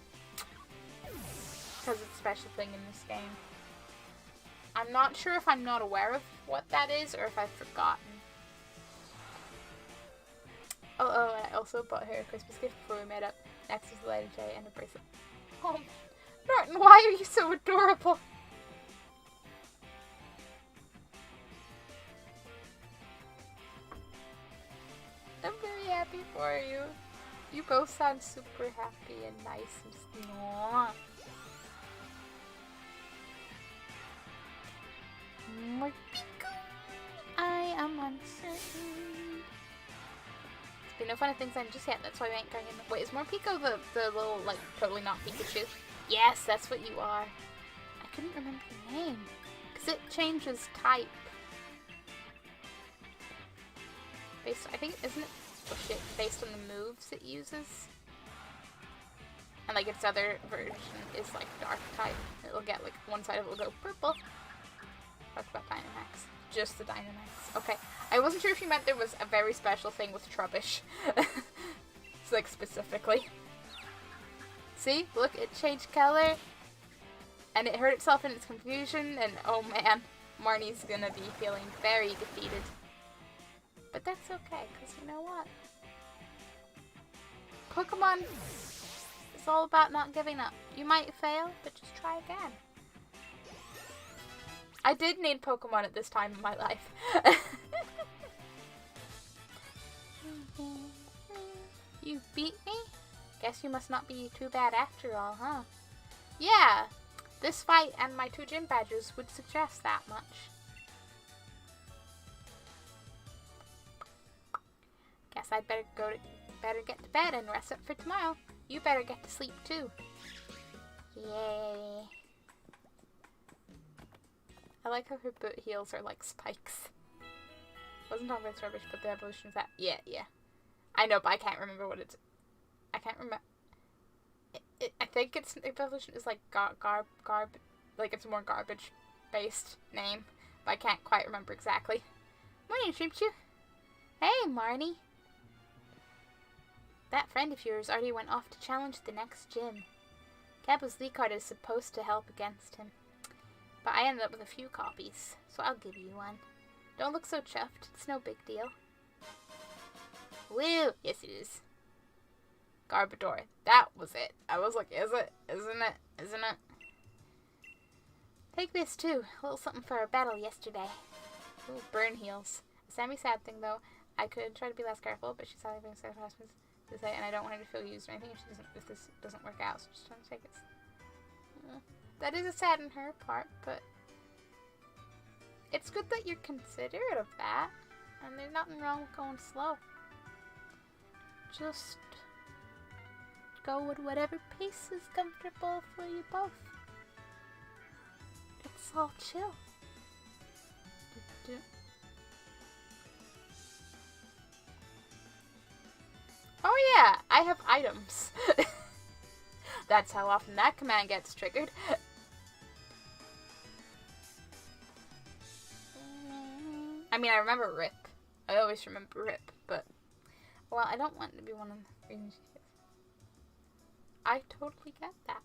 because it's a special thing in this game. I'm not sure if I'm not aware of what that is or if I've forgotten. Oh, and I also bought her a Christmas gift before we met up. Next is the Light of Day and a bracelet. Oh, Norton, why are you so adorable? I'm very happy for you. You both sound super happy and nice and aww. More Pico. I am uncertain. There's been no fun things on just yet, that's why we ain't going in the... Wait, is more Pico the little, like, totally not Pikachu? Yes, that's what you are. I couldn't remember the name. Because it changes type. I think, isn't it... Oh shit, based on the moves it uses? And like its other version is like dark type. It'll get like one side of it will go purple. Talk about Dynamax. Just the Dynamax. Okay. I wasn't sure if you meant there was a very special thing with Trubbish. It's like specifically. See? Look, it changed color. And it hurt itself in its confusion. And oh man, Marnie's gonna be feeling very defeated. But that's okay, because you know what? Pokemon is all about not giving up. You might fail, but just try again. I did need Pokemon at this time in my life. You beat me? Guess you must not be too bad after all, huh? Yeah, this fight and my 2 gym badges would suggest that much. Guess I'd better get to bed and rest up for tomorrow. You better get to sleep too. Yay. I like how her boot heels are like spikes. Wasn't talking about rubbish, but the evolution of that. Yeah. I know, but I can't remember what it's. I can't remember. I think its evolution is like like it's a more garbage based name, but I can't quite remember exactly. Morning, Chimchu. Hey, Marnie. That friend of yours already went off to challenge the next gym. Cabo's League card is supposed to help against him, but I ended up with a few copies, so I'll give you one. Don't look so chuffed. It's no big deal. Woo! Yes, it is. Garbodor. That was it. I was like, is it? Isn't it? Isn't it? Take this too. A little something for our battle yesterday. Ooh, burn heals. A semi-sad thing though. I could try to be less careful, but she's probably being so fast to say, and I don't want her to feel used or anything if this doesn't work out. So just trying to take it. That is a sad in her part, but it's good that you're considerate of that, and there's nothing wrong with going slow. Just go at whatever pace is comfortable for you both. It's all chill. Oh yeah, I have items. That's how often that command gets triggered. I mean, I remember Rip. I always remember Rip, but well, I don't want to be one of the reasons. I totally get that,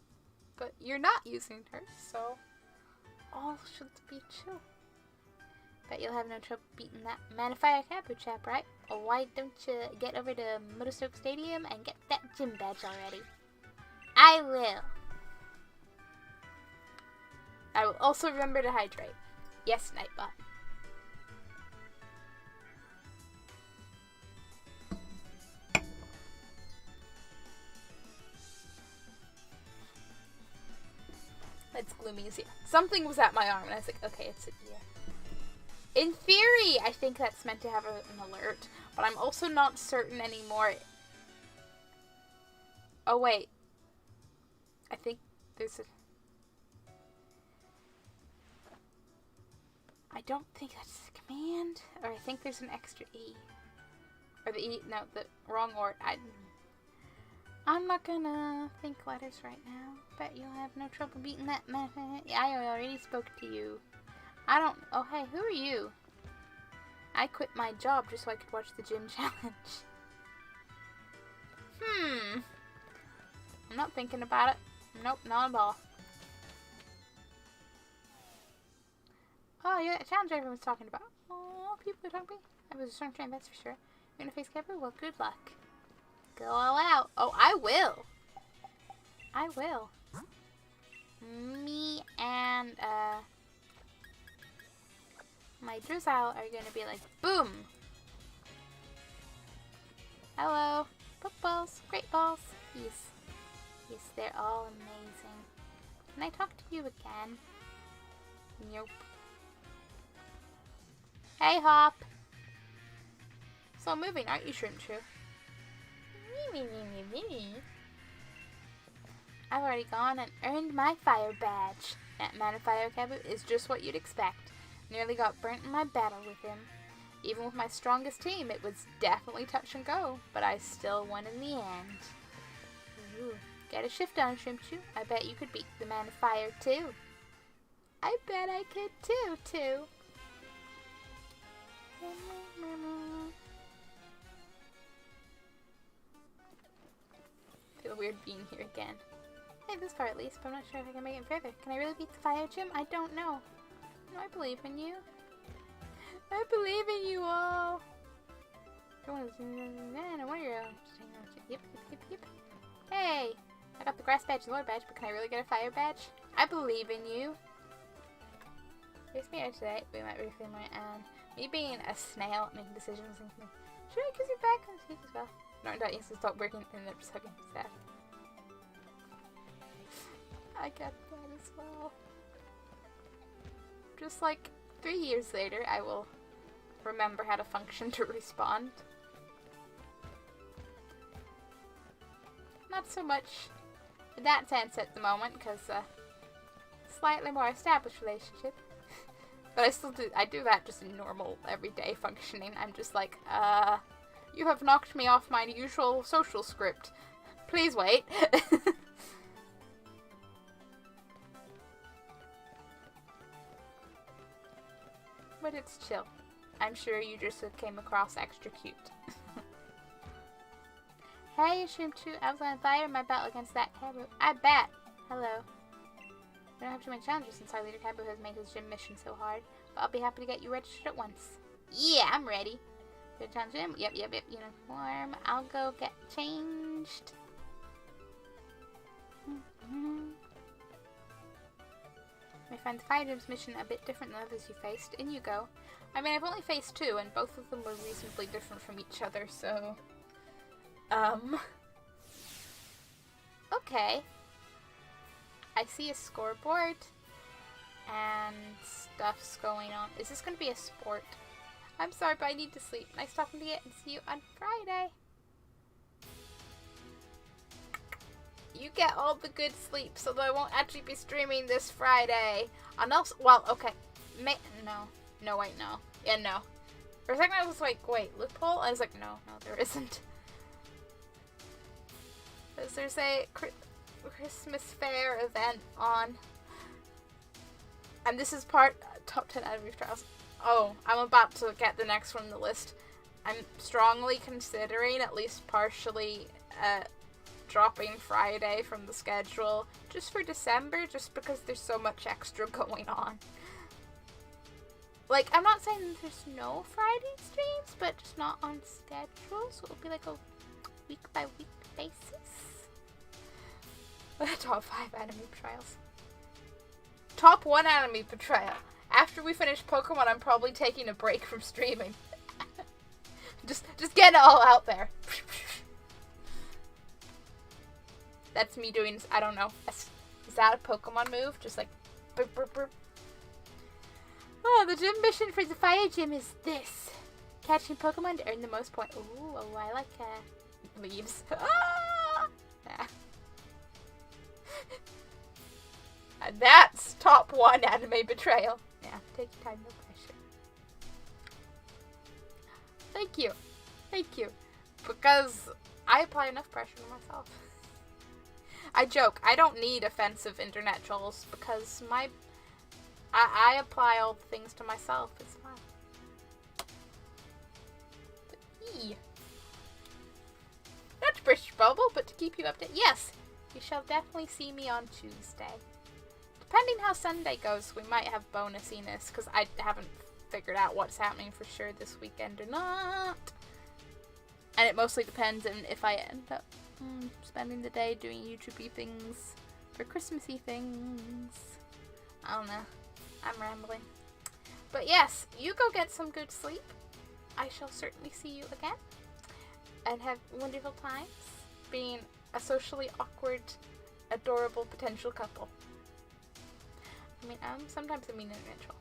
but you're not using her, so all should be chill. Bet you'll have no trouble beating that Manifire Capu chap, right? Or why don't you get over to Motorstoke Stadium and get that gym badge already? I will. I will also remember to hydrate. Yes, Nightbot. It's gloomy as here. Something was at my arm, and I was like, okay, it's in here. In theory, I think that's meant to have an alert, but I'm also not certain anymore. Oh, wait. I think there's a... I don't think that's a command, or I think there's an extra E. Or the E, no, the wrong word. I'm not gonna think letters right now. Bet you'll have no trouble beating that man. Yeah, I already spoke to you. I don't... Oh, hey, who are you? I quit my job just so I could watch the gym challenge. I'm not thinking about it. Nope, not at all. Oh, you're that challenge everyone's talking about. Oh, people are talking. I was a strong train, that's for sure. You're gonna face Capu? Well, good luck. Go all out. Oh, I will. I will. Me and, my Drizzile are gonna be like, boom! Hello. Pokeballs. Great balls. Yes. Yes, they're all amazing. Can I talk to you again? Nope. Hey, Hop. So moving, aren't you, Shrimp True? I've already gone and earned my fire badge. That Manifire Cabu is just what you'd expect. Nearly got burnt in my battle with him. Even with my strongest team, it was definitely touch and go, but I still won in the end. Ooh. Get a shift on, Shrimpchu. I bet you could beat the Man of Fire, too. I bet I could, too. Feel weird being here again. Hey, this far at least, but I'm not sure if I can make it further. Can I really beat the fire gym? I don't know. No, I believe in you. I believe in you all. No wonder. Yep. Hey, I got the grass badge and lord badge, but can I really get a fire badge? I believe in you. Here's me today. We might refilm my and me being a snail making decisions and thinking, should I kiss you back on the cheek as well? No, I don't. Stop working and then just hugging. Sad. I get that as well. Just like 3 years later, I will remember how to function to respond. Not so much in that sense at the moment, because slightly more established relationship. But I do that just in normal, everyday functioning. I'm just like, you have knocked me off my usual social script. Please wait. But it's chill. I'm sure you just came across extra cute. Hey, Shrimpchu, I was on fire in my battle against that Kabu. I bet. Hello. I don't have too many challenges since our leader Kabu has made his gym mission so hard, but I'll be happy to get you registered at once. Yeah, I'm ready. Good challenge gym? Yep. Uniform. I'll go get changed. I find the fire gym's mission a bit different than others you faced. In you go. I mean, I've only faced 2, and both of them were reasonably different from each other, so... Okay. I see a scoreboard, and stuff's going on. Is this going to be a sport? I'm sorry, but I need to sleep. Nice talking to you, and see you on Friday. You get all the good sleep, so that I won't actually be streaming this Friday. And also, well, okay. No, wait, no. Yeah, no. For a second I was like, wait, loophole? I was like, no, there isn't. Because there's a Christmas fair event on. And this is top 10 enemy trials. Oh, I'm about to get the next one on the list. I'm strongly considering, at least partially, dropping Friday from the schedule just for December, just because there's so much extra going on. Like, I'm not saying there's no Friday streams, but just not on schedule, so it'll be like a week by week basis. Top 5 anime betrayals. Top 1 anime betrayal. After we finish Pokemon, I'm probably taking a break from streaming. just get it all out there. That's me doing, I don't know. Is that a Pokemon move? Just like, burp, burp, burp. Oh, the gym mission for the fire gym is this. Catching Pokemon to earn the most points. Ooh, I like leaves. Ah! Yeah. And that's top 1 anime betrayal. Yeah, take your time, no pressure. Thank you. Because I apply enough pressure to myself. I joke, I don't need offensive internet trolls because I apply all the things to myself. It's fine. But not to burst your bubble, but to keep you updated. Yes, you shall definitely see me on Tuesday. Depending how Sunday goes, we might have bonusiness because I haven't figured out what's happening for sure this weekend or not. And it mostly depends on if I end up spending the day doing YouTube-y things for Christmassy things. I don't know. I'm rambling. But yes, you go get some good sleep. I shall certainly see you again. And have wonderful times being a socially awkward, adorable potential couple. I mean, sometimes a mean internet troll.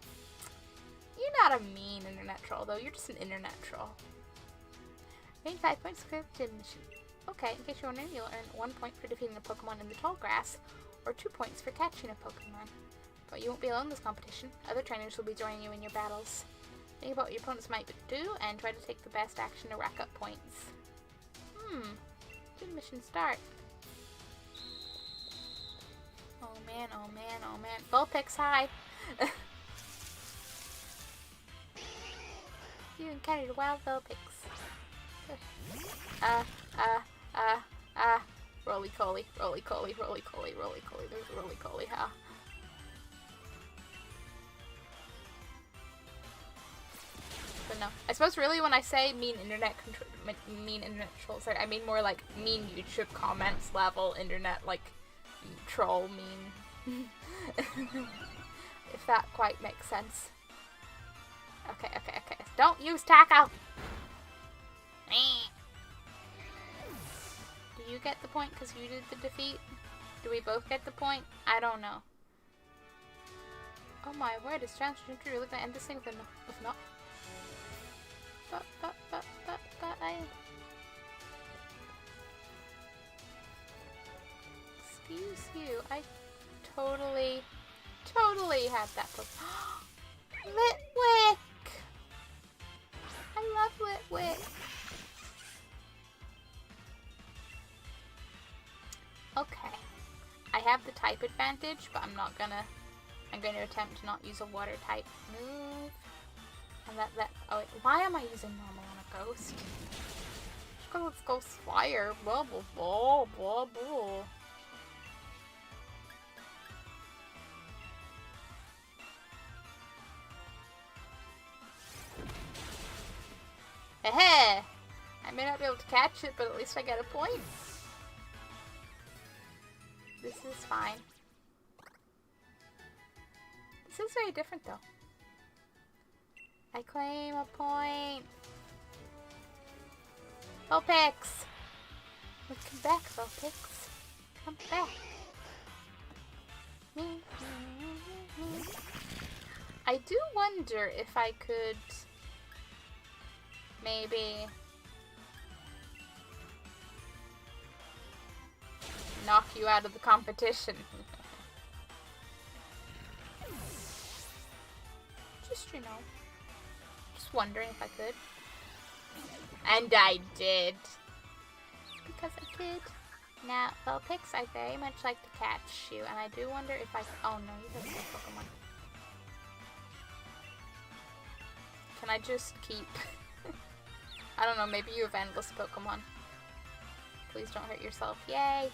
You're not a mean internet troll, though. You're just an internet troll. Gain 5 points for the gym mission. Okay, in case you're wondering, you'll earn 1 point for defeating a Pokemon in the tall grass, or 2 points for catching a Pokemon. But you won't be alone in this competition. Other trainers will be joining you in your battles. Think about what your opponents might do, and try to take the best action to rack up points. Gym mission start. man, oh man, oh man. Vulpix, hi! You encountered a wild Vulpix. Roly-coly, roly-coly, roly-coly, roly-coly. There's a roly-coly, huh? But no. I suppose really when I say mean internet trolls, I mean more like mean YouTube comments level internet, like, troll mean. If that quite makes sense. Okay. Don't use tackle! Do you get the point because you did the defeat? Do we both get the point? I don't know. Oh my word, it's transgender. You're looking to end this thing with not. Excuse you, I totally had that book. Litwick! I love Litwick. Okay. I have the type advantage, but I'm going to attempt to not use a water type move. And oh wait, why am I using normal on a ghost? Just because it's ghost fire. Blah, blah, blah, blah, blah. Heh! I may not be able to catch it, but at least I get a point. This is fine. This is very different though. I claim a point. Vulpix! Come back, Vulpix. Come back. I do wonder if I could maybe knock you out of the competition. Just, you know, just wondering if I could. And I did. Because I could. Now, Vulpix, I very much like to catch you, and I do wonder if I... Oh no, you don't have Pokemon. Can I just keep... I don't know, maybe you have endless Pokemon. Please don't hurt yourself. Yay!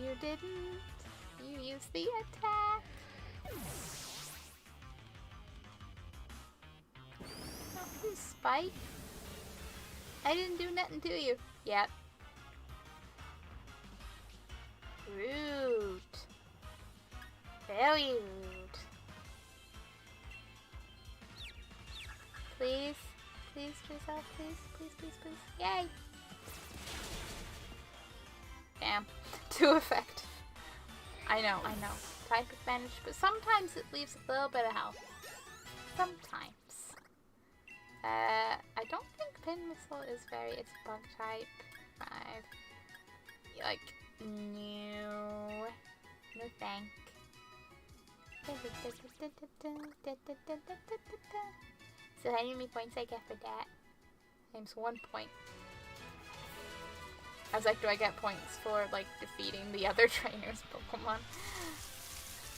You didn't. You used the attack. Oh, Spike. I didn't do nothing to you. Yep. Rude. Very rude. Please. Please, yourself, please. Please, please, please. Yay! Damn. Too effective. I know. Type advantage, but sometimes it leaves a little bit of health. Sometimes. I don't think Pin Missile is it's bug type. 5. Like, no. No thank. So how many points I get for that? Times 1 point. I was like, do I get points for, like, defeating the other trainer's Pokemon?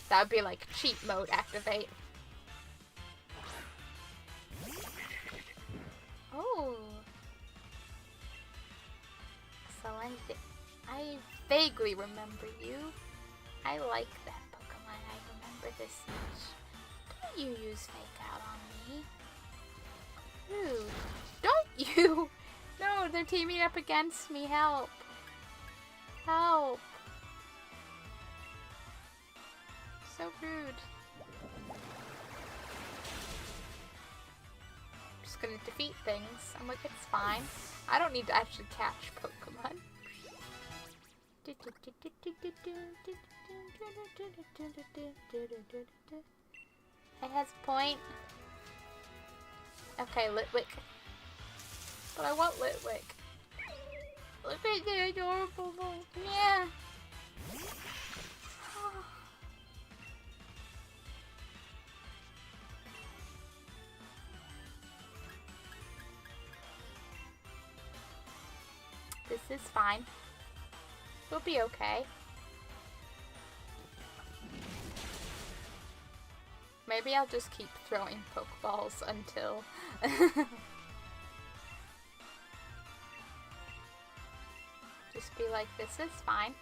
That would be, like, cheat mode activate. Oh. Celente. I vaguely remember you. I like that Pokemon. I remember this much. Don't you use Fake Out on me. Rude. Don't you! No, they're teaming up against me. Help. Help. So rude. I'm just gonna defeat things. I'm like, it's fine. I don't need to actually catch Pokemon. It has a point. Okay, Litwick. But I want Litwick. Look at the adorable move. Yeah. This is fine. We'll be okay. maybe I'll just keep throwing Pokeballs until... Just be like, this is fine.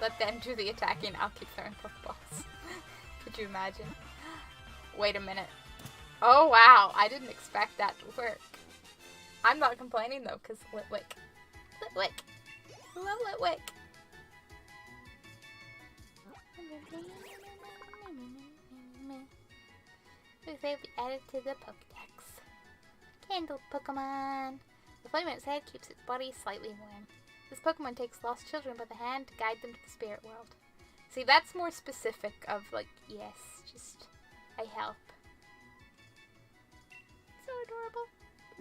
Let them do the attacking, I'll keep throwing Pokeballs. Could you imagine? Wait a minute. Oh wow, I didn't expect that to work. I'm not complaining though, because Litwick. Litwick! I love Litwick! They'll be added to the Pokedex. Candle Pokemon! The flame in its head keeps its body slightly warm. This Pokemon takes lost children by the hand to guide them to the spirit world. See, that's more specific of like, yes, just, I help. So adorable.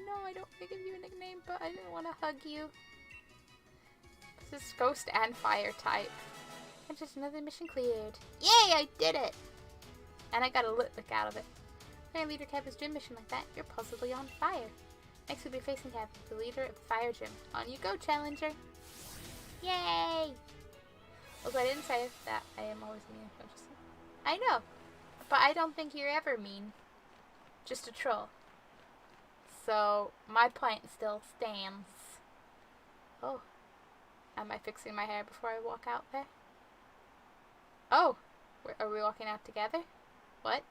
No, I don't want to give you a nickname, but I didn't want to hug you. This is Ghost and Fire type. And just another mission cleared. Yay, I did it! And I got a Litwick out of it. Fire Leader Cab's gym mission like that, you're possibly on fire. Next we'll be facing Cab, the leader of the fire gym. On you go, Challenger! Yay! Also, I didn't say that I am always mean. I know, but I don't think you're ever mean. Just a troll. So, my point still stands. Oh. Am I fixing my hair before I walk out there? Oh! Are we walking out together? What?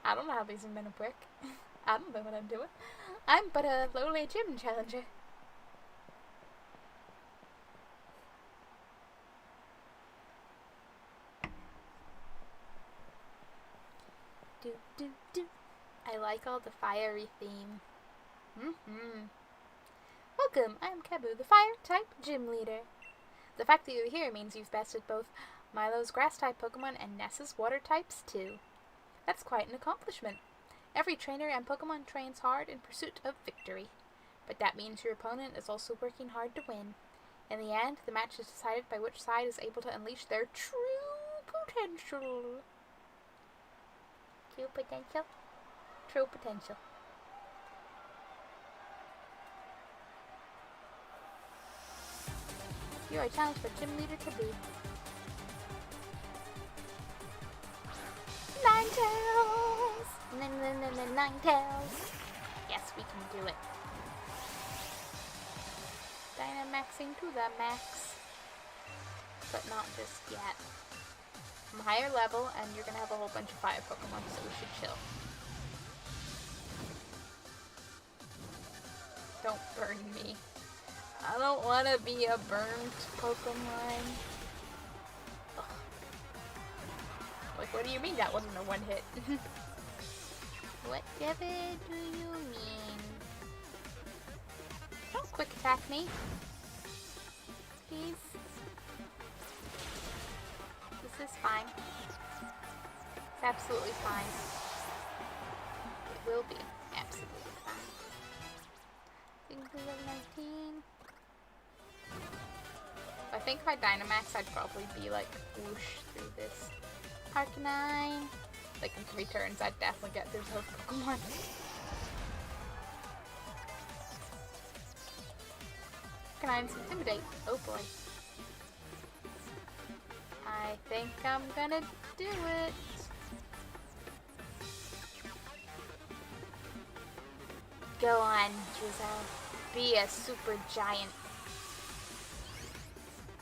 I don't know how these are meant to work. I don't know what I'm doing. I'm but a lowly gym challenger. Do do do. I like all the fiery theme. Welcome, I'm Kabu, the fire-type gym leader. The fact that you're here means you've bested both Milo's grass-type Pokemon and Ness's water-types too. That's quite an accomplishment. Every trainer and Pokemon trains hard in pursuit of victory. But that means your opponent is also working hard to win. In the end, the match is decided by which side is able to unleash their true potential. True potential? True potential. You are challenged by Gym Leader Taboo. Ninetales! Ninetales! Yes, we can do it. Dynamaxing to the max. But not just yet. I'm higher level, and you're gonna have a whole bunch of fire Pokemon, so we should chill. Don't burn me. I don't want to be a burnt Pokemon. Ugh. Like, what do you mean that wasn't a one hit? Whatever do you mean? Don't quick attack me. Please. This is fine. It's absolutely fine. It will be absolutely fine. Level 19. I think if I Dynamax, I'd probably be like whoosh through this. Arcanine. Like in 3 turns, I'd definitely get through those Pokemon. Arcanine's Intimidate. Oh boy. I think I'm gonna do it. Go on, Drizzle. Be a super giant.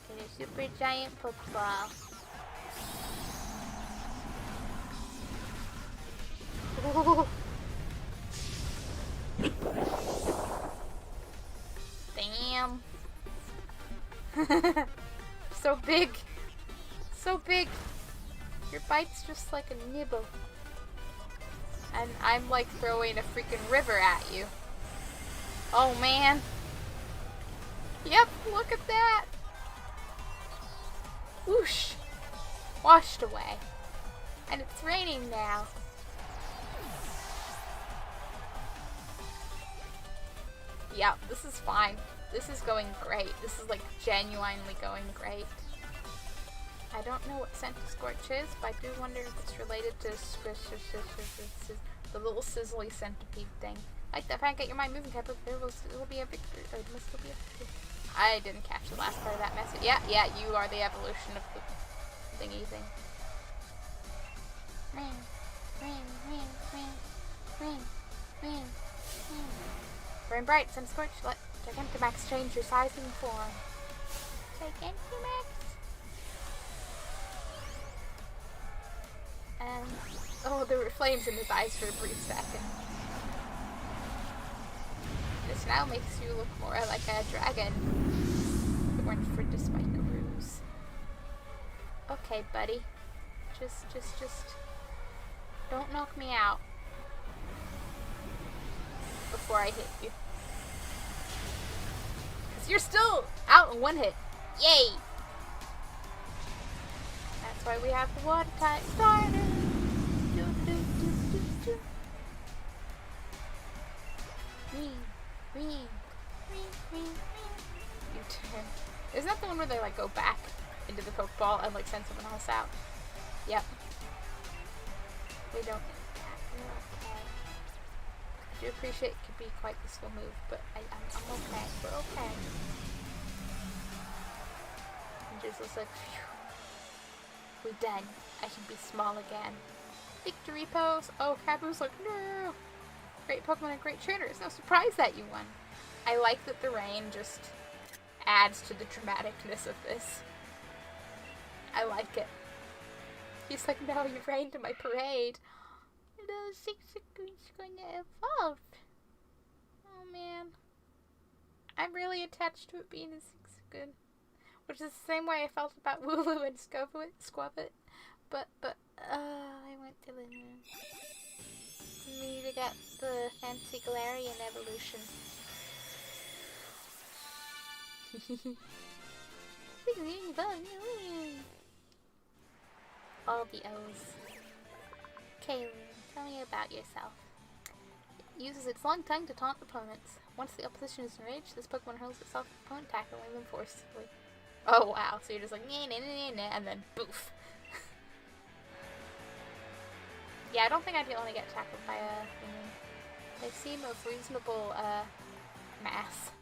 Get a super giant Pokeball. Damn. So big. So big. Your bite's just like a nibble. And I'm like throwing a freaking river at you. Oh man. Yep, look at that. Whoosh. Washed away. And it's raining now. Yeah, this is fine. This is going great. This is like genuinely going great. I don't know what scent Scorch is, but I do wonder if it's related to the little sizzly centipede thing. Like that pancake, your mind moving type of there will be a victory, or there will still be a victory. I didn't catch the last part of that message. Yeah, you are the evolution of the thingy thing. Burn bright, sun scorched, let Gigantamax change your size and form. Gigantamax? Oh, there were flames in his eyes for a brief second. This now makes you look more like a dragon. If it weren't for Despikaroos. Okay, buddy. Just don't knock me out before I hit you. 'Cause you're still out in one hit. Yay! That's why we have the water type starter. You turn. Isn't that the one where they like go back into the Pokeball and like send someone else out? Yep. We don't need that. We're okay. I do appreciate it could be quite a useful move, but I'm okay. We're okay. And Drizzle's like, phew. We're done. I can be small again. Victory pose! Oh, Kabu's like, no! Great Pokemon and great trainer. It's no surprise that you won. I like that the rain just adds to the dramaticness of this. I like it. He's like, no, you rained in my parade. The Sixagoon's gonna evolve. Oh man. I'm really attached to it being a Sixagoon. Which is the same way I felt about Wooloo and Squabit. But, I went to me to get the fancy Galarian evolution. All the O's. Kaylin, tell me about yourself. It uses its long tongue to taunt opponents. Once the opposition is enraged, this Pokemon hurls itself at the opponent, tackling them forcefully. Oh wow, so you're just like, nah, and then boof. Yeah, I don't think I'd want to get tackled by a thingy. They seem of reasonable, mass.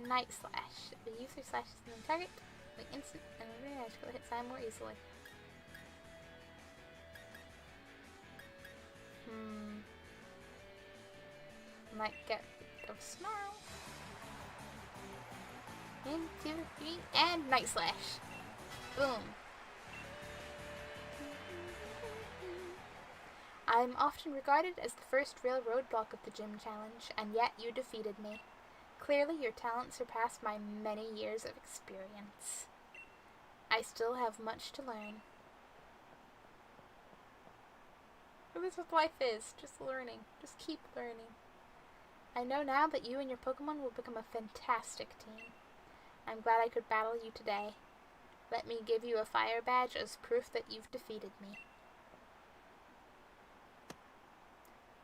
Night Slash. The user slashes the target, the instant, and the magical hits them more easily. Might get rid of Snarl. 1, 2, 3, and Night Slash. Boom. I'm often regarded as the first real roadblock of the gym challenge, and yet you defeated me. Clearly your talent surpassed my many years of experience. I still have much to learn. But this is what life is, just learning. Just keep learning. I know now that you and your Pokemon will become a fantastic team. I'm glad I could battle you today. Let me give you a fire badge as proof that you've defeated me.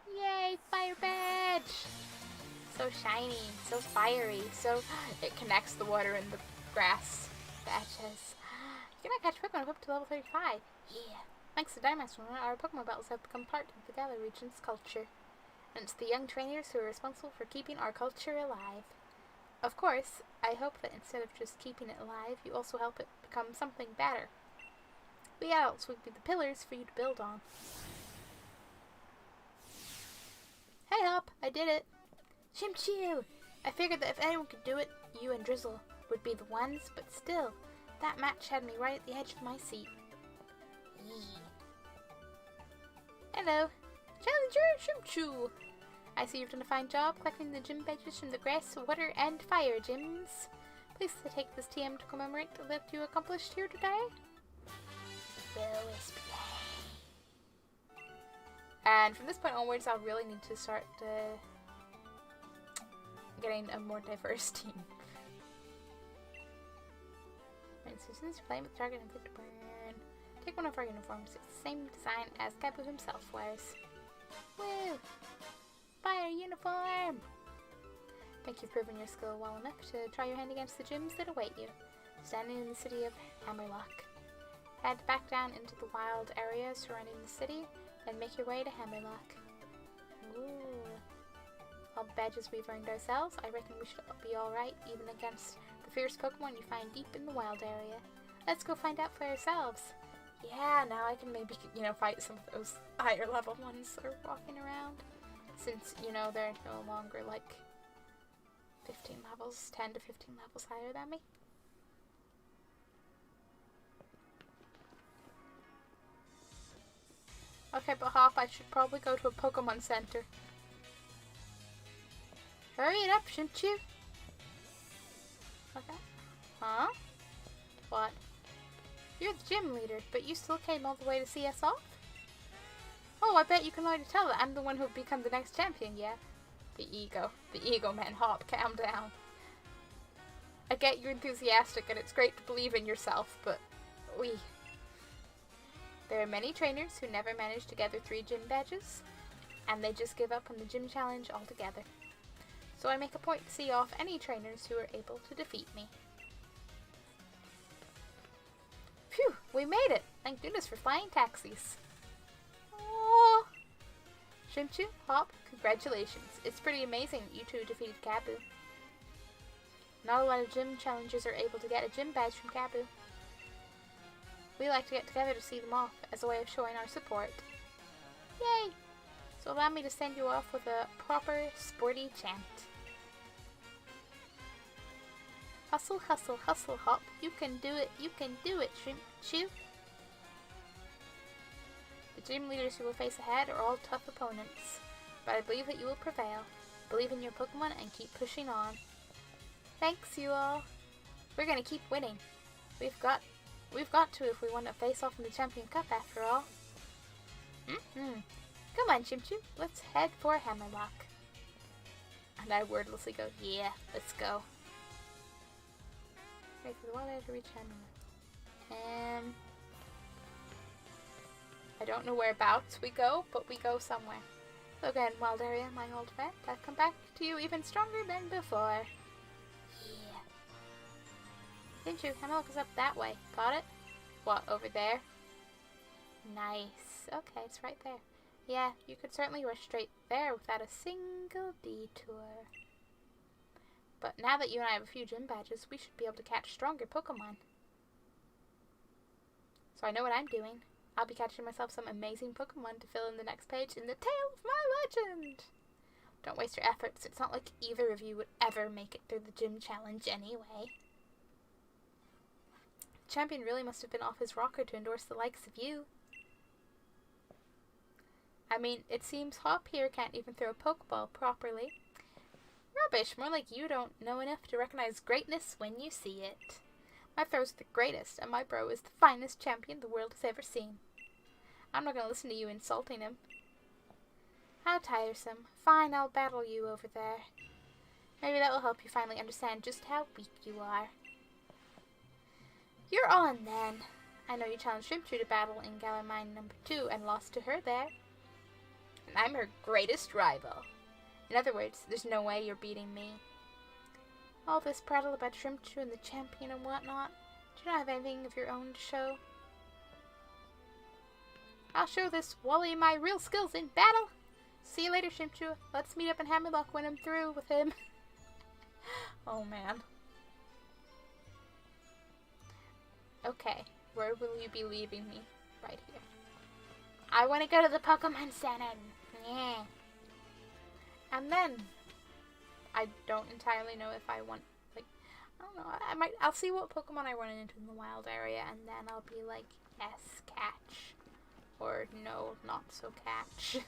Yay, fire badge! So shiny, so fiery, so it connects the water and the grass badges. You cannot catch Pokemon up to level 35. Yeah. Thanks to Dynamax, our Pokemon battles have become part of the Galar region's culture. And it's the young trainers who are responsible for keeping our culture alive. Of course, I hope that instead of just keeping it alive, you also help it become something better. We adults would be the pillars for you to build on. Hey Hop, I did it! Chimchil! I figured that if anyone could do it, you and Drizzle would be the ones, but still, that match had me right at the edge of my seat. Yee. Hello, Challenger Chimchul! I see you've done a fine job collecting the gym badges from the grass, water, and fire gyms. Please take this TM to commemorate what you accomplished here today. And from this point onwards, I'll really need to start getting a more diverse team. Right, so since you're playing with target and click to burn, take one of our uniforms. It's the same design as Kabu himself wears. Woo! Fire uniform! Think you've proven your skill well enough to try your hand against the gyms that await you. Standing in the city of Hammerlock. Head back down into the wild area surrounding the city and make your way to Hammerlock. Ooh. I'll all the badges we've earned ourselves, I reckon we should be alright, even against the fierce Pokemon you find deep in the wild area. Let's go find out for ourselves. Yeah, now I can maybe, fight some of those higher level ones that are walking around. Since, they're no longer like 10 to 15 levels higher than me. Okay, but Hop, I should probably go to a Pokemon Center. Hurry it up, shouldn't you? Okay. Huh? What? You're the gym leader, but you still came all the way to see us off? Oh, I bet you can already tell that I'm the one who'll become the next champion, yeah? The ego man, Hop, calm down. I get you're enthusiastic and it's great to believe in yourself, but there are many trainers who never manage to gather 3 gym badges, and they just give up on the gym challenge altogether. So I make a point to see off any trainers who are able to defeat me. Phew, we made it! Thank goodness for flying taxis. Oh, Shrimchu, Hop, congratulations. It's pretty amazing that you two defeated Kabu. Not a lot of gym challengers are able to get a gym badge from Kabu. We like to get together to see them off as a way of showing our support. Yay! So allow me to send you off with a proper sporty chant. Hustle, hustle, hustle, Hop. You can do it, Shrimchu. The gym leaders who will face ahead are all tough opponents, but I believe that you will prevail. Believe in your Pokemon and keep pushing on. Thanks, you all. We're gonna keep winning. We've got to if we want to face off in the Champion Cup after all. Come on, Shrimchu. Let's head for Hammerlock. And I wordlessly go, yeah, let's go. Wait for the water to reach Hammerlock. I don't know whereabouts we go, but we go somewhere. So again, Wild Area, my old friend, I've come back to you even stronger than before. Yeah. Shrimchu, Hammerlock is up that way. Got it? What, over there? Nice. Okay, it's right there. Yeah, you could certainly rush straight there without a single detour. But now that you and I have a few gym badges, we should be able to catch stronger Pokemon. So I know what I'm doing. I'll be catching myself some amazing Pokemon to fill in the next page in the Tale of My Legend. Don't waste your efforts. It's not like either of you would ever make it through the gym challenge anyway. The champion really must have been off his rocker to endorse the likes of you. I mean, it seems Hop here can't even throw a Pokeball properly. Rubbish, more like you don't know enough to recognize greatness when you see it. My throw's the greatest, and my bro is the finest champion the world has ever seen. I'm not going to listen to you insulting him. How tiresome. Fine, I'll battle you over there. Maybe that will help you finally understand just how weak you are. You're on then. I know you challenged Shrimchu to battle in Galar Mine number 2 and lost to her there. And I'm her greatest rival. In other words, there's no way you're beating me. All this prattle about Shrimchu and the champion and whatnot. Do you not have anything of your own to show? I'll show this Wally my real skills in battle. See you later, Shrimchu. Let's meet up in Hammerlock when I'm through with him. Oh man. Okay, where will you be leaving me? Right here. I want to go to the Pokemon Center. Yeah. And then, I don't entirely know if I want, like, I don't know, I'll see what Pokemon I run into in the wild area, and then I'll be like, yes, catch. Or no, not so catch.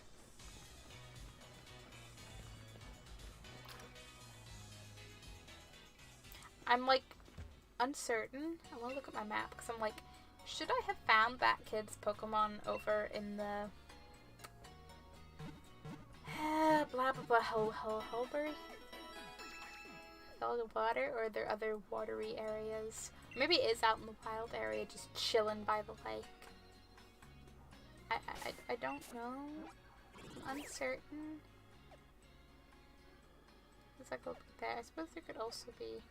I'm like, uncertain. I want to look at my map, because I'm like, should I have found that kid's Pokemon over in the blah blah blah Holbury? All the water, or are there other watery areas? Maybe it is out in the wild area, just chilling by the lake. I don't know. I'm uncertain. Does that go there? I suppose there could also be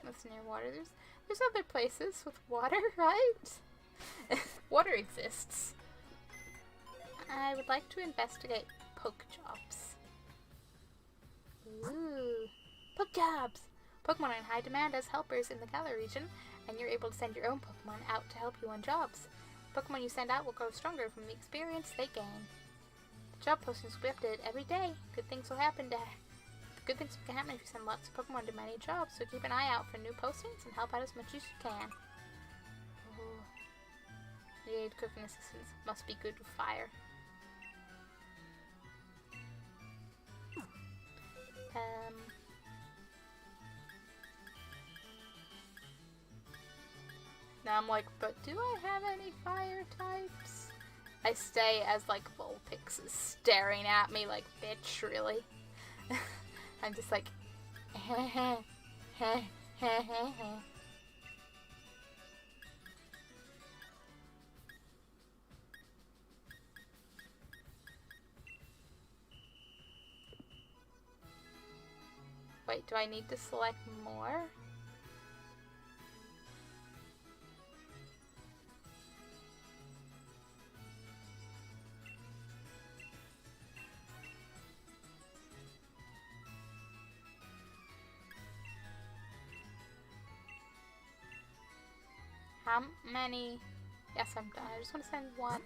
that's near water. There's other places with water, right? Water exists. I would like to investigate poke jobs.
jobs!
Pokemon are in high demand as helpers in the Galar region, and you're able to send your own Pokemon out to help you on jobs. Pokemon you send out will grow stronger from the experience they gain. The job postings will be updated every day. Good things can happen if you send lots of Pokemon to many jobs, so keep an eye out for new postings and help out as much as you can. Ooh. You need cooking assistance. Must be good with fire. Now I'm like, but do I have any fire types? I stay as like Vulpix is staring at me like, bitch, really? I'm just like, Wait, do I need to select more? How many? Yes, I'm done. I just want to send one.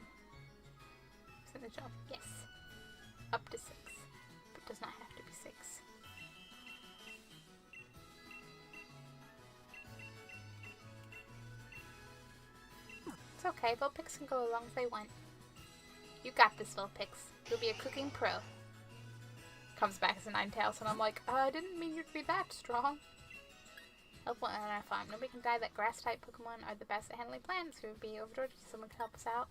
Send the job. Yes. Up to 6. But it does not have to be 6. It's okay. Vulpix can go as long as they want. You got this, Vulpix. You'll be a cooking pro. Comes back as a Ninetales, and I'm like, I didn't mean you'd be that strong. Helpful in our farm. Nobody can die that grass type Pokemon are the best at handling plants. Who would be overjoyed if someone could help us out?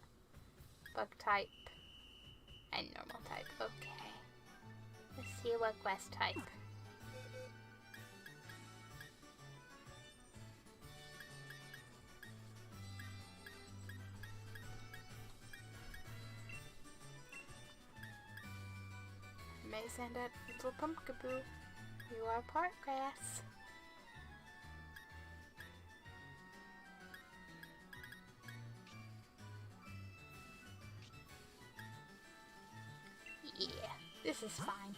Bug type and normal type. Okay. Let's see what grass type. May send out little Pumpkaboo. You are part grass. Yeah, this is fine.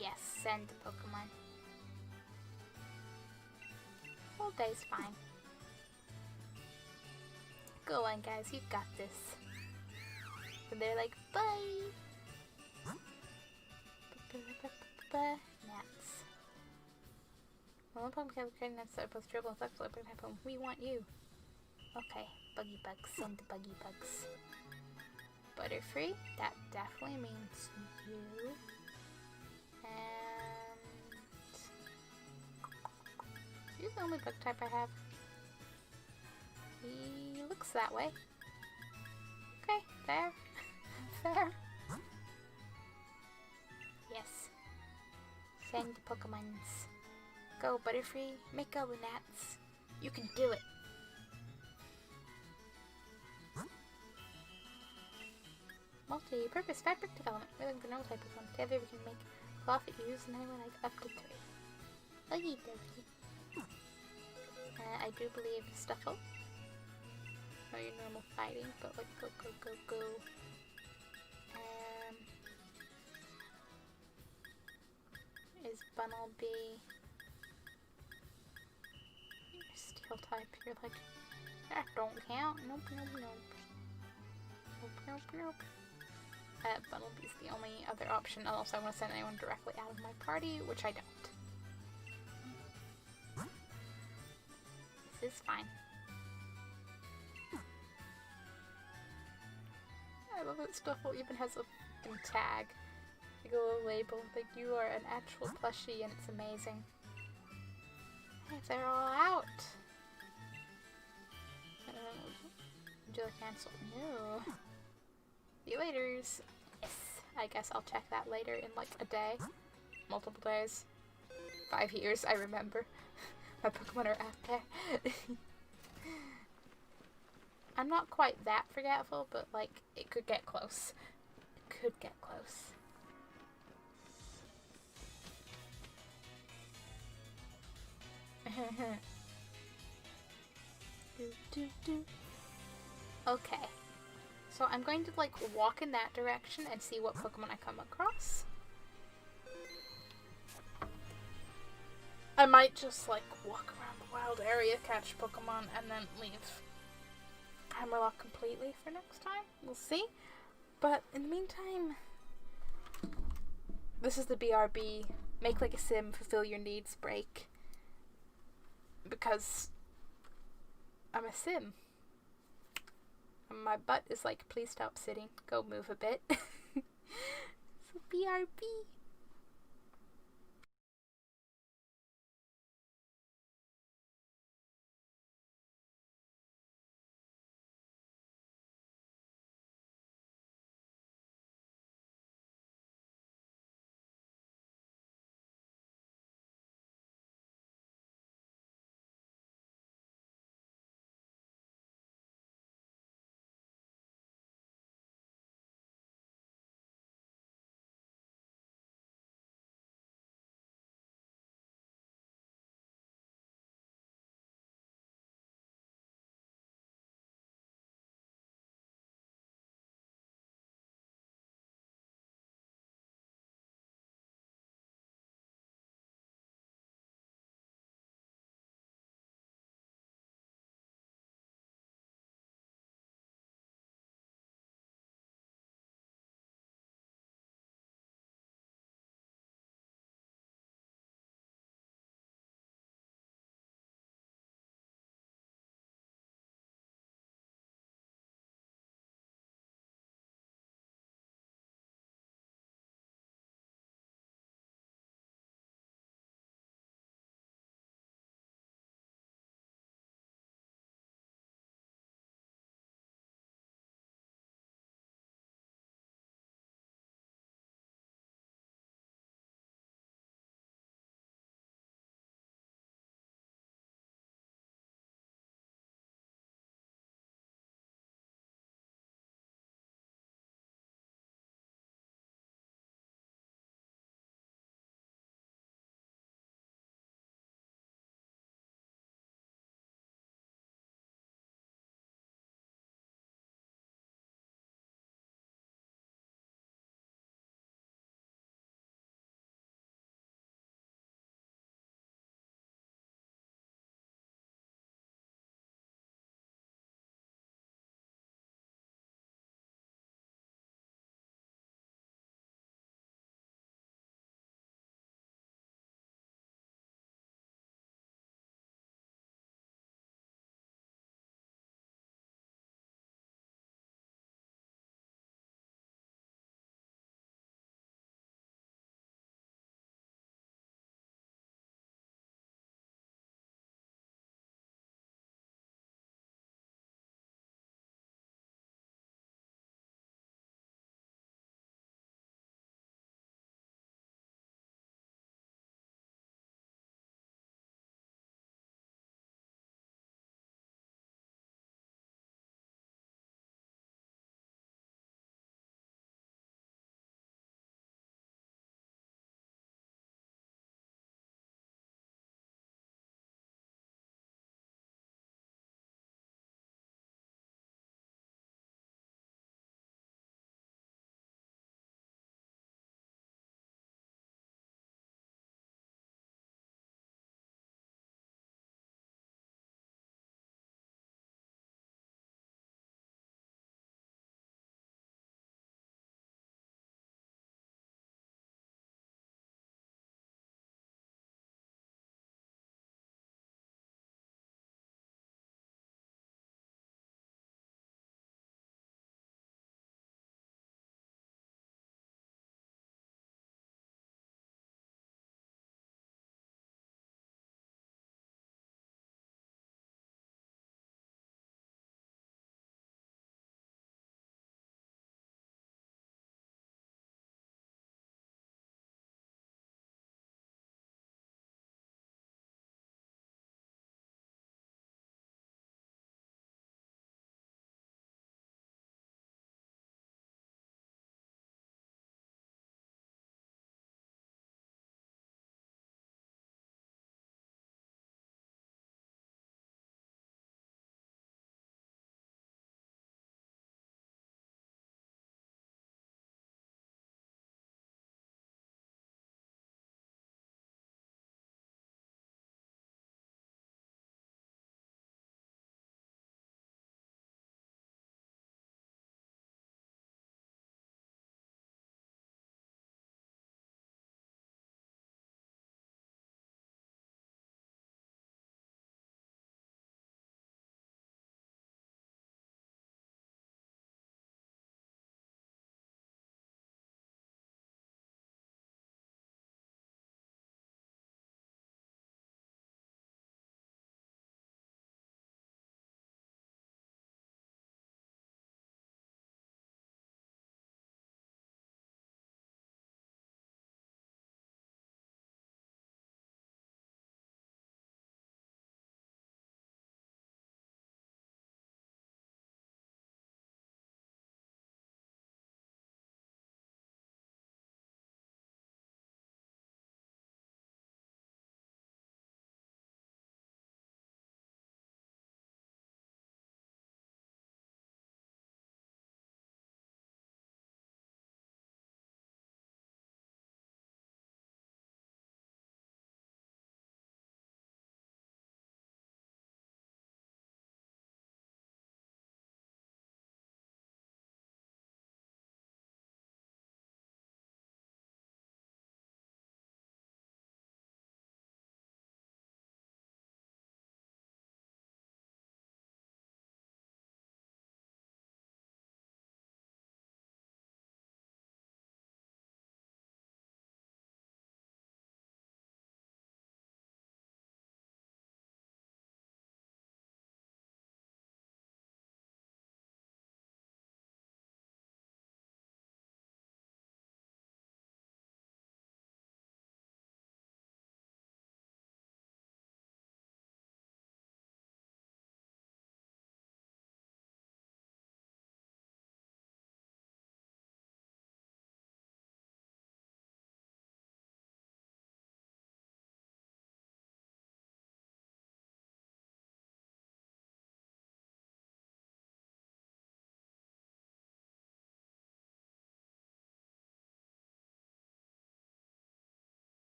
Yes, send the Pokemon. Whole day's fine. Go on, guys, you got this. And they're like, bye! Nets. Well, Pokemon can create nets that are both durable and flexible. We want you. Okay, Buggy Bugs, send the Buggy Bugs. Butterfree, that definitely means you. And you're the only bug type I have. He looks that way. Okay, fair. Fair. Yes. Send the Pokemons. Go, Butterfree. Make all the nats. You can do it. Multi-purpose fabric development. We're looking for no type of one. Together we can make cloth that you use and anyone like up to 3. Okie dokie. I do believe Stuffle. Or your normal fighting, but like go, go, go, go. Is Bunnelby Steel type? You're like, that don't count. Nope, nope, nope. Nope, nope, nope. Bunnelby's the only other option unless I want to send anyone directly out of my party, which I don't. This is fine. I love that Stuffle even has a fucking tag. Like a little label, like you are an actual plushie and it's amazing. Hey, they're all out! Would you like cancel? No. See you laters. Yes. I guess I'll check that later in like a day. Multiple days. 5 years, I remember. My Pokemon are out there. I'm not quite that forgetful, but like, it could get close. It could get close. Okay. So I'm going to like walk in that direction and see what Pokemon I come across. might just like walk around the wild area, catch Pokemon, and then leave Hammerlock completely for next time. We'll see. But in the meantime, this is the BRB. Make like a sim, fulfill your needs break. Because I'm a sim. And my butt is like, please stop sitting. Go move a bit. So BRB.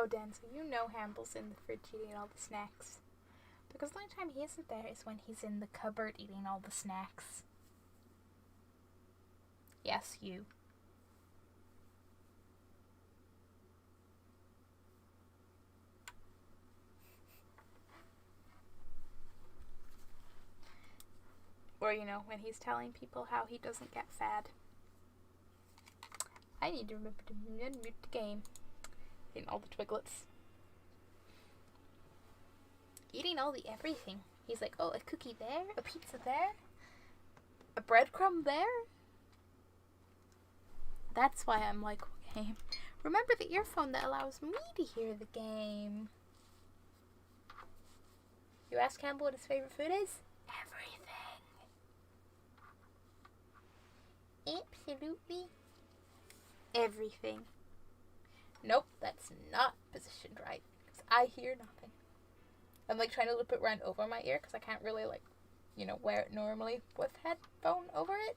Oh, Dan, so you know Hamble's in the fridge eating all the snacks. Because the only time he isn't there is when he's in the cupboard eating all the snacks. Yes, you. Or, you know, when he's telling people how he doesn't get fed. I need to remember to unmute the game. Eating all the Twiglets. Eating all the everything. He's like, oh, a cookie there, a pizza there, a breadcrumb there. That's why I'm like, okay, remember the earphone that allows me to hear the game. You ask Campbell what his favorite food is? Everything. Absolutely everything. Nope, that's not positioned right, because I hear nothing. I'm like trying to put it right over my ear because I can't really like, you know, wear it normally with headphone over it.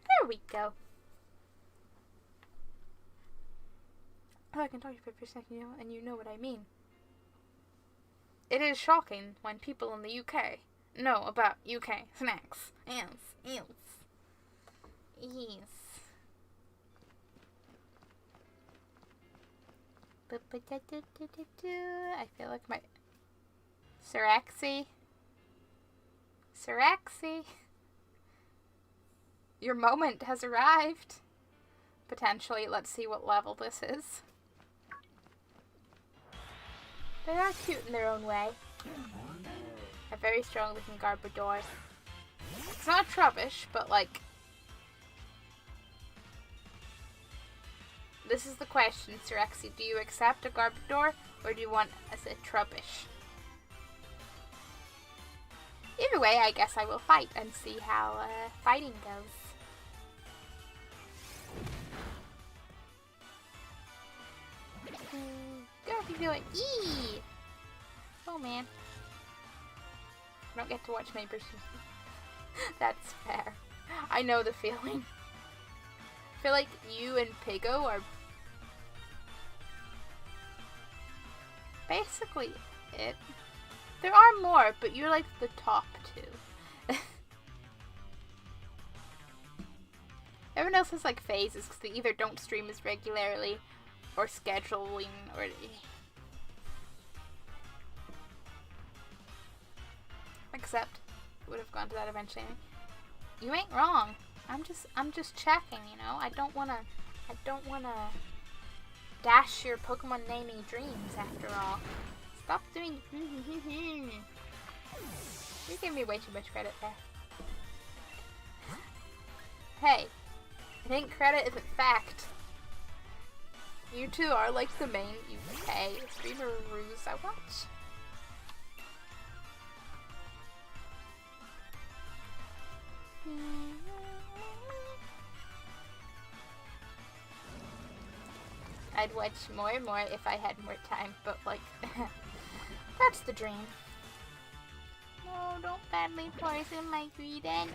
There we go. Oh, I can talk to you for a second, you know, and you know what I mean. It is shocking when people in the UK know about UK snacks. Yes. I feel like my Siraxi, your moment has arrived. Potentially, let's see what level this is. They are cute in their own way. A very strong looking Garbodor. It's not trubbish, but like, this is the question, Sirexi. Do you accept a Garbodor, or do you want a trubbish? Either way, I guess I will fight and see how fighting goes. Go if you do it. Eee! Oh man. I don't get to watch my versus. That's fair. I know the feeling. I feel like you and Pigo are basically it. There are more, but you're like the top two. Everyone else has like phases because they either don't stream as regularly or scheduling or except would have gone to that eventually. You ain't wrong. I'm just checking, you know. I don't wanna dash your Pokemon naming dreams after all. Stop doing You're giving me way too much credit there. Hey, I think credit isn't fact. You two are like the main UK streamer ruse I watch. I'd watch more and more if I had more time, but like, that's the dream. No, don't badly poison my Greedent.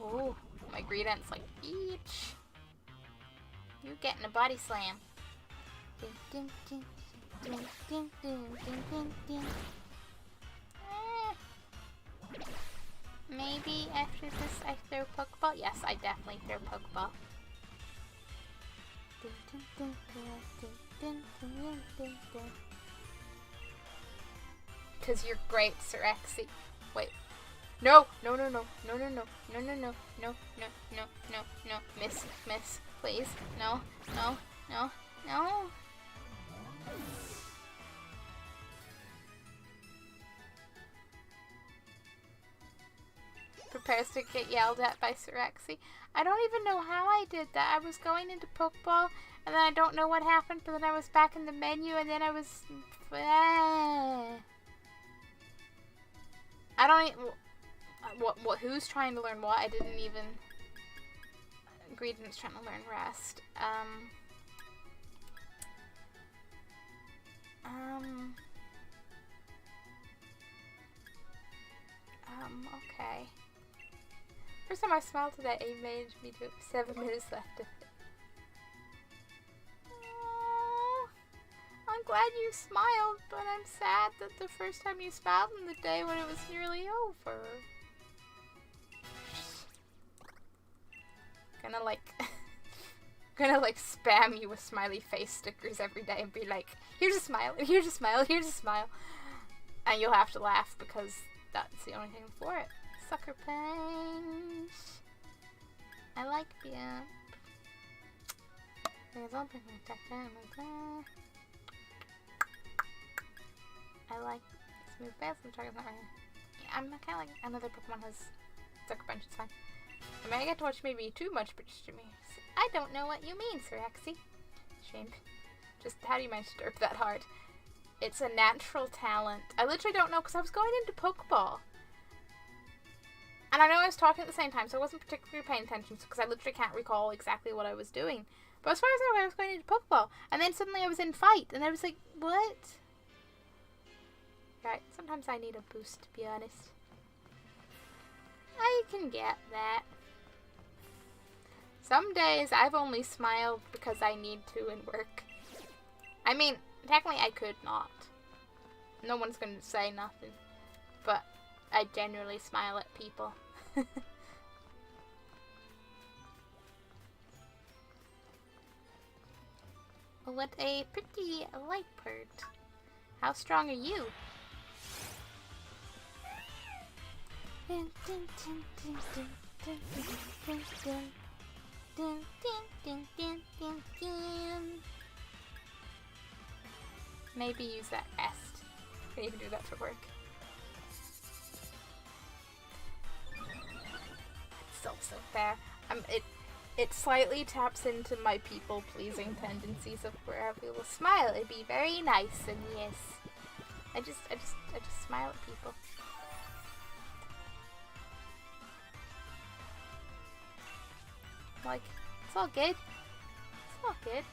Oh, my Greedent's like, each. You're getting a body slam. Maybe after this I throw Pokeball? Yes, I definitely throw Pokeball. Because you're great, Sirexi. Wait. No! Miss. Please. No. Prepares to get yelled at by Sirexi. I don't even know how I did that. I was going into Pokeball, and then I don't know what happened, but then I was back in the menu, and then I was... I don't even... What? Who's trying to learn what? I didn't even... Greedent's trying to learn Rest. Okay. First time I smiled today, it made me do 7 minutes left of it. Aww. I'm glad you smiled, but I'm sad that the first time you smiled in the day when it was nearly over. Gonna like spam you with smiley face stickers every day and be like, here's a smile, and here's a smile, and here's a smile. And you'll have to laugh because that's the only thing for it. Sucker punch. I like Bimp. I like smooth bass. I'm talking about right here. Yeah, I'm kind of like another Pokemon has sucker punch. It's fine. I mean, I get to watch maybe too much, but just me. I don't know what you mean, Sir Hexy. Shame. Just how do you manage to derp that hard? It's a natural talent. I literally don't know because I was going into Pokeball. And I know I was talking at the same time, so I wasn't particularly paying attention because I literally can't recall exactly what I was doing. But as far as I know, I was going into Pokeball. And then suddenly I was in fight, and I was like, what? Right, sometimes I need a boost, to be honest. I can get that. Some days I've only smiled because I need to in work. I mean, technically I could not. No one's going to say nothing. But I genuinely smile at people. What a pretty light bird. How strong are you? Maybe use that rest. Can you even do that for work? It's so fair. It slightly taps into my people-pleasing tendencies of where I will smile. It'd be very nice, and yes, I just smile at people. Like, it's all good. It's all good.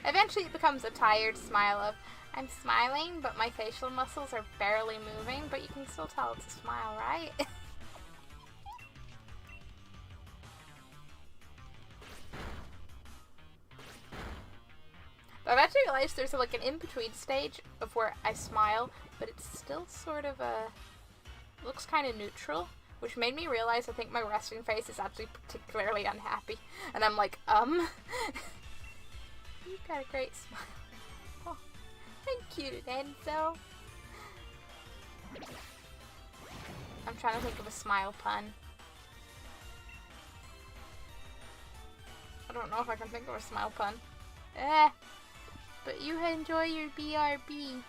Eventually it becomes a tired smile of, I'm smiling, but my facial muscles are barely moving, but you can still tell it's a smile, right? I've actually realized there's like an in-between stage of where I smile, but it's still sort of looks kind of neutral, which made me realize I think my resting face is actually particularly unhappy. And I'm like, you've got a great smile. Oh, thank you, Enzo. I'm trying to think of a smile pun. I don't know if I can think of a smile pun. But you enjoy your BRB.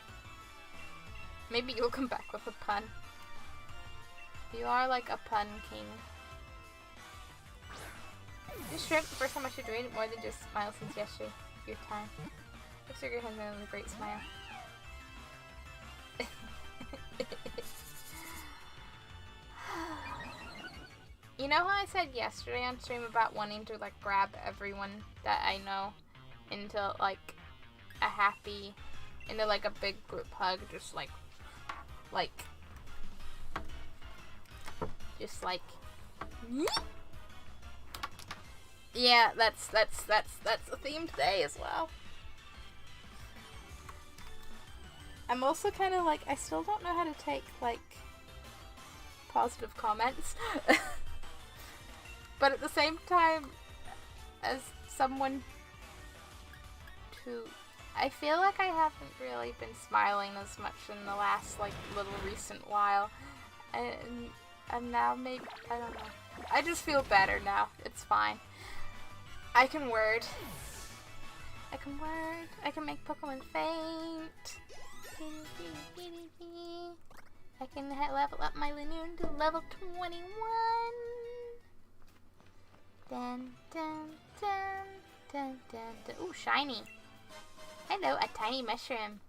Maybe you'll come back with a pun. You are like a pun king. This shrimp, the first time I should do it more than just smile since yesterday. Your time. Looks like your husband has a great smile. You know how I said yesterday on stream about wanting to like grab everyone that I know into like a happy, into like a big group hug, just like yeah, that's the theme today as well. I'm also kind of like, I still don't know how to take like positive comments. But at the same time, as someone who, I feel like I haven't really been smiling as much in the last like little recent while, and now maybe, I don't know, I just feel better now. It's fine. I can word. I can make Pokemon faint. I can level up my Linoon to level 21. Dun dun dun dun dun dun. Ooh, shiny. Hello, a tiny mushroom.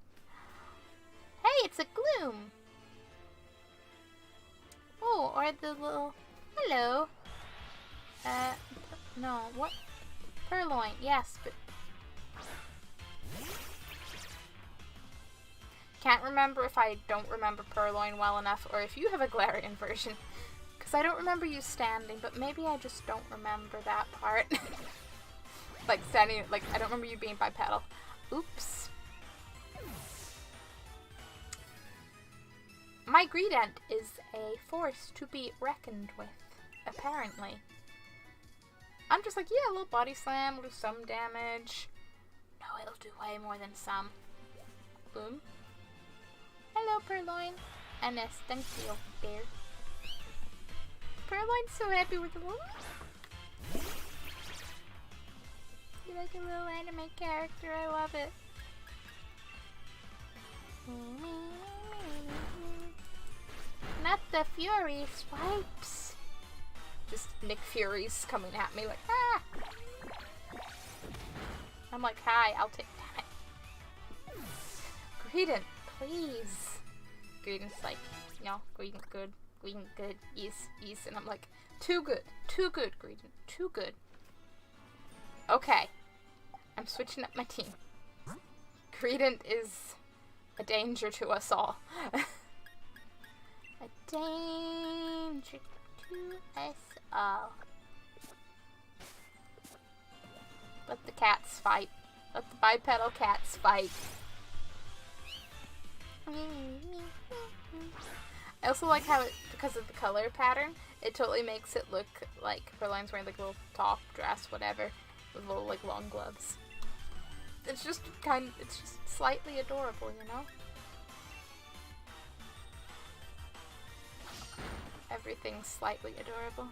Hey, it's a Gloom. Oh, or the little, hello. No, what? Purloin, yes, but can't remember if I don't remember Purloin well enough, or if you have a Galarian version. Because Because I don't remember you standing, but maybe I just don't remember that part. Like standing, like I don't remember you being bipedal. Oops. My Greedent is a force to be reckoned with, apparently. I'm just like, yeah, a little body slam will do some damage. No, it'll do way more than some. Boom. Hello, Purloin. And Ness, thank you, there. Purloin's so happy with the little... You like a little anime character, I love it. Not the Fury swipes. Just Nick Fury's coming at me like, ah! I'm like, hi, I'll take that. Greedent, please. Greedent's like, no, Greedent good, Greedent good, yes, yes. And I'm like, too good, Greedent, too good. Okay, I'm switching up my team. Greedent is a danger to us all. A danger to us all. Let the cats fight. Let the bipedal cats fight. I also like how it, because of the color pattern, it totally makes it look like Purloin's wearing like a little top, dress, whatever, with little like long gloves. It's just it's just slightly adorable, you know? Everything's slightly adorable.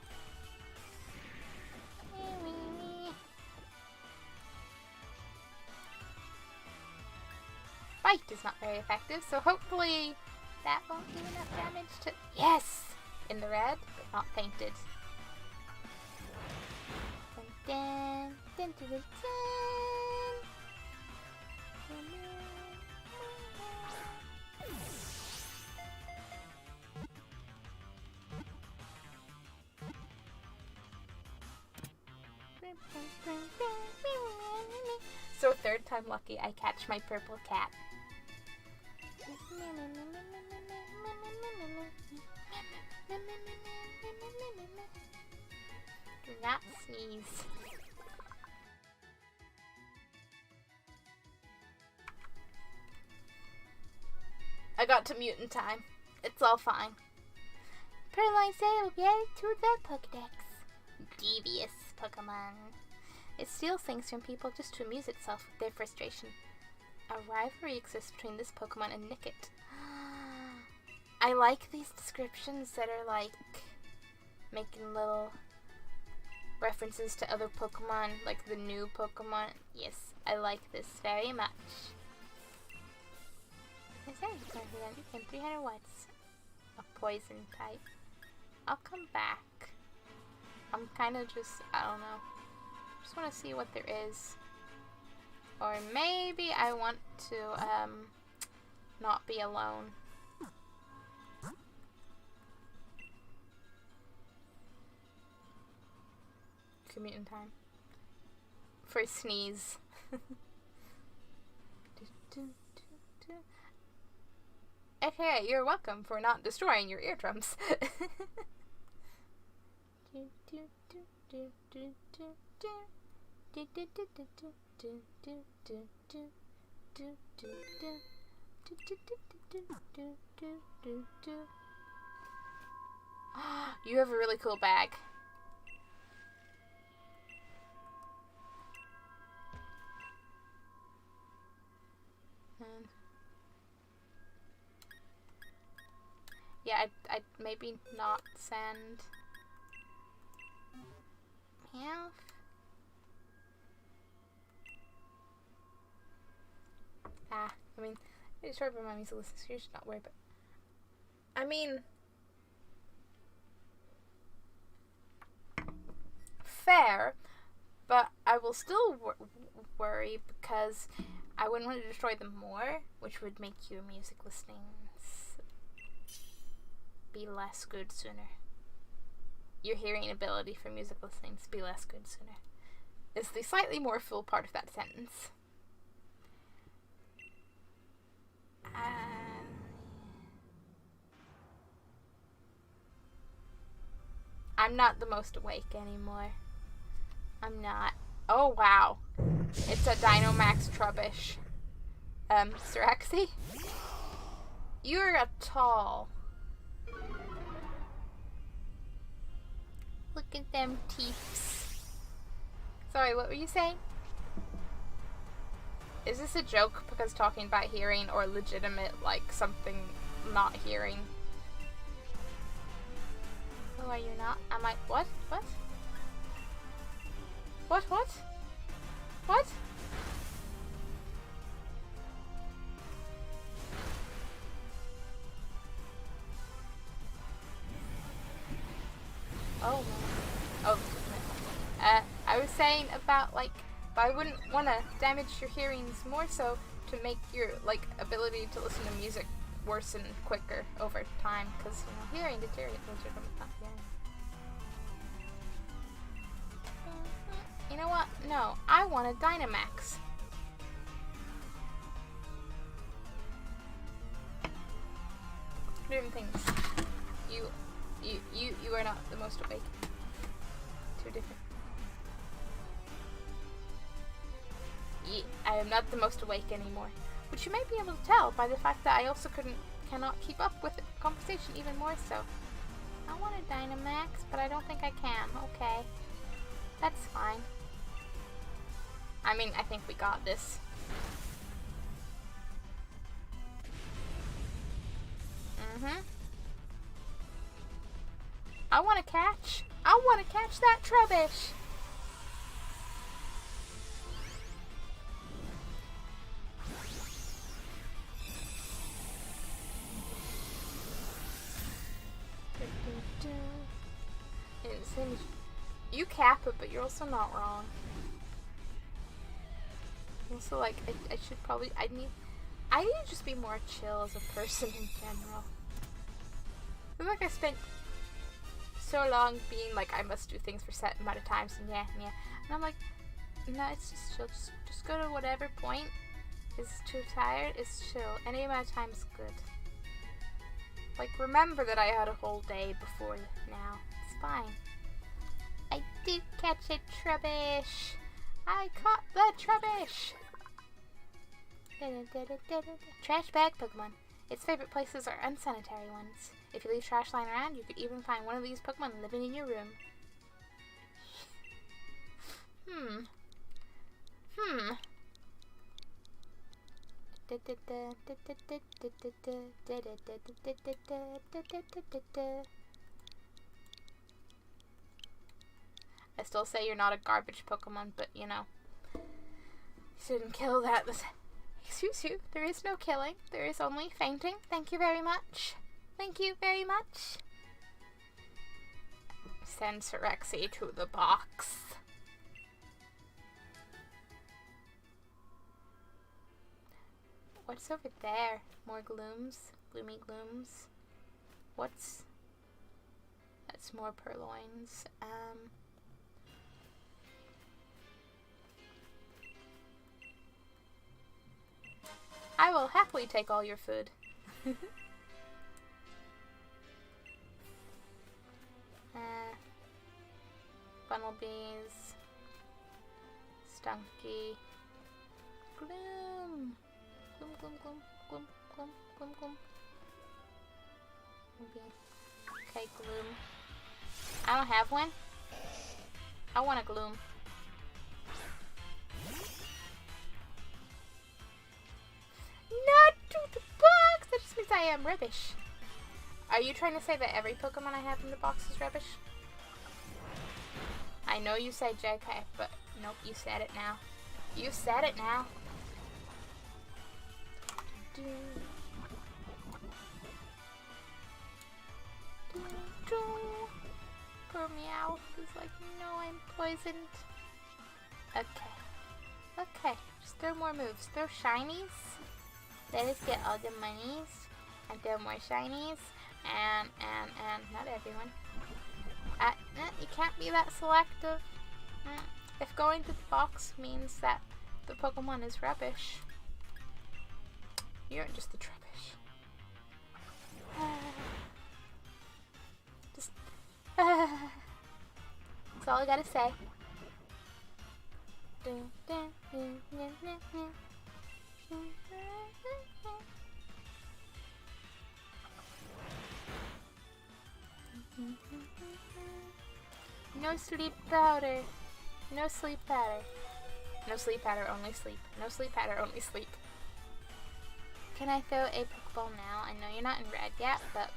Bite is not very effective, so hopefully that won't do enough damage to... Yes! In the red, but not painted. Dun, dun, dun, dun, dun, So third time lucky, I catch my purple cat. Do not sneeze. I got to mutant time. It's all fine. Purloin said it will be added to the Pokedex. Devious Pokemon. It steals things from people just to amuse itself with their frustration. A rivalry exists between this Pokemon and Nickit. I like these descriptions that are like making little references to other Pokemon, like the new Pokemon. Yes, I like this very much. Is that in 300 watts? A poison type. I'll come back. I'm kind of just, I don't know. Just want to see what there is. Or maybe I want to not be alone. Commuting time. For a sneeze. Okay, you're welcome for not destroying your eardrums. You have a really cool bag. Yeah, I'd maybe not send Meowth. I mean, it's short for mommy's list, so you should not worry, but I mean, fair, but I will still worry because I wouldn't want to destroy them more, which would make your music listening be less good sooner. Your hearing ability for music listening to be less good sooner is the slightly more full part of that sentence. I'm not the most awake anymore. I'm not. Oh, wow. It's a Dynamax Trubbish. Siraxi? You're a tall.
Look at them teeps.
Sorry, what were you saying? Is this a joke because talking about hearing, or legitimate, like, something not hearing? Oh, are you not? Am I? What? What? What? What? What? Oh. Oh. I was saying about, like, but I wouldn't want to damage your hearings more so to make your, like, ability to listen to music worsen quicker over time, because, you know, hearing deteriorates from not hearing. You know what? No, I want a Dynamax. Different things. You are not the most awake. Two different. I am not the most awake anymore, which you may be able to tell by the fact that I also cannot keep up with the conversation even more so. I want a Dynamax, but I don't think I can. Okay, that's fine. I mean, I think we got this. I want to catch. I want to catch that Trubbish. You cap it, but you're also not wrong. Also, like, I should probably, I need to just be more chill as a person in general. I feel like I spent so long being like, I must do things for set amount of times, and yeah. And I'm like, no, it's just chill. Just go to whatever point is too tired, is chill. Any amount of time is good. Like, remember that I had a whole day before now. It's fine. I did catch a Trubbish. I caught the Trubbish. Trash bag Pokemon. Its favorite places are unsanitary ones. If you leave trash lying around, you could even find one of these Pokemon living in your room. I still say you're not a garbage Pokemon, but you know. You shouldn't kill that. Excuse you, there is no killing. There is only fainting. Thank you very much. Thank you very much. Send Sirexi to the box. What's over there? More glooms? Gloomy glooms? What's... That's more purloins. I will happily take all your food. Bunnelbees. Stunky. Gloom. Gloom, gloom, gloom, gloom, gloom, gloom, gloom. Okay, gloom. I don't have one. I want a gloom. Not to the box! That just means I am rubbish. Are you trying to say that every Pokemon I have in the box is rubbish? I know you said JK, but nope, you said it now. You said it now. Poor Meow is like, no, I'm poisoned. Okay. Okay, just throw more moves. Throw shinies. Let us get all the monies. And throw more shinies. And not everyone. You can't be that selective. If going to the box means that the Pokemon is rubbish, you're just the rubbish. That's all I gotta say. No sleep powder. No sleep powder. No sleep powder, only sleep. No sleep powder, only sleep. Can I throw a Pokeball now? I know you're not in red yet, but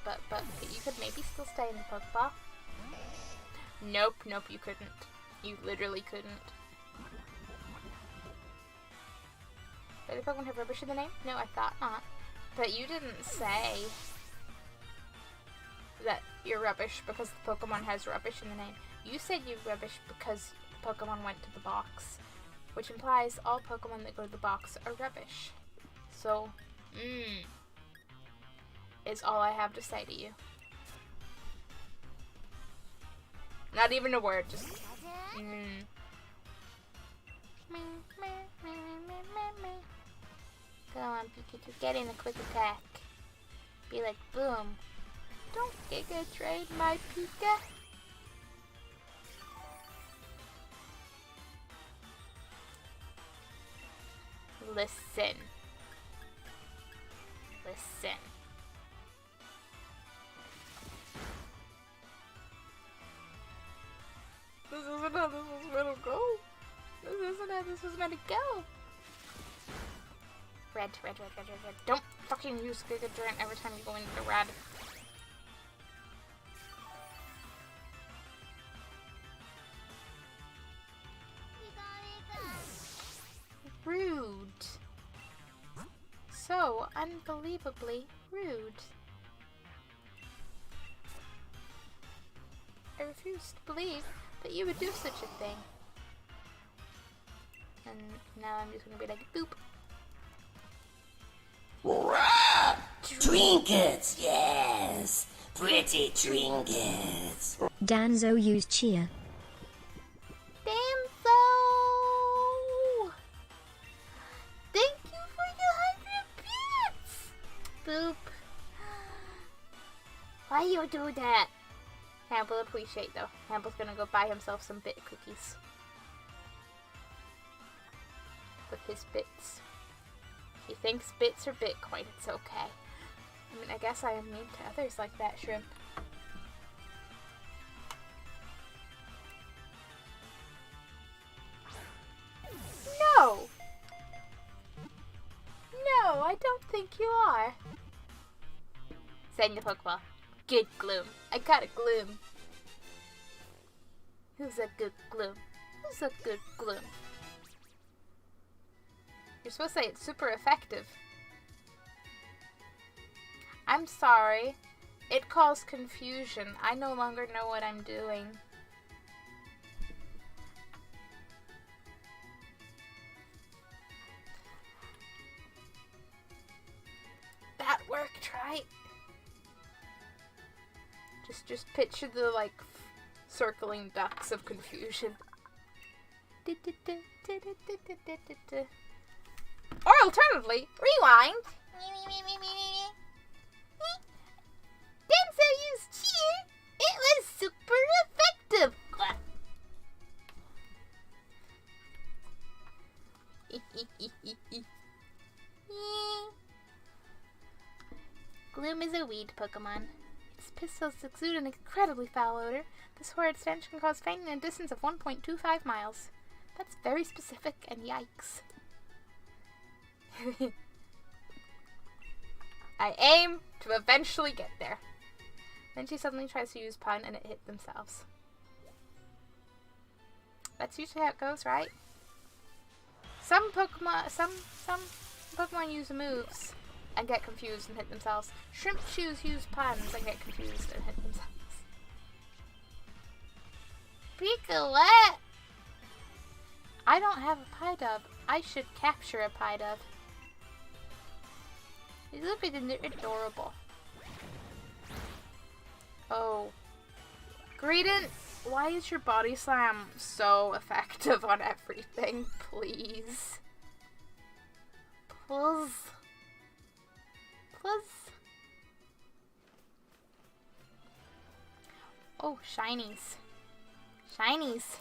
you could maybe still stay in the Pokeball. Nope, you couldn't. You literally couldn't. Does the Pokemon have rubbish in the name? No, I thought not. But you didn't say that you're rubbish because the Pokemon has rubbish in the name. You said you're rubbish because the Pokemon went to the box, which implies all Pokemon that go to the box are rubbish. So, is all I have to say to you. Not even a word, just Go on, Pikachu, get in a quick attack. Be like, boom. Don't Giga trade my Pika. Listen. This isn't how this was meant to go. This isn't how this was meant to go. Red. Don't fucking use Giga Drain every time you go into the red. Rude. So unbelievably rude. I refuse to believe that you would do such a thing. And now I'm just gonna be like, boop.
Trinkets, yes. Pretty trinkets.
Danzo used cheer.
Danzo! Thank you for your 100 bits! Boop. Why you do that? Ham will appreciate though. Ham's gonna go buy himself some bit cookies. With his bits. He thinks bits are Bitcoin, it's okay. I mean, I guess I am mean to others like that, Shrimp. No! No, I don't think you are. Send the Pokeball. Good Gloom. I got a Gloom. Who's a good Gloom? Who's a good Gloom? You're supposed to say it's super effective. I'm sorry. It caused confusion. I no longer know what I'm doing. That worked, right? Just picture the, like, circling ducks of confusion. Or alternatively, rewind. Denso used cheer. It was super effective. Gloom is a weed Pokemon. Its pistols exude an incredibly foul odor. This horrid stench can cause fainting in a distance of 1.25 miles. That's very specific, and yikes. I aim to eventually get there. Then she suddenly tries to use pun and it hit themselves. That's usually how it goes, right? Some Pokemon use moves and get confused and hit themselves. Shrimp shoes use puns and get confused and hit themselves. Pika, what? I don't have a Pidove. I should capture a Pidove. These look adorable. Oh. Greedent, why is your body slam so effective on everything? Please. Please. Please. Oh, shinies.
Shinies.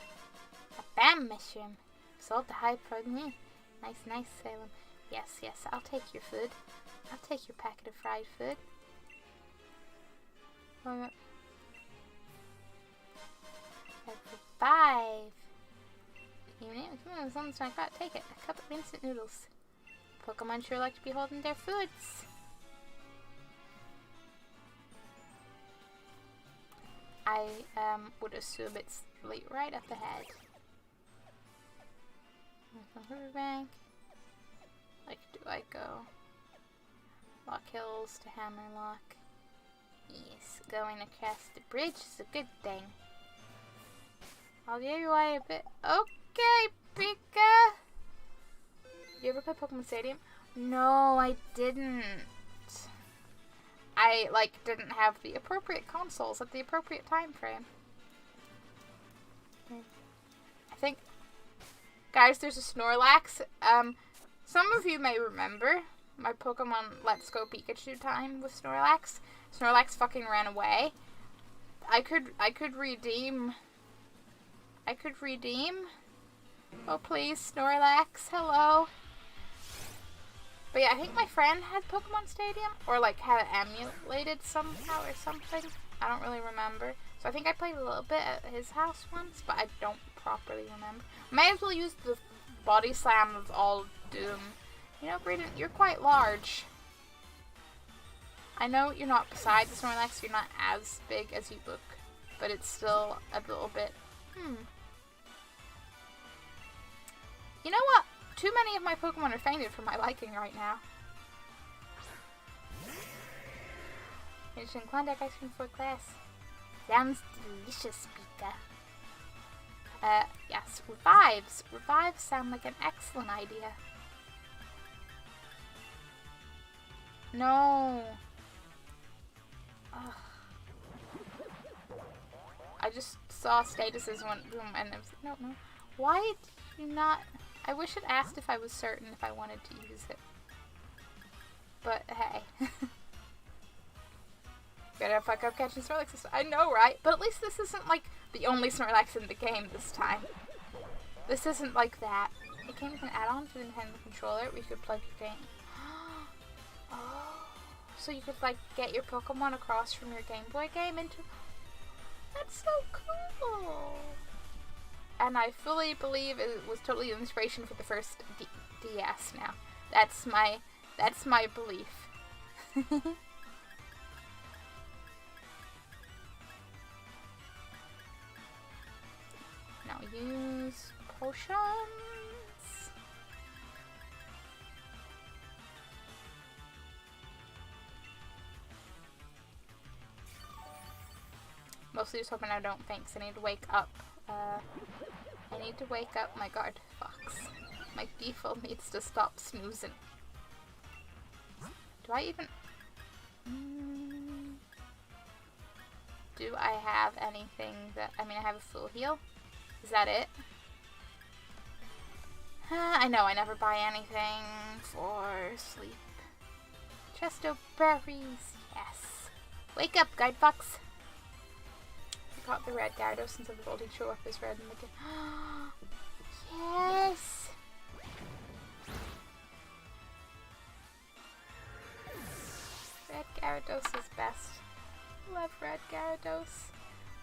A bam mushroom. Sold the high protein. Nice, nice, Salem. Yes, yes, I'll take your food. I'll take your packet of fried food. Level 5. Even if something's like that, take it. A cup of instant noodles. Pokemon sure like to be holding their foods. I would assume it's right up ahead. Riverbank. Like, do I go? Lock Hills to Hammerlock. Yes, going across the bridge is a good thing. I'll give you away a bit. Okay, Pika! You ever play Pokemon Stadium? No, I didn't. I, didn't have the appropriate consoles at the appropriate time frame. I think... Guys, there's a Snorlax. Some of you may remember my Pokemon Let's Go Pikachu time with Snorlax. Snorlax fucking ran away. I could redeem... Oh, please, Snorlax, hello. But yeah, I think my friend had Pokemon Stadium, or had it emulated somehow or something. I don't really remember. So I think I played a little bit at his house once, but I don't properly remember. May as well use the Body Slam of all doom. You know, Braden, you're quite large. I know you're not beside the Snorlax, you're not as big as you look, but it's still a little bit, You know what? Too many of my Pokemon are fainted for my liking right now. Finishing Klondike ice cream for class. Sounds delicious, Pika. Yes, revives. Revives sound like an excellent idea. No. Ugh. I just saw statuses went boom and it was like, no. Why did you not... I wish it asked if I was certain if I wanted to use it. But hey. Better fuck up catching Snorlax. I know, right? But at least this isn't the only Snorlax in the game this time. This isn't like that. It came with an add-on to the Nintendo controller where you could plug your game. Oh, so you could get your Pokemon across from your Game Boy game into... That's so cool! And I fully believe it was totally the inspiration for the first DS now. That's my belief. Now use potions. Mostly just hoping I don't faint, because I need to wake up. I need to wake up my guard fox. My default needs to stop snoozing. Do I even... Do I have anything that... I mean, I have a full heal. Is that it? I know I never buy anything for sleep. Chesto berries. Yes. Wake up, guide fox. I caught the red Gyarados since the voltage show up as red in the game. Yes! Red Gyarados is best. Love red Gyarados.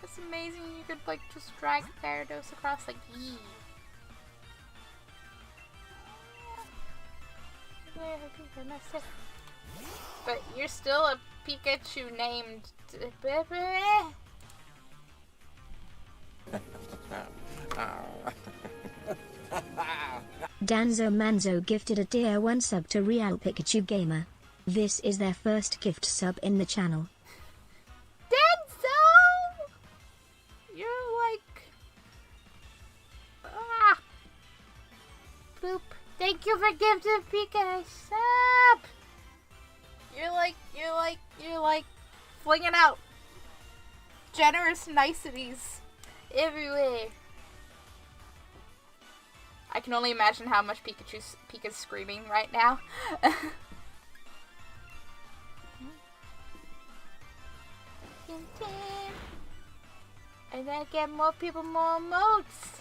It's amazing you could just drag Gyarados across yee. But you're still a Pikachu named...
Danzo Manzo gifted a tier 1 sub to Real Pikachu Gamer. This is their first gift sub in the channel.
Danzo! You're Boop. Thank you for gifting Pika sub! You're flinging out generous niceties everywhere. I can only imagine how much Pika's screaming right now. And then get more people more emotes.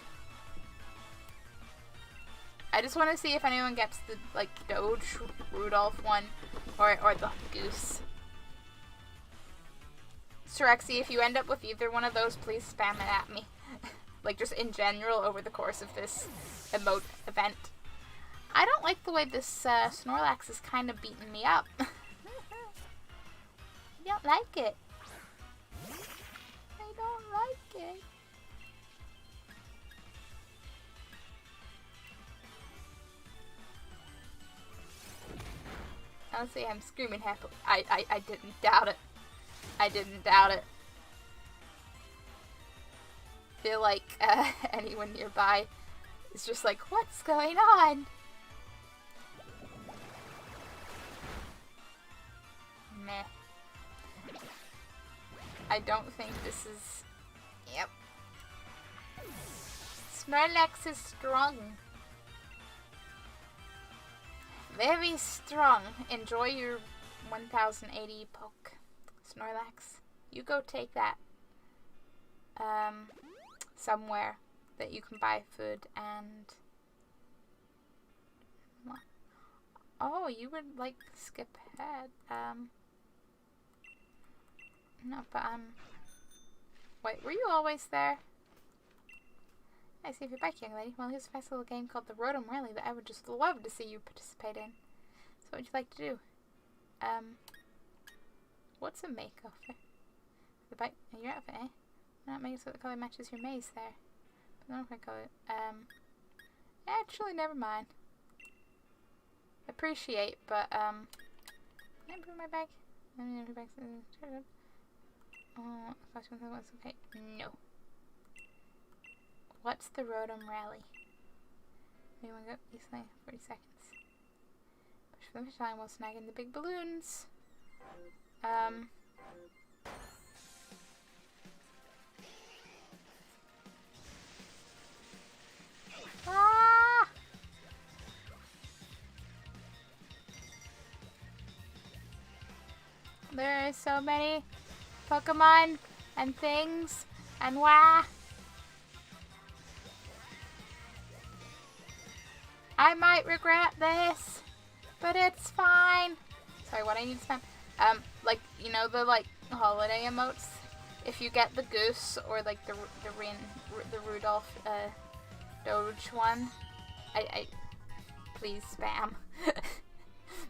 I just want to see if anyone gets the like Doge Rudolph one or the goose. Sirexi, if you end up with either one of those, please spam it at me. Like just in general over the course of this emote event. I don't like the way this Snorlax is kind of beating me up. I don't like it. I don't like it. Honestly, I'm screaming happily. I didn't doubt it. I didn't doubt it. Feel like anyone nearby is just like, what's going on? Meh. I don't think this is... Yep. Snorlax is strong. Very strong. Enjoy your 1080 poke. Snorlax. You go take that. Somewhere that you can buy food and... Oh, you would like skip ahead. No, but wait, were you always there? I see if you're back, young lady. Well, here's a fast little game called the Rotom Rally that I would just love to see you participate in. So what would you like to do? What's a makeover? The bike in your outfit, eh? Why not make it so the color matches your maze there? But no color. Actually, never mind. Appreciate, but can I improve my bag? Oh, okay. No. What's the Rotom Rally? Anyone go easily? 40 seconds. Push for the finish line while snagging the big balloons. Ah! There are so many Pokemon and things and wah. I might regret this, but it's fine. Sorry, what I need to spam? Like, you know the like holiday emotes? If you get the goose or like the Rudolph Doge one, I please spam.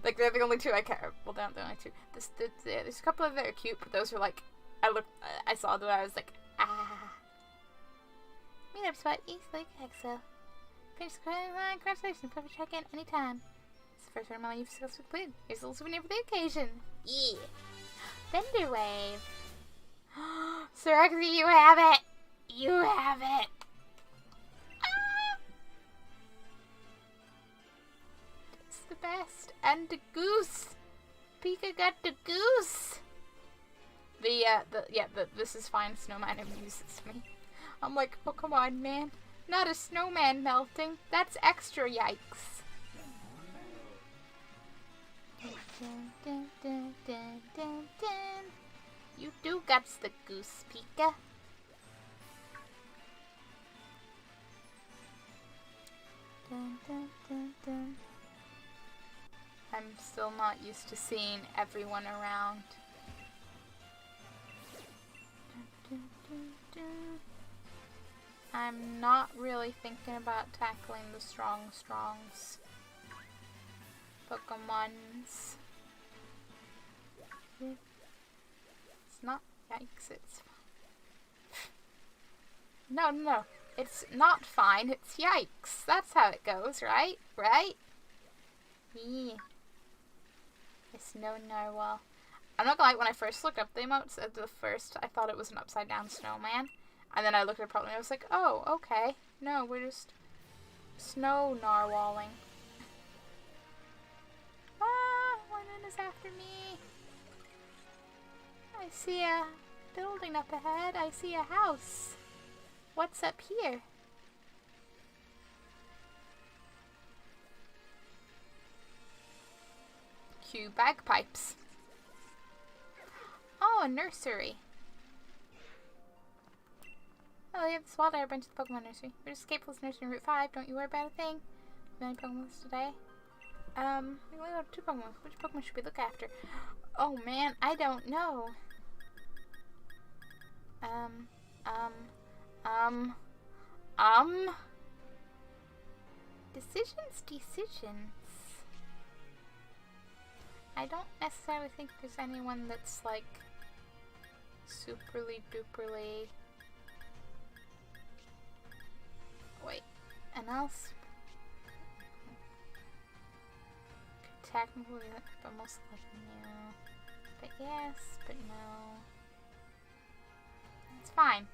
Like they're the only two I care. Well, they're not the only two. There's a couple of that are cute, but those are like I saw them. I was like, ah. Meetup spot East Lake Exo. Finish the line. Congratulations. Perfect check-in anytime. It's the first round you've successfully completed. Here's a little souvenir for the occasion. Yeah. Thunder Wave. Sirexi, you have it. You have it. It's the best. And the goose. Pika got the goose. This is fine. Snowman amuses me. I'm like, oh come on, man. Not a snowman melting. That's extra yikes. Dun, dun, dun, dun, dun, dun. You do guts the goose, Pika. Dun, dun, dun, dun. I'm still not used to seeing everyone around. Dun, dun, dun, dun. I'm not really thinking about tackling the strongs. Pokemons. It's not yikes, it's fine. No. It's not fine, it's yikes. That's how it goes, right? Right? Yeah. It's no narwhal. I'm not gonna lie, when I first looked up the emotes at the first, I thought it was an upside down snowman. And then I looked at it properly and I was like, oh, okay. No, we're just snow narwhaling. Ah, one is after me. I see a building up ahead. I see a house. What's up here? Cue bagpipes. Oh, a nursery. Oh, they have this wild air branch of the Pokemon nursery. We just escaped from this nursery in Route 5. Don't you worry about a thing. Many Pokemon today. We only got 2 Pokemon. Which Pokemon should we look after? Oh man, I don't know. Decisions. I don't necessarily think there's anyone that's like superly duperly. Wait, and else? Technically, but most likely no. But yes, but no. It's fine.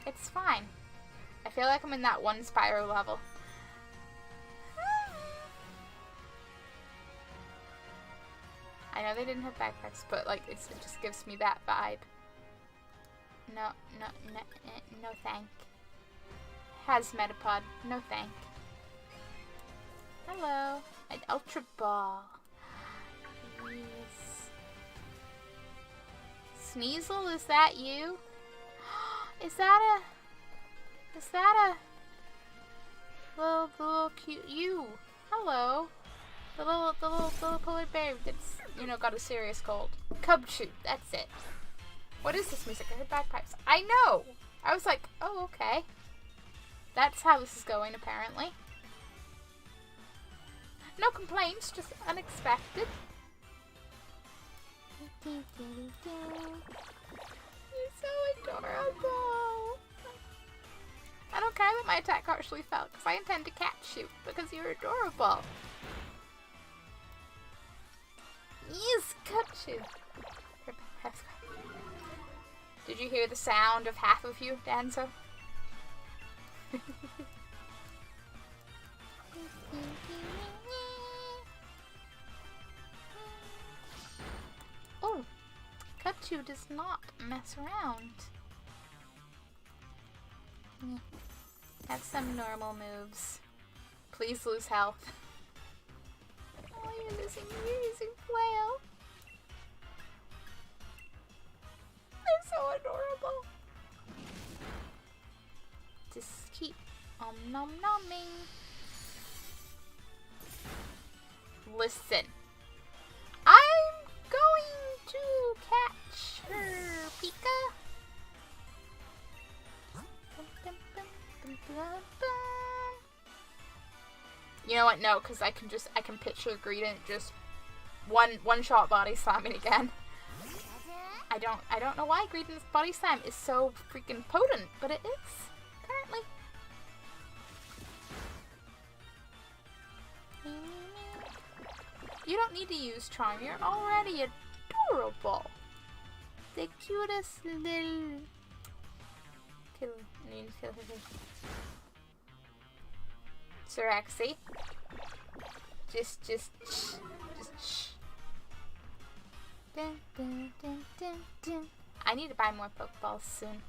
It's fine. I feel like I'm in that one Spyro level. I know they didn't have backpacks, but like it just gives me that vibe. No, no thank. Has Metapod, no thank. Hello, an Ultra Ball. Please. Sneasel, is that you? Is that a little cute you? Hello. The little polar bear that's, you know, got a serious cold. Cubchoo, that's it. What is this music? I heard bagpipes. I know! I was like, oh, okay. That's how this is going, apparently. No complaints, just unexpected. You're so adorable. I don't care that my attack actually fell, because I intend to catch you, because you're adorable. Yes, Cubchoo. Did you hear the sound of half of you, Danzo? Oh, Cubchoo does not mess around. Have some normal moves. Please lose health. Oh, you're losing flail. They're so adorable. Just keep nom nomming. Listen. I'm going to catch her, Pika. You know what? No, because I can picture Greedent just one shot body slamming again. I don't know why Greedent's body slam is so freaking potent, but it is apparently. You don't need to use charm. You're already adorable. The cutest little. Kill her. Siraxi. Just shh. Dun, dun, dun, dun, dun. I need to buy more Pokeballs soon.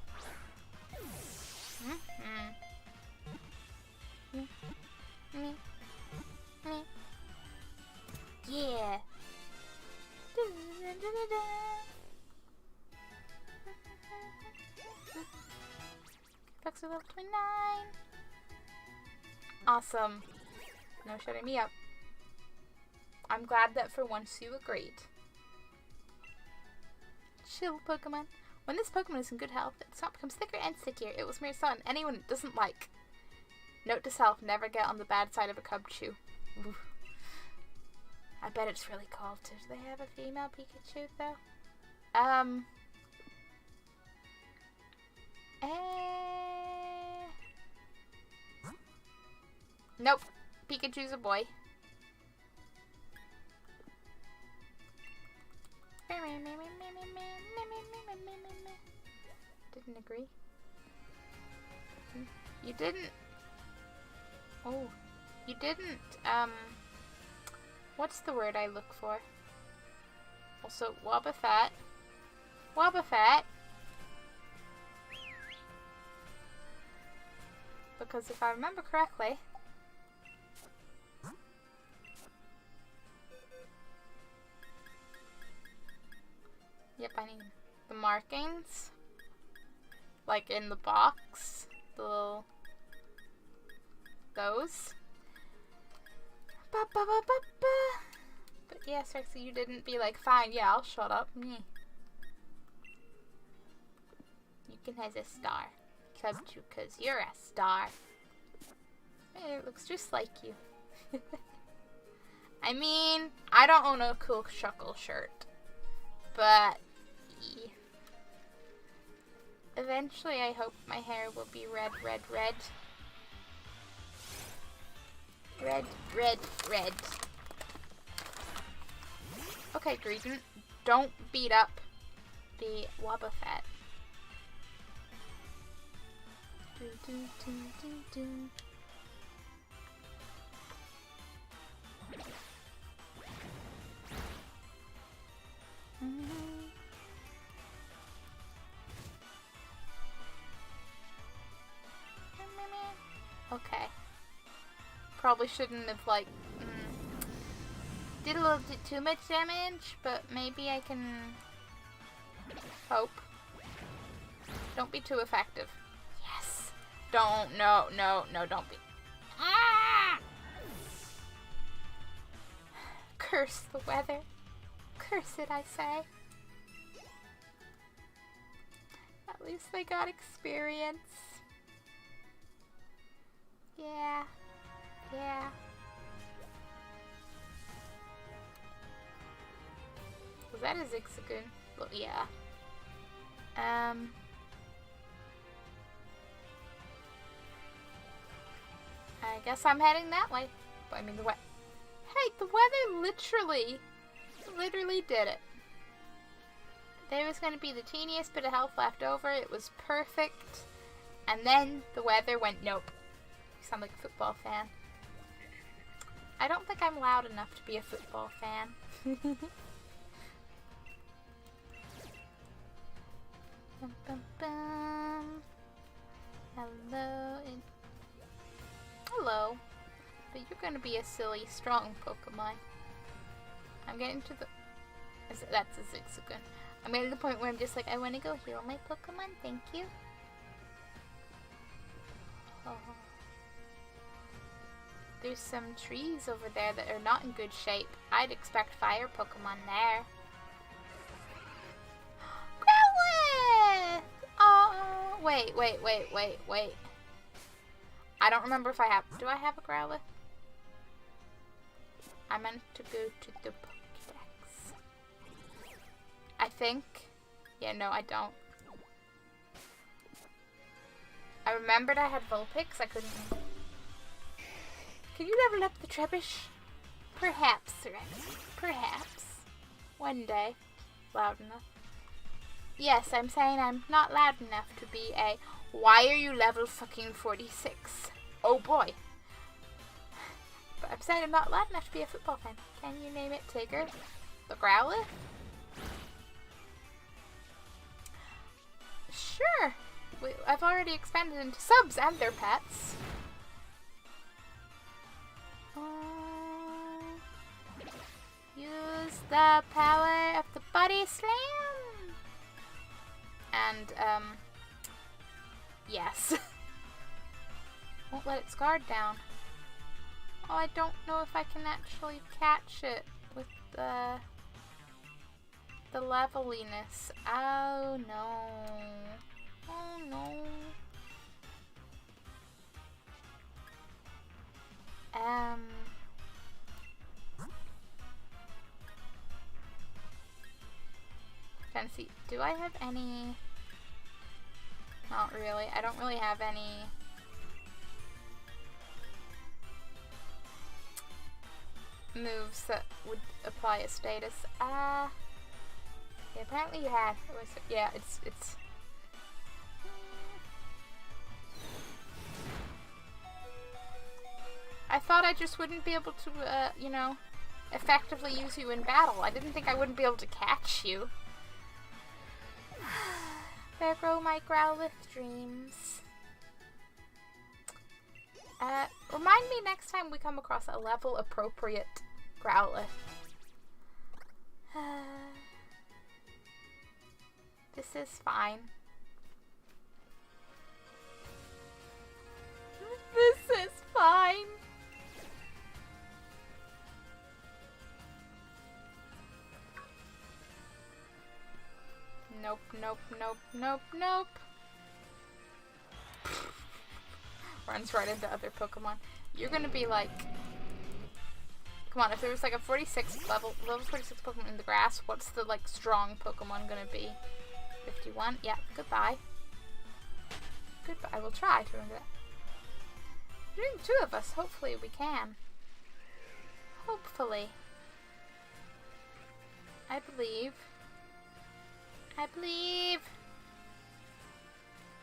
Yeah. Fox level 29. Awesome. No shutting me up. I'm glad that for once you agreed. Chill, Pokemon. When this Pokemon is in good health, its stomach becomes thicker and stickier. It will smear sun. Anyone it doesn't like. Note to self, never get on the bad side of a Cubchoo. Ooh. I bet it's really cold too. Do they have a female Pikachu though? Nope. Pikachu's a boy. Didn't agree. You didn't. Oh, you didn't. What's the word I look for? Also, Wobbuffet. Wobbuffet. Because if I remember correctly. Yep, I need the markings. like in the box, the little those. But yes, Rexy, you didn't be like, fine, yeah, I'll shut up. Me. You can have a star. Come to, cause you're a star. It looks just like you. I mean, I don't own a cool Shuckle shirt, but eventually I hope my hair will be red, red, red. Red, red, red. Okay, Greedent, don't beat up the Wobbuffet. Do, do, do, do, do. Okay. Probably shouldn't have, like, did a little bit too much damage, but maybe I can hope. Don't be too effective. Yes. Don't, no, don't be. Ah! Curse the weather. Curse it, I say. At least they got experience. Yeah. Yeah. Was that a Zigzagoon? Well, yeah. I guess I'm heading that way. I mean, the weather. Hey, the weather literally did it. There was going to be the teeniest bit of health left over. It was perfect. And then the weather went nope. You sound like a football fan. I don't think I'm loud enough to be a football fan. Bum, bum, bum. Hello. Hello. But you're gonna be a silly, strong Pokemon. I'm getting to the... That's a Zigzagoon. I'm getting to the point where I'm just like, I want to go heal my Pokemon, thank you. Oh. There's some trees over there that are not in good shape. I'd expect fire Pokemon there. Growlithe! Oh, wait. I don't remember if I have... Do I have a Growlithe? I meant to go to the Pokédex. I think. Yeah, no, I don't. I remembered I had Vulpix. I couldn't... Can you level up the Trebuch? Perhaps, Rex. Perhaps. One day. Loud enough. Yes, I'm saying I'm not loud enough to be a... Why are you level fucking 46? Oh boy. But I'm saying I'm not loud enough to be a football fan. Can you name it Tigger? The Growlithe? Sure. I've already expanded into subs and their pets. Use the power of the body slam. And, yes. Won't let its guard down. Oh, I don't know if I can actually catch it with the leveliness. Oh, no. Oh, no. Trying to see, do I have any? Not really. I don't really have any moves that would apply a status. Yeah, apparently you had. Yeah, it's. I thought I just wouldn't be able to, you know, effectively use you in battle. I didn't think I wouldn't be able to catch you. There go my Growlithe dreams. Remind me next time we come across a level appropriate Growlithe. This is fine. This is fine. Nope, nope, nope, nope, nope. Runs right into other Pokemon. You're gonna be like... Come on, if there was like a 46 level 46 Pokemon in the grass, what's the like strong Pokemon gonna be? 51? Yeah, goodbye. Goodbye, we'll try to remember that. There's 2 of us, hopefully we can. Hopefully. I believe. I believe.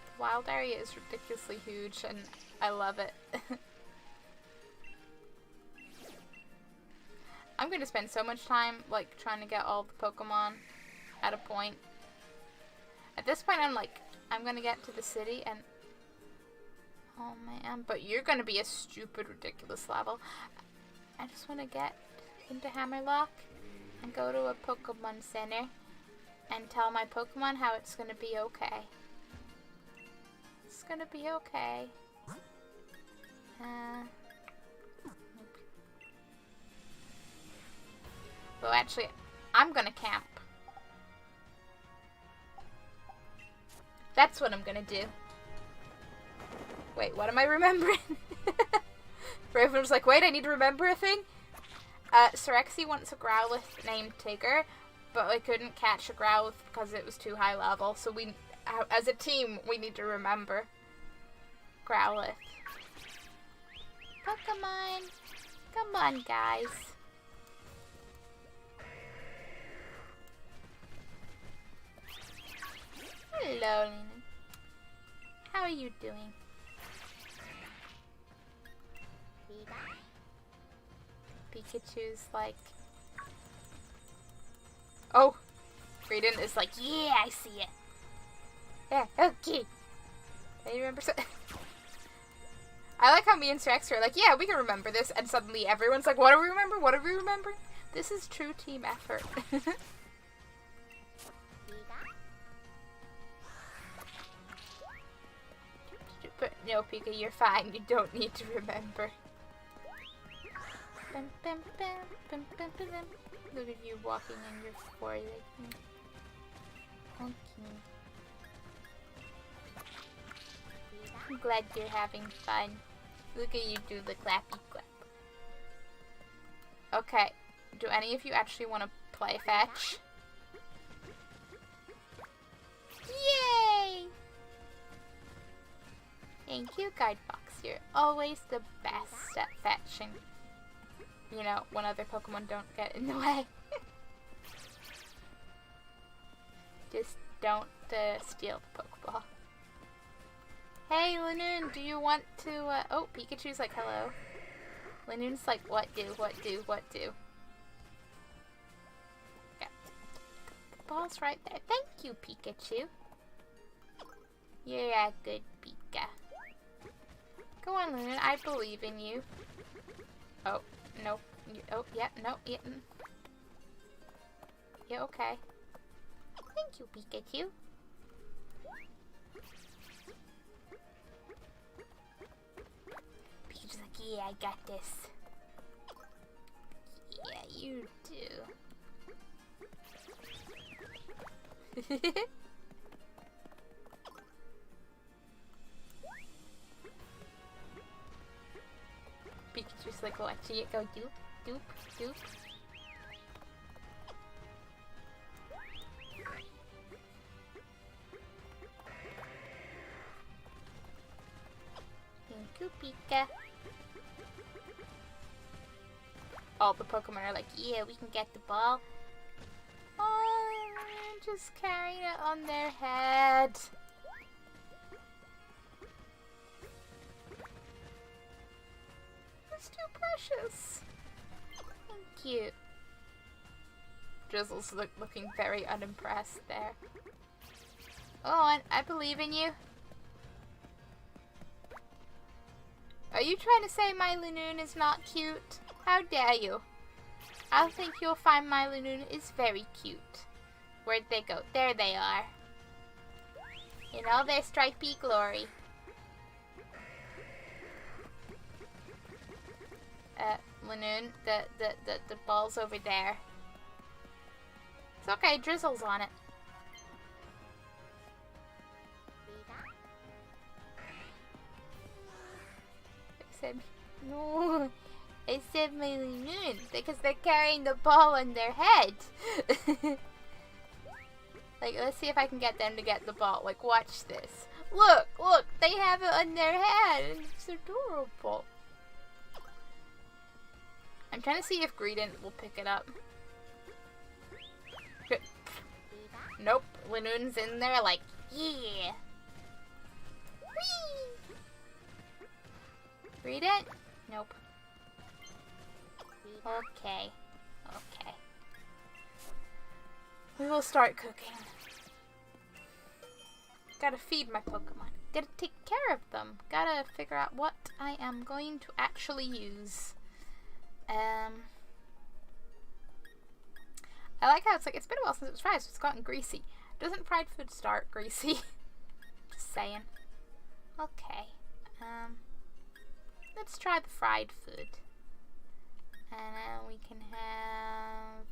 The wild area is ridiculously huge and I love it. I'm gonna spend so much time like trying to get all the Pokemon at a point. At this point I'm gonna get to the city and oh man, but you're gonna be a stupid ridiculous level. I just wanna get into Hammerlock and go to a Pokemon Center and tell my Pokemon how it's gonna be okay. It's gonna be okay. Well, actually, I'm gonna camp. That's what I'm gonna do. Wait, what am I remembering? Raven was like, wait, I need to remember a thing? Serexi wants a Growlithe named Tigger, but I couldn't catch a Growlithe because it was too high level, so we, as a team, we need to remember Growlithe. Pokemon! Come on, guys. Hello, Lena. How are you doing? Pikachu's like... Oh! Freedom is like, yeah, I see it. Yeah, okay. I remember so... I like how me and Rex are like, yeah, we can remember this, and suddenly everyone's like, what do we remember? What do we remember? This is true team effort. But no, Pika, you're fine. You don't need to remember. Bum, bum, bum, bum, bum, bum, bum. Look at you walking in your 4 legs. Okay. I'm glad you're having fun. Look at you do the clappy clap. Okay. Do any of you actually want to play fetch? Yay! Thank you, Guide Fox. You're always the best at fetching. You know, when other Pokemon don't get in the way. Just don't steal the Pokeball. Hey, Lanoon, do you want to, oh, Pikachu's like, hello. Lanoon's like, what do? Yeah. The ball's right there. Thank you, Pikachu. You're a good Pika. Go on, Lanoon, I believe in you. Oh, no. Oh, yeah, no, yeah. Yeah, okay. Thank you, Pikachu. Pikachu's like, yeah, I got this. Yeah, you do. Pikachu's like watching it go doop, doop, doop. Thank you, Pika. All the Pokemon are like, yeah, we can get the ball. Oh, they're just carrying it on their head. It's too precious. Thank you. Drizzle's looking very unimpressed there. Oh, I believe in you. Are you trying to say my Lanoon is not cute? How dare you? I think you'll find my Lanoon is very cute. Where'd they go? There they are. In all their stripy glory. Lanoon, the ball's over there. It's okay, Drizzle's on it. Except, no, except my Lanoon, because they're carrying the ball on their head. Like, let's see if I can get them to get the ball. Like, watch this. Look, look, they have it on their head, and it's adorable. I'm trying to see if Greedent will pick it up. Nope, Lanoon's in there like, yeah. Whee! Greedent? Nope. Okay. Okay. We will start cooking. Gotta feed my Pokemon. Gotta take care of them. Gotta figure out what I am going to actually use. I like how it's like, it's been a while since it was fried, so it's gotten greasy. Doesn't fried food start greasy? Just saying. Okay. Let's try the fried food. And then we can have...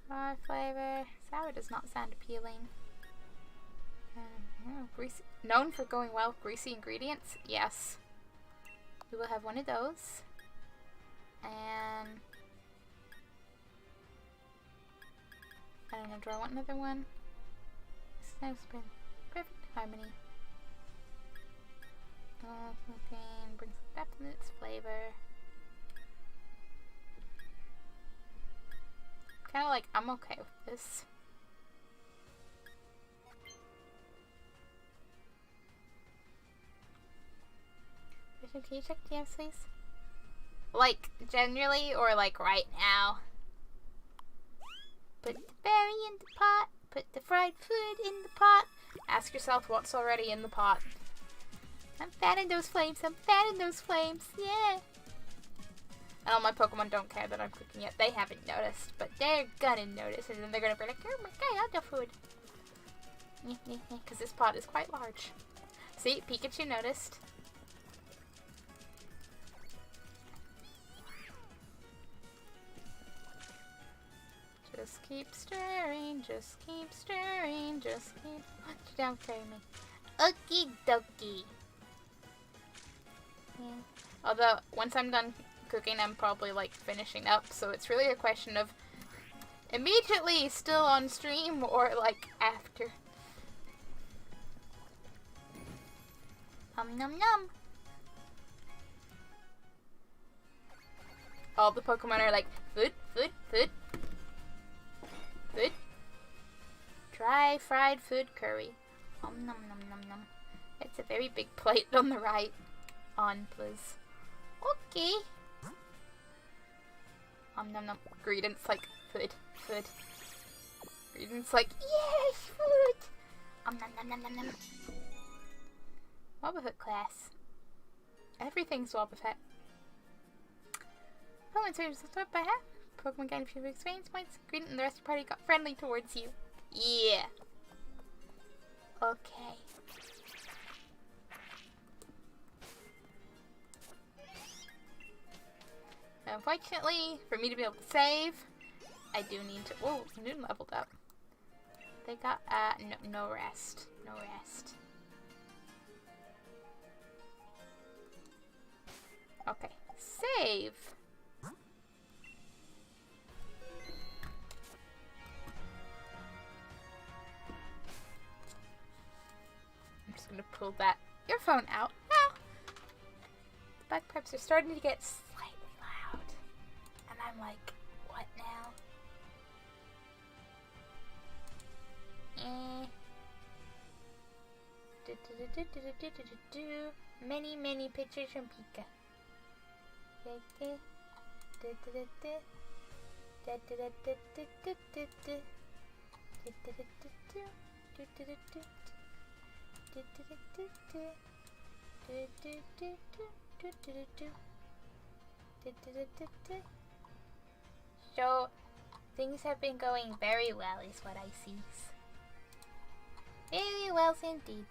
Sour flavor. Sour does not sound appealing. Greasy. Known for going well with greasy ingredients? Yes. We will have one of those. And... I don't know, do I want another one? Snowspin. Perfect harmony. Okay, brings depth in its flavor. Kinda like, I'm okay with this. Can you check DMs, please? Like, generally, or like right now? Put the berry in the pot. Put the fried food in the pot. Ask yourself what's already in the pot. I'm fanning those flames. I'm fanning those flames. Yeah. And all my Pokemon don't care that I'm cooking yet. They haven't noticed, but they're gonna notice, and then they're gonna be like, "Oh my god, I love the food." Because this pot is quite large. See, Pikachu noticed. Just keep stirring, just keep stirring, just keep... Don't carry me. Okie dokie. Yeah. Although, once I'm done cooking, I'm probably like finishing up, so it's really a question of immediately still on stream or like after. Nom nom. All the Pokemon are like, food, food, food. Food. Dry fried food curry. Nom nom nom nom nom. It's a very big plate on the right. On, please. Okay. Nom nom. Greedent's like, food, food. Greedent's like, yes, food. Nom nom nom nom nom. Wobbuffet class. Everything's Wobbuffet. Oh, and so you're just up by half. Pokemon gained a few experience points. Greedent and the rest of the party got friendly towards you. Yeah. Okay. Unfortunately, for me to be able to save, I do need to... Whoa, Noon leveled up. They got, no rest. No rest. Okay. Save! I'm just gonna pull that earphone out now. The bagpipes are starting to get slightly loud. And I'm like, what now? Many, many pictures from Pika.
So, things have been going very well, is what I see. Very well indeed.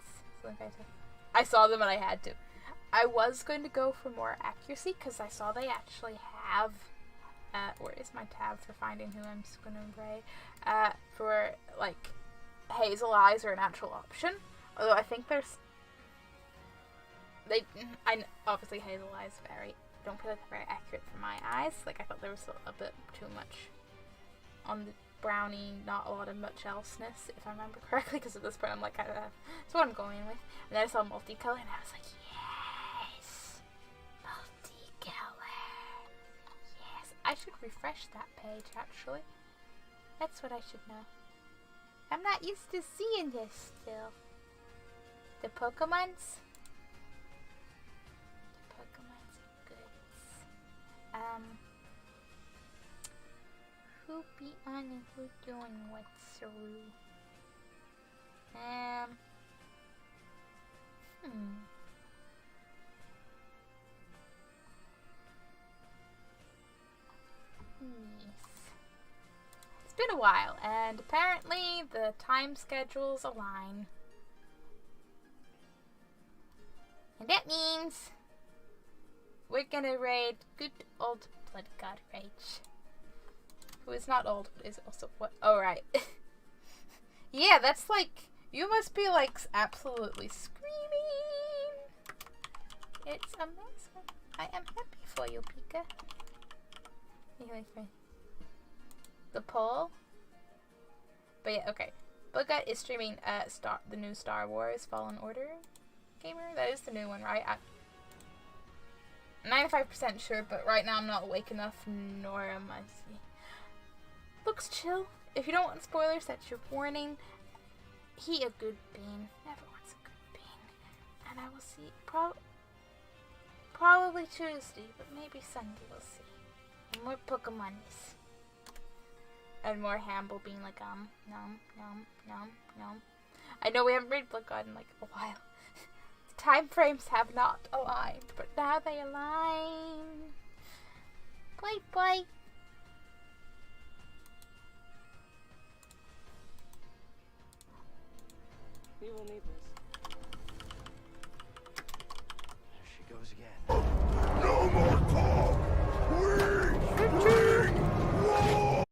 I saw them and I had to. I was going to go for more accuracy because I saw they actually have. Where is my tab for finding who I'm going to pray? For like hazel eyes are an actual option. Although I think there's. Obviously hazel eyes don't feel like they're very accurate for my eyes. Like I thought there was a bit too much on the brownie, not a lot of much elseness, if I remember correctly, because at this point I'm like, that's what I'm going with. And then I saw multicolor and I was like, yes! Multicolor! Yes! I should refresh that page, actually. That's what I should know. I'm not used to seeing this still. The Pokemons? The Pokemons are good. Who be on and who doing what's through? Yes. It's been a while, and apparently the time schedules align. And that means we're gonna raid good old Blood God Rage. Who is not old, but is also what? Oh, right. Yeah, that's like, you must be like absolutely screaming. It's amazing. I am happy for you, Pika. The poll. But yeah, okay. Buggut is streaming the new Star Wars Fallen Order gamer. That is the new one, right? I'm 95% sure, but right now I'm not awake enough, nor am I. Looks chill. If you don't want spoilers, that's your warning. He a good bean. Everyone's a good bean. And I will see probably Tuesday, but maybe Sunday we'll see. And more Pokemons. And more Hamble being like, nom. I know we haven't read Blood God in like a while. The time frames have not aligned, but now they align. Bye bye.